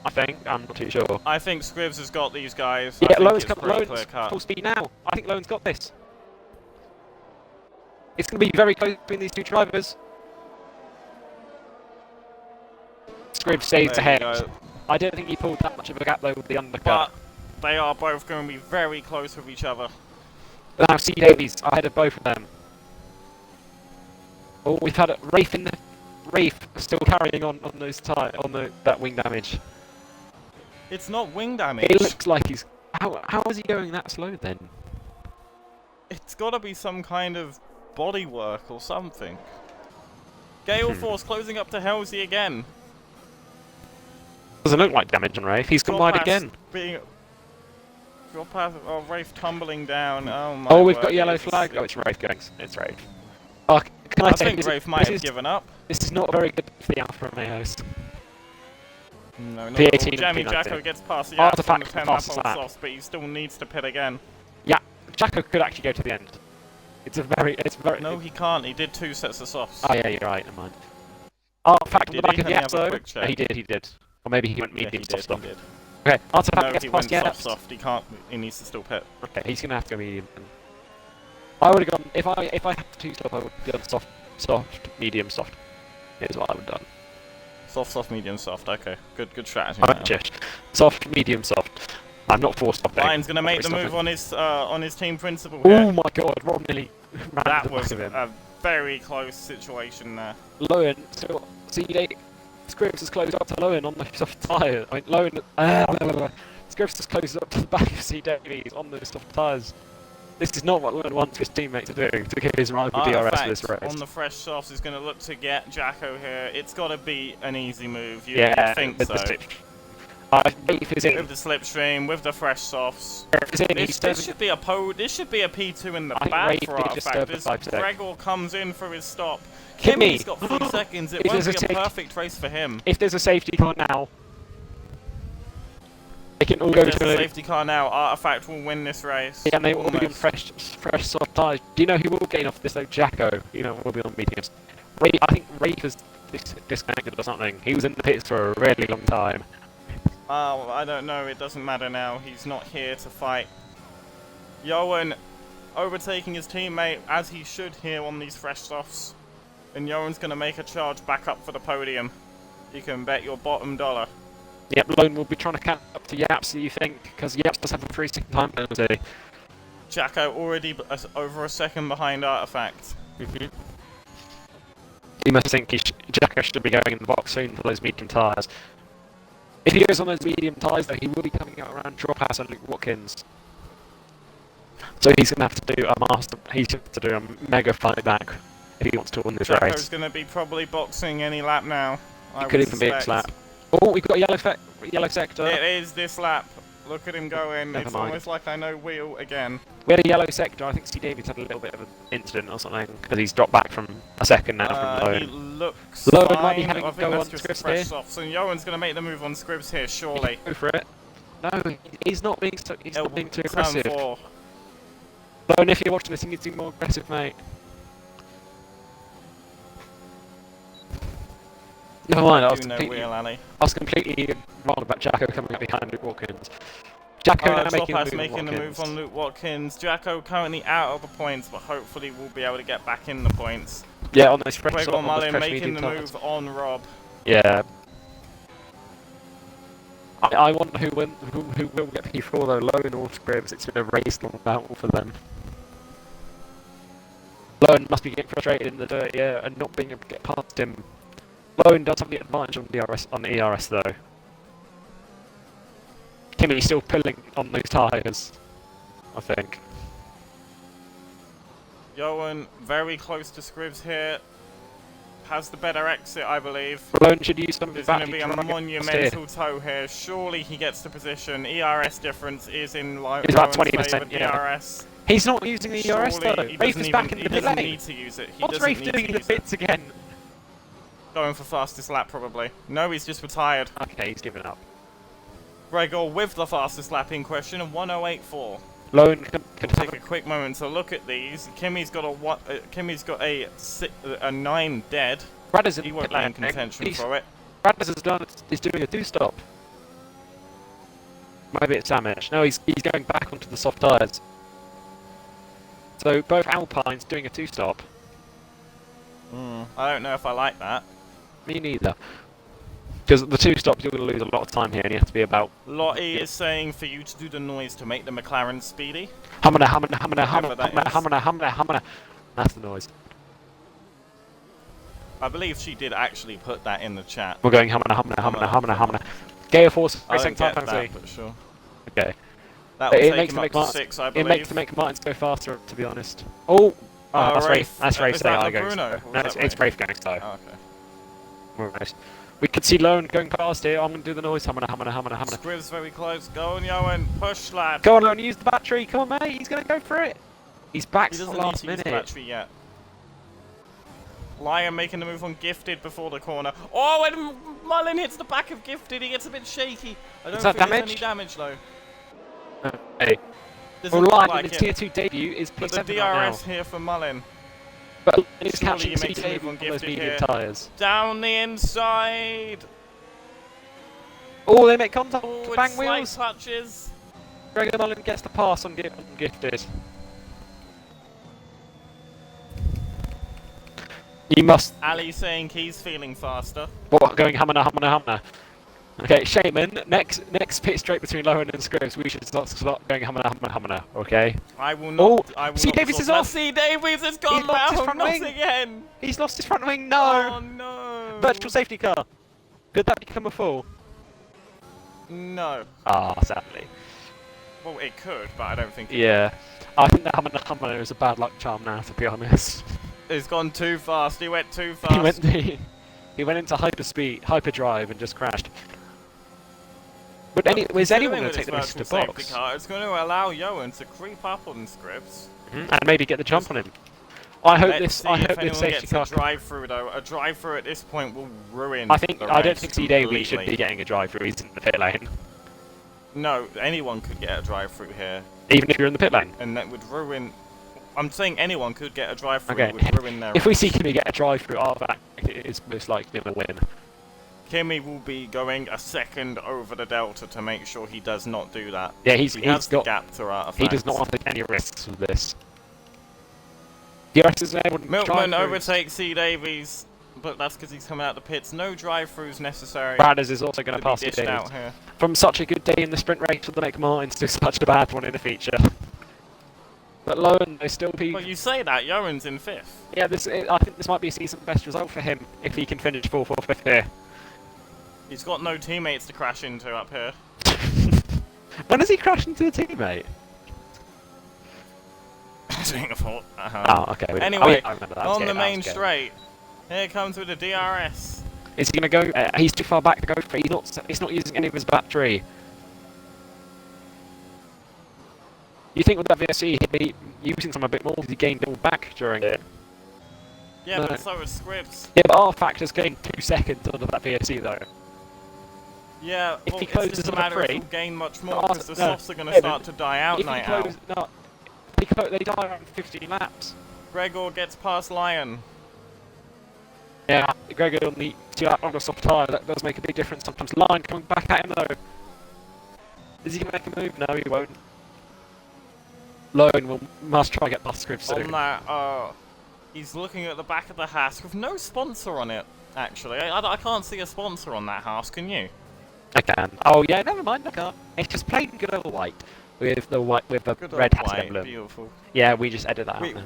I think. I'm not too sure. I think Scribs has got these guys. Yeah, I think Lowen's it's coming. pretty Lowen's clear-cut. full speed now. I think Lowen's got this. It's going to be very close between these two drivers. Scribs stays There you ahead. go. I don't think he pulled that much of a gap though with the undercut. But they are both going to be very close with each other. Now C. Davies ahead of both of them. Oh, we've had Rafe in the Rafe still carrying on those that wing damage. It's not wing damage. It looks like he's how is he going that slow then? It's got to be some kind of body work or something. Gale Force closing up to Halsey again. Doesn't look like damage on Rafe. He's gone wide again. Drop past. Oh, Rafe tumbling down. Oh my. Oh, we've word, got yellow it's- flag. Oh, it's Rafe going. It's Rafe. Oh, can I I say think this, Rafe might have is, given up. this is not very good for the Alfa Romeos. No, not P18 at all. Jamie and P19. Jacko gets past the Artifact Alps on the 10 lap passes on that. softs, but he still needs to pit again. Yeah, Jacko could actually go to the end. It's very. No, he can't. He did 2 sets of softs. Oh yeah, you're right. Never mind. Artifact on the Did back he? of the Let me Yaps have a though. quick check. He did. Or maybe he went Yeah, medium he soft did. stuff. He did. Okay, Artifact No, gets he past went Yaps. soft. He can't. He needs to still pit. Okay, he's gonna have to go medium. I would have gone if I had to stop. I would have gone soft, medium, soft. Here's what I would have done. Soft, medium, soft. Okay, good strategy. I'm now. just soft, medium, soft. I'm not for stopping. Ryan's gonna make the move on his team principal Oh here. my god, Rob nearly ran That the back was of him. a very close situation there. Lowen still CD Scripps has closed up to Lowen on the soft tyre. I mean Lowen Scripps has closed up to the back of C Davies on the soft tyres. This is not what Lowen wants his teammate to do, to give his rival DRS for this race. On the fresh softs is going to look to get Jacko here. It's got to be an easy move. You Yeah, think with so? the slip. Rafe is in. With the slipstream, with the fresh softs. Rafe is in. This should be a This should be a P2 in the I think back Rafe for did just Artifact. over As 5 seconds. Gregor comes in for his stop. Kimmy! Kimmy's got 3 seconds. It If won't there's be a a safety- perfect race for him. If there's a safety car now, they can all go If to there's a the safety car now, Artifact will win this race. yeah, and they will be on Almost. fresh soft tyres. Do you know who will gain off this though? Jacko. You know, will be on mediums. I think Rafe has disconnected or something. He was in the pits for a really long time. Oh, I don't know. It doesn't matter now. He's not here to fight. Johan overtaking his teammate as he should here on these fresh softs. And Johan's going to make a charge back up for the podium. You can bet your bottom dollar. Yep, Lone will be trying to catch up to Yaps, do you think? Because Yaps does have a 3-second time penalty. Jacko already over a second behind Artifact. You must think Jacko should be going in the box soon for those medium tyres. If he goes on those medium tyres though, he will be coming out around Drophouse and Luke Watkins. So he's going to have to do he's going to have to do a mega fight back if he wants to win this Jacko's race. going to be probably boxing any lap now. It could even be a slap. Oh, we've got a yellow sector. It is this lap. Look at him going. Never It's mind. almost like I know wheel again. We had a yellow sector. I think C. Davies had a little bit of an incident or something because he's dropped back from a second now from He Lowen. looks Lowen fine. might be having I a think go that's on just Scripps the fresh here. softs. And Johan's going to make the move on Scribs here, surely. Go for it. No, he's not being so. He's not being too Turn aggressive. 4. Lowen, if you're watching this, you need to be more aggressive, mate. Never mind. Do no wheel, Ali. I was completely wrong about Jacko coming up behind Luke Watkins. Jacko now Topaz making making the the move move on Luke Watkins. Jacko currently out of the points, but hopefully we'll be able to get back in the points. Yeah, on those fresh Gregor on those Mullin fresh making medium the tyres. move on Rob. Yeah. I wonder who will get P4 though, Lone or Scribs. It's been a race long battle for them. Lone must be getting frustrated in the dirt, yeah, and not being able to get past him. Lone does have the advantage on the ERS though. Kimmy's still pulling on those tyres, I think. Johan very close to Scribs here. Has the better exit, I believe. Lone should use some of his There's going to battery be a to get monumental toe here. Surely he gets the position. ERS difference is in It's about 20%, favour. yeah. ERS. He's not using the ERS Surely though. he Rafe doesn't is back even- in the he pit doesn't lane. need to use it. He What's doesn't Rafe need doing to in the use it. pits again? Going for fastest lap, probably. No, he's just retired. Okay, he's given up. Gregor with the fastest lap in question, and 1:08.4. Lone can Take a quick moment to look at these. Kimmy's got a 9 dead. Brad is in He the won't pit be in lane. contention for it. Brad is doing a 2-stop. Maybe it's damage. No, he's going back onto the soft tyres. So both Alpines doing a 2-stop. I don't know if I like that. Me neither. Because the 2-stops you're going to lose a lot of time here, and you have to be about. Lottie is saying for you to do the noise to make the McLaren speedy. Hamana. Whatever that is. That's the noise. I believe she did actually put that in the chat. We're going hamana. Gale Force I racing don't get time that, but sure. Okay. That will It take makes him to up make to Martin. 6, I It believe. makes to make Martins go faster, to be honest. Oh, that's Rafe. That's Rafe Is saying that I go Bruno? slow. Or No, was that it's Rafe going slow. Oh, okay. More nice. We could see Lone going past here. I'm going to do the noise. Hamana. Scribs very close. Go on, Johan. Push, lad. Go on, Lone. Use the battery. Come on, mate. He's going to go for it. He's back He to the doesn't need last to use minute. the battery yet. Lion making the move on Gifted before the corner. Oh, when Mullen hits the back of Gifted, he gets a bit shaky. I don't Is that think there's damage? any damage, though. Hey. Doesn't Well, look Lion like in his it. tier 2 debut is But the P7 right DRS now. here for Mullen. But he's Surely catching he makes a CJ move on on those Gifted medium here. tyres. Down the inside. Oh, they make contact. Oh, Bang it's slight wheels. touches. Gregor Mullen gets the pass on Gifted. You must. Ali saying he's feeling faster. What, going hamana. Okay, Shaman, next pit straight between Lowen and Scribs. We should start going hamana. Okay. I will not. I will C. not Davies be is soft. off. C. Davies has gone He's lost his round. front Not wing. again. He's lost his front wing. No. Oh no. Virtual safety car. Could that become a fall? No. Ah, sadly. Well, it could, but I don't think it Yeah. I think that hamana is a bad luck charm now, to be honest. He's gone too fast. He went too fast. He went into hyperdrive and just crashed. But is anyone going to take the risk to box? Car, it's going to allow Johan to creep up on Scribs. And maybe get the jump on him. I hope Let's see I if hope this anyone safety gets car. a drive-through though. A drive-through at this point will ruin. I the don't race think C. Davey should completely. be getting a drive through. He's in the pit lane. No, anyone could get a drive-through here, Even if you're in the pit lane. and that would ruin. I'm saying anyone could get a drive-through. Okay. It would ruin their. If we race. see Kimmy get a drive through, our back is most likely going to win. Kimmy will be going a second over the delta to make sure he does not do that. Yeah, he he's has the got. gap to artifacts. He does not want to take any risks with this. DRS is able to Milkman drive-throughs. overtakes C. Davies, but that's because he's coming out the pits. No drive-throughs necessary. Bradders is also going to to pass be C. dished Davies. out here. From such a good day in the sprint race to the make Martins to such a bad one in the feature. But Lowen, they still be. Well, you say that Johan's in 5th. Yeah, I think this might be a season best result for him if he can finish 4th or 5th here. He's got no teammates to crash into up here. When has he crashed into a teammate? Singapore. Oh, okay. Anyway, I remember that. on the main straight, here comes with the DRS. Is he going to go? He's too far back to go for it. He's not using any of his battery. You think with that VSC he'd be using some a bit more because he gained it all back during it? Yeah, No. but so is Scribs. Yeah, but our factor's gained 2 seconds under that VSC though. Yeah, If well, he it's closes just a on a matter if free- he'll gain much No, more because the no. softs are going to Yeah, start to die out If he night out. closes, no, they die around 15 laps. Gregor gets past Lion. Yeah, Gregor on the soft tyre, that does make a big difference sometimes. Line coming back at him though. Is he going to make a move? No, he won't. Lone must try and get past Scribs soon. On that, he's looking at the back of the Haas with no sponsor on it, actually. I can't see a sponsor on that Haas, can you? I can. Oh yeah, never mind. I can't. It's just plain good old white with the Good red old hat white, emblem. beautiful. Yeah, we just edit that out now.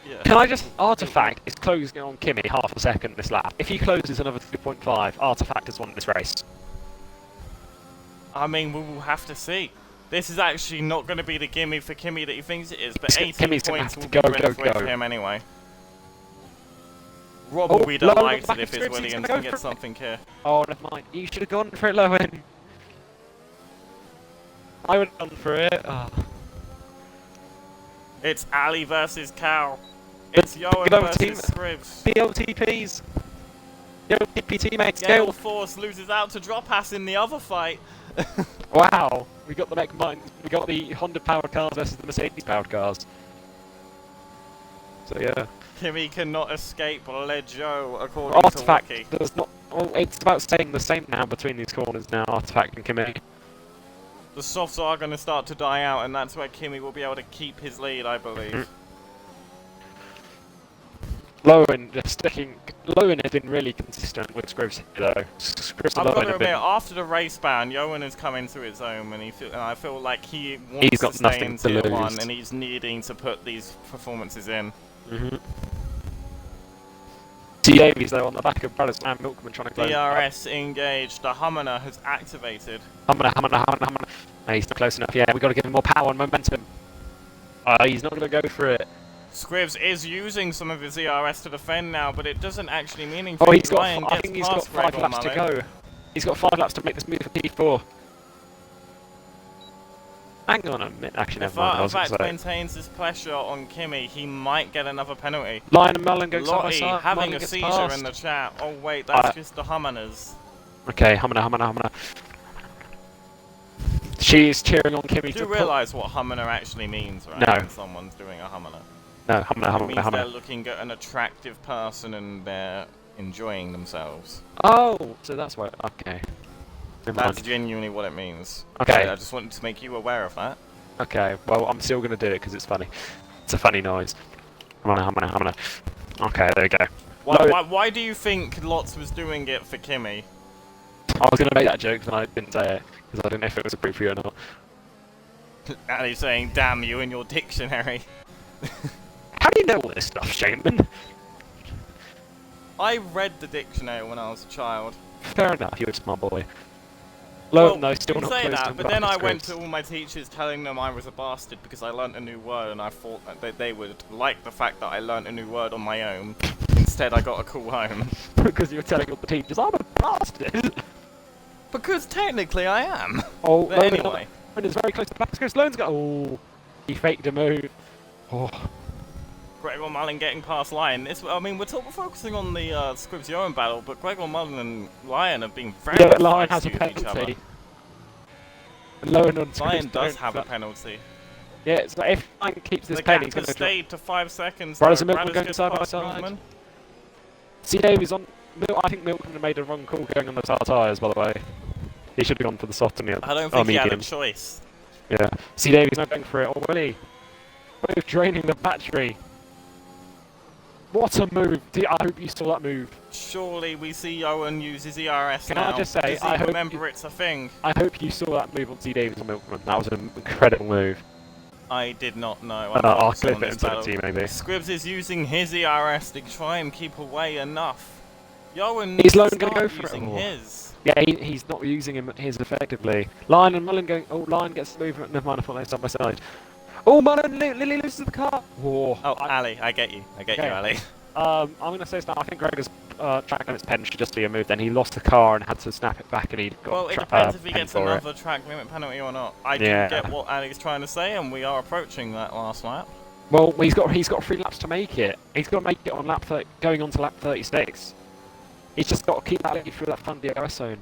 Yeah. Can I just... Artifact is closing on Kimi half a second this lap. If he closes another 2.5, Artifact has won this race. I mean, we will have to see. This is actually not going to be the gimme for Kimi that he thinks it is, but 18 Kimi's gonna points have will to be go, rid go, for go. him anyway. Rob Oh, will be Lowen on the delighted back if of his Scripps, he's Williams gonna can go get for it. something here. Oh, never mind. You should have gone for it, Lowen. I would have gone for it. Oh. It's Ali versus Cal. It's Yoan good old versus team. Scribs. BLTPs. BLTP teammates. Gale Gale. Force loses out to Dropass in the other fight. Wow. We got the mech mine. We got the Honda powered cars versus the Mercedes powered cars. So yeah. Kimi cannot escape Lejo according to Artifact Wiki. does not. Oh, it's about staying the same now between these corners now. Artifact and Kimi. The softs are going to start to die out, and that's where Kimi will be able to keep his lead, I believe. Lowen just sticking. Lowen has been really consistent with Scribs though. Scribs I've and got Lowen to have admit, been. after the race ban, Yoan is coming to his own, and I feel like he wants He's got to stay nothing in to tier lose. 1, and he's needing to put these performances in. T. Davies though on the back of Brothers and Milkman trying to close. DRS engaged. The Hummer has activated. Hammer. No, he's not close enough. Yeah, we've got to give him more power and momentum. He's not going to go for it. Scribs is using some of his ERS to defend now, but it doesn't actually mean anything. Oh, he's got. Ryan I gets think he's got past 5 Gregor laps to Mullen. go. He's got 5 laps to make this move for P4. Hang on a minute. Actually, If never mind. I was Artifact going to say. maintains this pressure on Kimi, he might get another penalty. Lion and Mullen go side by Lottie side. having Mullen a gets seizure past. in the chat. Oh wait, that's just the Humminers. Okay, Hammer. She's cheering on Kimi You to do put... realise what Humminer actually means, right? No. When someone's doing a Humminer. No, It means they're Hammer. looking at an attractive person and they're enjoying themselves. Oh, so that's why... Okay. Never That's mind. genuinely what it means. Okay. I just wanted to make you aware of that. Okay, well, I'm still going to do it because it's funny. It's a funny noise. Hammer. Okay, there we go. Why do you think Lotz was doing it for Kimi? I was going to make that joke, but I didn't say it because I didn't know if it was appropriate or not. Ali saying, damn you and your dictionary. How do you know all this stuff, Shaman? I read the dictionary when I was a child. Fair enough, you're a smart boy. Well, no, still you not say close that, to but then I bracket went to scripts. all my teachers telling them I was a bastard because I learnt a new word, and I thought that they would like the fact that I learnt a new word on my own. Instead, I got a call home. Because you were telling all the teachers, I'm a bastard! Because technically I am. Oh, But anyway. And it's very close to back. Scripts Lowen's got... Oh, he faked a move. Oh. Gregor Mullen getting past Lion. I mean, we're focusing on the Scribs Yoan battle, but Gregor Mullen and Lion have been very Yeah, Lion has a feisty with each other. penalty. And Lowen on Lion Scripts does don't, have a but- penalty. Yeah, it's like if Lion keeps this The pen, gap he's going has to drop. stayed to 5 seconds. Brothers though. and Milkman Brothers going just side by past side. Milkman. C. Davies on... I think Milkman made a wrong call going on the tar tyres, by the way. He should have gone for the soft and the I don't think he had a medium. choice. Yeah. C. Davies not going for it. Oh, will he? Both draining the battery. What a move! I hope you saw that move. Surely we see Yoan use his ERS Can now. I just say, Does he I hope remember it's a thing? I hope you saw that move on C. Davies and Milkman. That was an incredible move. I did not know. I'll focusing clip on it this and send it battle. to you, maybe. Scribs is using his ERS to try and keep away enough. Yoan Is needs to Lowen gonna start go for it, using or- his. Yeah, he's not using his effectively. Lion and Mullen going... Oh, Lion gets the move. Never mind, I thought they were side by side. Oh, Mullen! Lily loses the car! Whoa. Oh, Ali, I get you. I get you, Okay. Ali. I'm going to say now, I think Gregor's track limits pen should just be a move. Then he lost the car and had to snap it back, and he got Well, it tra- depends if he pen gets for it. another track limit penalty or not. I do Yeah. get what Ali's trying to say, and we are approaching that last lap. Well, he's got 3 laps to make it. He's got to make it on lap 30, going on to lap 36. He's just got to keep that lead through that fun DRS zone.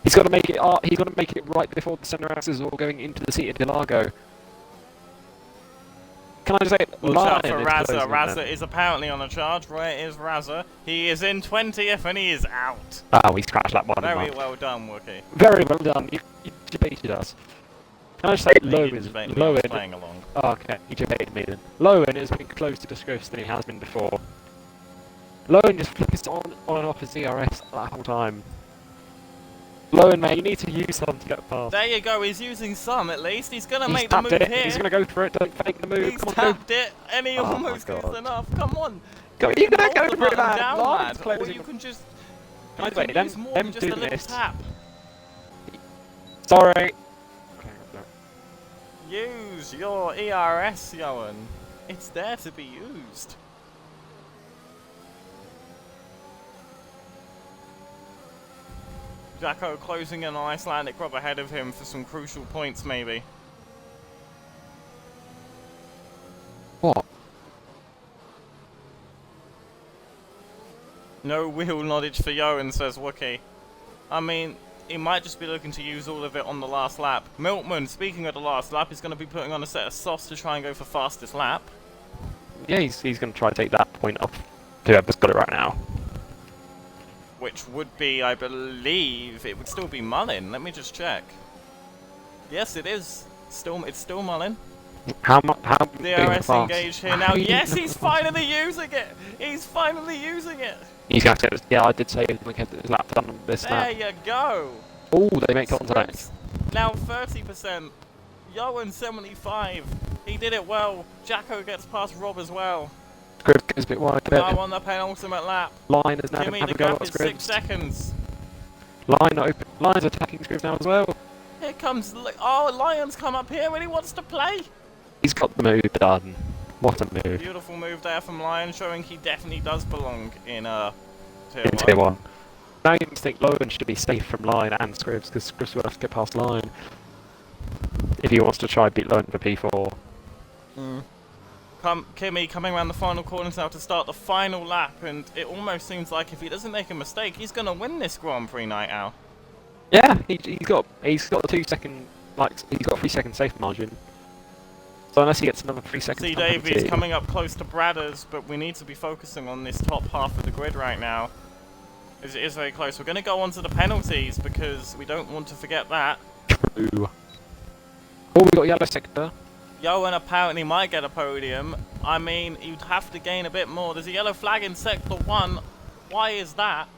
He's got to make it. He's got to make it right before the center axes or going into the seat of Delago. Can I just say, Watch Lion out for is Razza. closing Razza then. is apparently on a charge. Where is Razza? He is in 20th and he is out. Oh, he's crashed lap 1. Very well done, Wookie. Very well done. You debated us. Can I just say, He didn't Lowen debate me, I was playing Lowen. along. Oh, okay, he debated me then. Lowen has been closer to Scripps than he has been before. Lowen just flickers on and off his DRS that whole time. Lowen, mate, you need to use some to get past. There you go, he's using some at least. He's going to He's make the move tapped it. here. He's going to go for it. Don't fake the move. He's Come on, tapped it, and he Oh my almost is God. enough. Come on. go. You You're can going to hold go the for it, button man. down, Line's lad, or closing. you can just Guys, you wait, can use them- more them than just a doing little this. tap. Sorry. Use your ERS, Johan. It's there to be used. Jacko closing an Icelandic rub ahead of him for some crucial points, maybe. What? No wheel knowledge for Johan, says Wookie. I mean, he might just be looking to use all of it on the last lap. Milkman, speaking of the last lap, is going to be putting on a set of softs to try and go for fastest lap. Yeah, he's going to try to take that point off whoever's got it right now. Which would be, I believe, it would still be Mullin. Let me just check. Yes, it is. It's still Mullin. How much? How DRS engaged here now. Yes, he's finally using it. He's finally using it. He's going to get this. Yeah, I did say he was going to get his lap done on this There lap. you go. Oh, they make contact. Scripps now 30%. Johan 75. He did it well. Jacko gets past Rob as well. Scribs goes a bit wide. Now on the penultimate lap. Line is now Jimmy, have the a go gap at is 6 Scribs. seconds. Line open. Line's attacking Scribs now as well. Here comes... Oh, Lion's come up here and he wants to play. He's got the move done. What a move. Beautiful move there from Lion, showing he definitely does belong in Tier 1. Now you think Lowen should be safe from Line and Scribs, because Scribs will have to get past Line if he wants to try and beat Lowen for P4. Kimmy coming around the final corners now to start the final lap, and it almost seems like if he doesn't make a mistake, he's going to win this Grand Prix night out. Yeah, he's got a 2 second, he's got a 3 second safe margin. So unless he gets another 3 seconds. See Davies coming up close to Bradders, but we need to be focusing on this top half of the grid right now. As it is very close. We're going to go on to the penalties because we don't want to forget that. True. Oh, we got yellow sector. Johan apparently might get a podium. I mean, you'd have to gain a bit more. There's a yellow flag in sector 1. Why is that?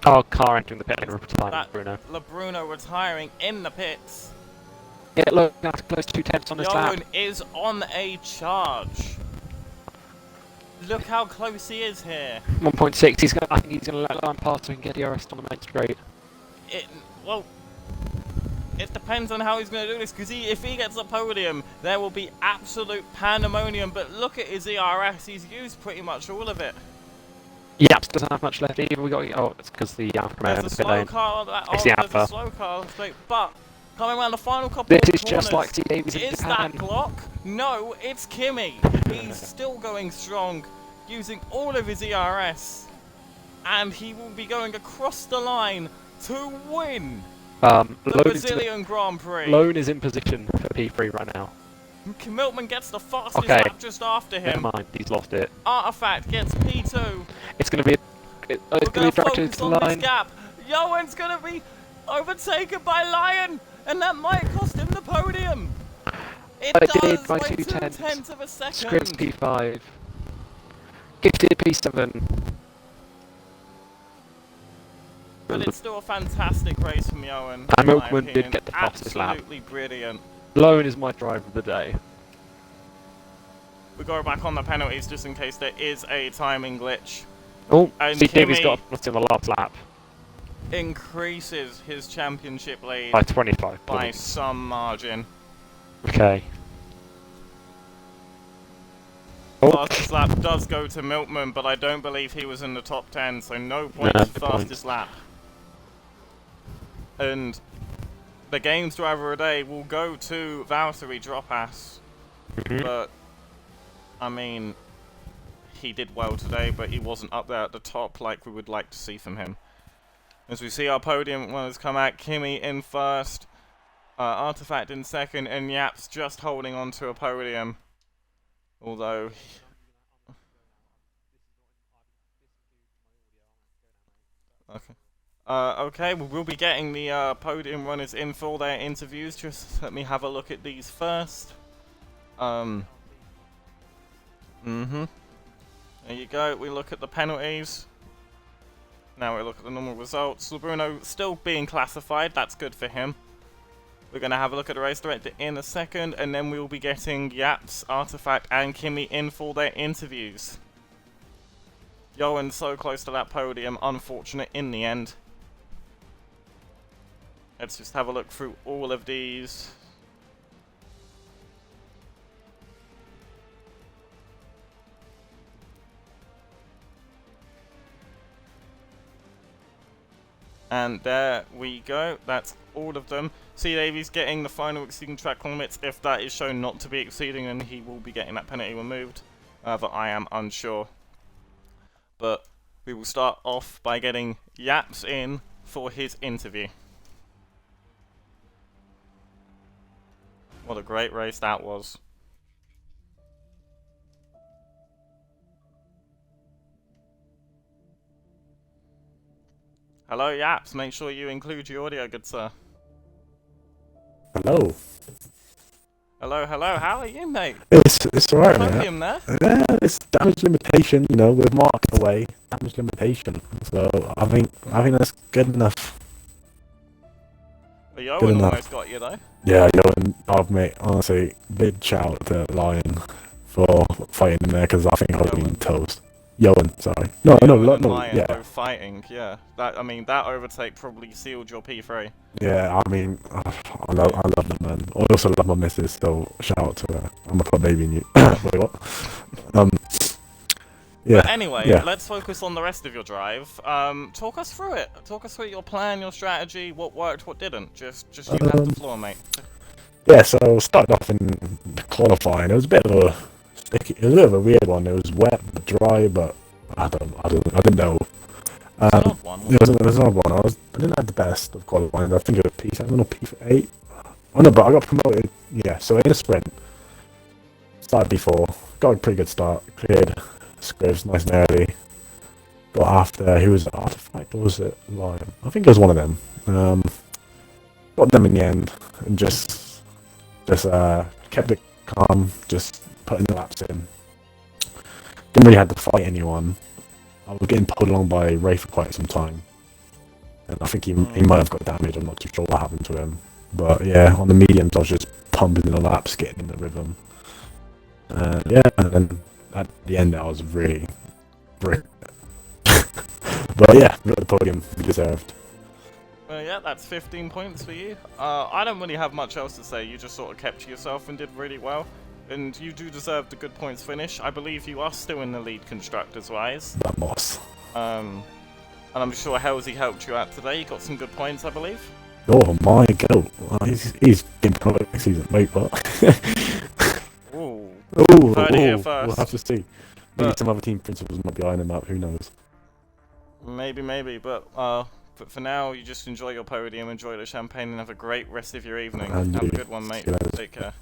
Oh, car entering the pit and retiring That Bruno. LeBruno retiring in the pits. Yeah, look, now to close 2 tenths on this lap. Johan is on a charge. Look how close he is here. 1.6. I think he's going to let Line pass so he can get DRS on the main straight. Well, it depends on how he's going to do this, because if he gets a podium, there will be absolute pandemonium. But look at his ERS, he's used pretty much all of it. Yaps doesn't have much left either. We got it's because the Alpha Romeo There's is a a bit lame. slow car, It's the there's a Alpha. slow car, but coming around the final couple This of is just corners, like T. Davies in is Japan. that Glock? No, it's Kimmy. He's still going strong, using all of his ERS, and he will be going across the line to win the Brazilian Grand Prix. Lone is in position for P3 right now. Milkman gets the fastest Okay. lap just after Never him. mind, he's lost it. Artifact gets P2. It's going to be We're it's going going to to be directed focus to on the this line. gap. Johan's going to be overtaken by Lion, and that might cost him the podium. It I does did by by 2 2/10 of a second. Scripps P5. Gifted P7. But it's still a fantastic race from Johan. And in my Milkman did opinion. get the fastest lap. Absolutely brilliant. Lone is my driver of the day. We go back on the penalties just in case there is a timing glitch. Oh, And see, Davies Kimmy- got a penalty on the last lap Increases his championship lead by 25 by points. some margin. Okay. Oh, Fastest lap does go to Milkman, but I don't believe he was in the top 10, so no points No for points. fastest lap. And the games driver of the day will go to Valtteri Droppass, but I mean, he did well today, but he wasn't up there at the top like we would like to see from him. As we see our podium winners come out, Kimmy in first, Artifact in second, and Yaps just holding on to a podium. Although... Okay. Okay, we will be getting the podium runners in for their interviews. Just let me have a look at these first. There you go. We look at the penalties. Now we look at the normal results. Bruno still being classified, that's good for him. We're going to have a look at the race director in a second, and then we will be getting Yaps, Artifact, and Kimmy in for their interviews. Yoan so close to that podium, unfortunate in the end. Let's just have a look through all of these. And there we go, that's all of them. C. Davies getting the final exceeding track limits. If that is shown not to be exceeding, then he will be getting that penalty removed. However, I am unsure. But we will start off by getting Yaps in for his interview. What a great race that was. Hello, Yaps. Make sure you include your audio, good sir. Hello. Hello, hello. How are you, mate? It's alright, man. Podium there. Yeah, it's damage limitation, you know, with Mark away, damage limitation. So I think that's good enough. The Owen Good enough. almost got you though. Yeah, I've mate, honestly, big shout out to Lion for fighting in there because I think I would have been toast. Yoan, sorry. No, Owen and Lion yeah. both fighting, yeah. That that overtake probably sealed your P3. Yeah, I mean, I love them, man. I also love my missus, so shout out to her. I'm gonna put a baby in you. Wait, what? Yeah. But anyway, yeah. let's focus on the rest of your drive. Talk us through it. Talk us through your plan, your strategy, what worked, what didn't. Just you have the floor, mate. Yeah, so started off in qualifying. It was a bit of a sticky, it was a bit of a weird one. It was wet, but dry, but I didn't know. It's an odd one. It was an odd one. I didn't have the best of qualifying. I think it was P7 or P8. Oh no, but I got promoted. Yeah, so in a sprint, started P4, got a pretty good start, cleared Scribs nice and early. Got after, who was it, Artifact or was it Lion? I think it was one of them. Got them in the end and just kept it calm, just putting the laps in. Didn't really have to fight anyone. I was getting pulled along by Ray for quite some time. And I think he might have got damaged, I'm not too sure what happened to him. But yeah, on the mediums I was just pumping in the laps, getting in the rhythm. Yeah, and then at the end I was really brick. But yeah, we got the podium we deserved. Yeah, that's 15 points for you. I don't really have much else to say. You just sort of kept to yourself and did really well. And you do deserve the good points finish. I believe you are still in the lead constructors-wise. That boss. And I'm sure Halsey helped you out today. You got some good points, I believe. Oh my god, he's been promoted next season. Wait, what? Ooh. Ooh, Heard it here first. we'll have to see. Maybe But some other team principals might be eyeing him up, who knows. maybe. But for now, you just enjoy your podium, enjoy the champagne, and have a great rest of your evening. And have a you. good one, mate. See you later. Take care.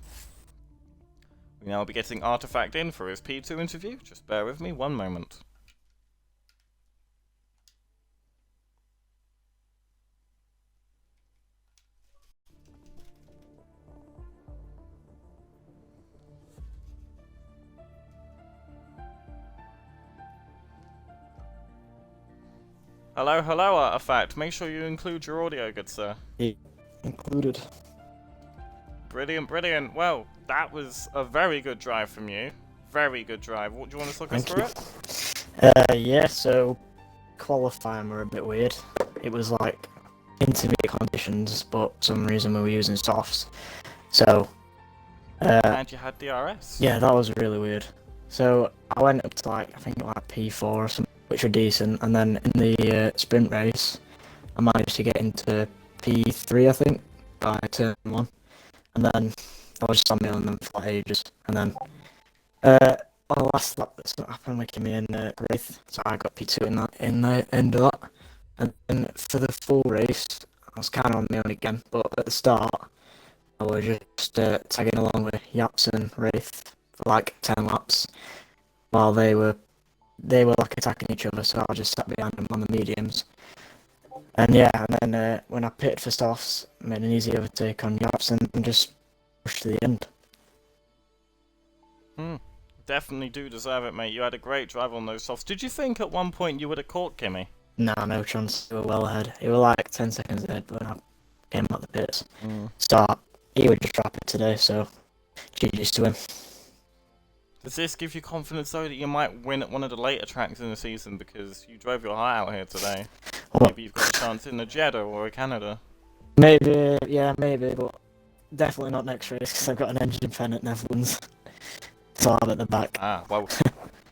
We now will be getting Artifact in for his P2 interview. Just bear with me one moment. Hello, Artifact. Make sure you include your audio, good sir. Included. Brilliant. Well, that was a very good drive from you. Very good drive. What do you want to talk us through it? Yeah, so qualifying were a bit weird. It was like intermediate conditions, but for some reason we were using softs. So, And you had DRS. yeah, that was really weird. So I went up to I think P4 or something, which were decent, and then in the sprint race, I managed to get into P3, I think, by turn 1. And then I was just on milling them for ages. And then on the last lap, that's what happened, we came in Wraith, so I got P2 in the end of that. And then for the full race, I was kind of on my own again, but at the start, I was just tagging along with Yaps and Wraith for like 10 laps, while they were like attacking each other, so I just sat behind them on the mediums. And yeah, and then when I pitted for softs, made an easy overtake on Yaps and just pushed to the end. Definitely do deserve it, mate. You had a great drive on those softs. Did you think at one point you would have caught Kimmy? Nah, no chance. They were well ahead. They were like 10 seconds ahead when I came out the pits. Mm. So he would just drop it today, so GG's to him. Does this give you confidence though that you might win at one of the later tracks in the season because you drove your heart out here today? Well, Maybe you've got a chance in the Jeddah or Canada. maybe, yeah, maybe, but definitely not next race because I've got an engine pen at Netherlands. So I'm at the back. Ah, well,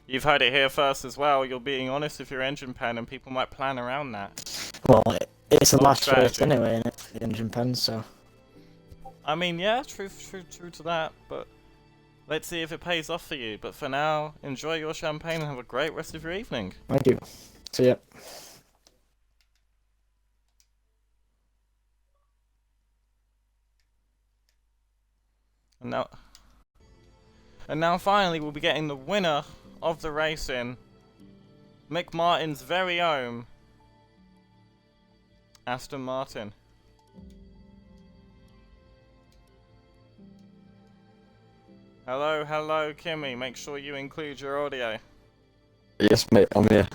you've heard it here first as well. You're being honest with your engine pen, and people might plan around that. Well, it's the Old last race strategy. anyway, and it's the engine pen, so. I mean, yeah, true to that, but let's see if it pays off for you. But for now, enjoy your champagne and have a great rest of your evening. Thank you. See ya. And now finally we'll be getting the winner of the racing, Mick Martin's very own Aston Martin. Hello, Kimmy. Make sure you include your audio. Yes, mate, I'm here.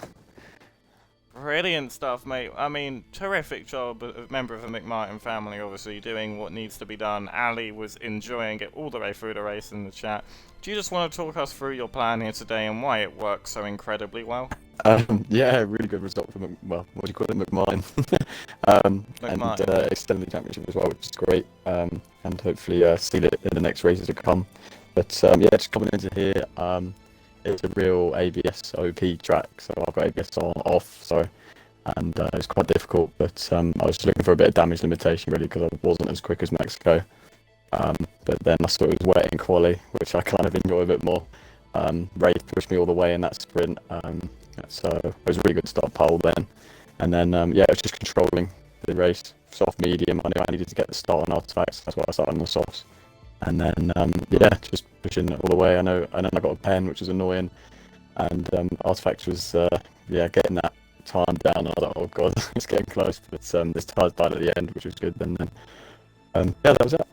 Brilliant stuff, mate. I mean, terrific job, a member of the McMartin family, obviously, doing what needs to be done. Ali was enjoying it all the way through the race in the chat. Do you just want to talk us through your plan here today and why it works so incredibly well? Yeah, really good result for what do you call it, McMartin? McMartin. And extending the championship as well, which is great. And hopefully seal it in the next races to come. But yeah, just coming into here, it's a real ABS OP track, so I've got ABS on off, so and it's quite difficult. But I was just looking for a bit of damage limitation really because I wasn't as quick as Mexico. But then I saw it was wet in quali, which I kind of enjoy a bit more. Ray pushed me all the way in that sprint, so it was a really good start pole then. And then yeah, it was just controlling the race, soft, medium. I knew I needed to get the start on artifacts, that's why I started on the softs. And then yeah, just pushing it all the way. I know, and then I got a pen, which was annoying, and artifacts was yeah, getting that time down. I was like, oh god, it's getting close. But this tires died at the end, which was good. And then yeah, that was it.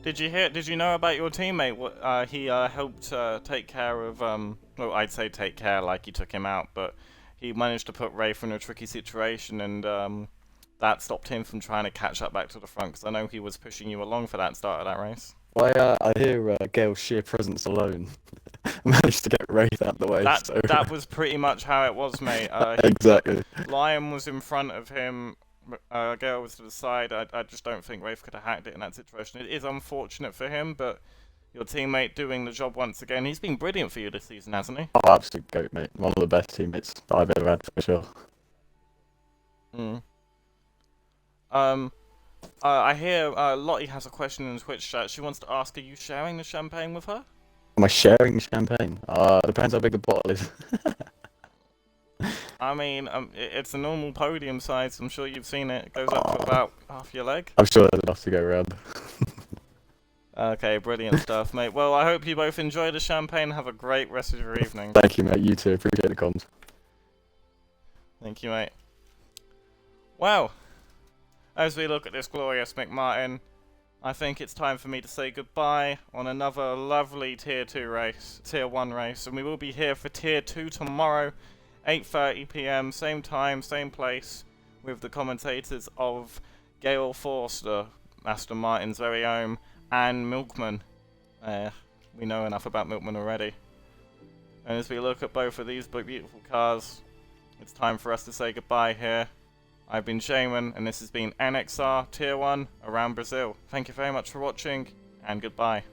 Did you know about your teammate? What he helped take care of? Well, I'd say take care, like he took him out, but he managed to put Ray in a tricky situation, and that stopped him from trying to catch up back to the front. Because I know he was pushing you along for that start of that race. Well, I hear Gail's sheer presence alone managed to get Ray out of the way. That was pretty much how it was, mate. Exactly. Lion was in front of him. Gale was to the side. I just don't think Rafe could have hacked it in that situation. It is unfortunate for him, but your teammate doing the job once again. He's been brilliant for you this season, hasn't he? Oh, absolute goat, mate. One of the best teammates I've ever had, for sure. I hear Lottie has a question in the Twitch chat. She wants to ask, are you sharing the champagne with her? Am I sharing the champagne? Depends how big the bottle is. I mean, it's a normal podium size. I'm sure you've seen it. It goes up to about half your leg. I'm sure there's enough to go around. Okay, brilliant stuff, mate. Well, I hope you both enjoy the champagne. Have a great rest of your evening. Thank you, mate. You too. Appreciate the comms. Thank you, mate. Well, as we look at this glorious McMartin, I think it's time for me to say goodbye on another lovely Tier 2 race, Tier 1 race, and we will be here for Tier 2 tomorrow, 8:30 PM, same time, same place, with the commentators of Gail Forster, Aston Martin's very own, and Milkman. We know enough about Milkman already. And as we look at both of these beautiful cars, it's time for us to say goodbye here. I've been Shaman, and this has been NXR Tier 1 around Brazil. Thank you very much for watching, and goodbye.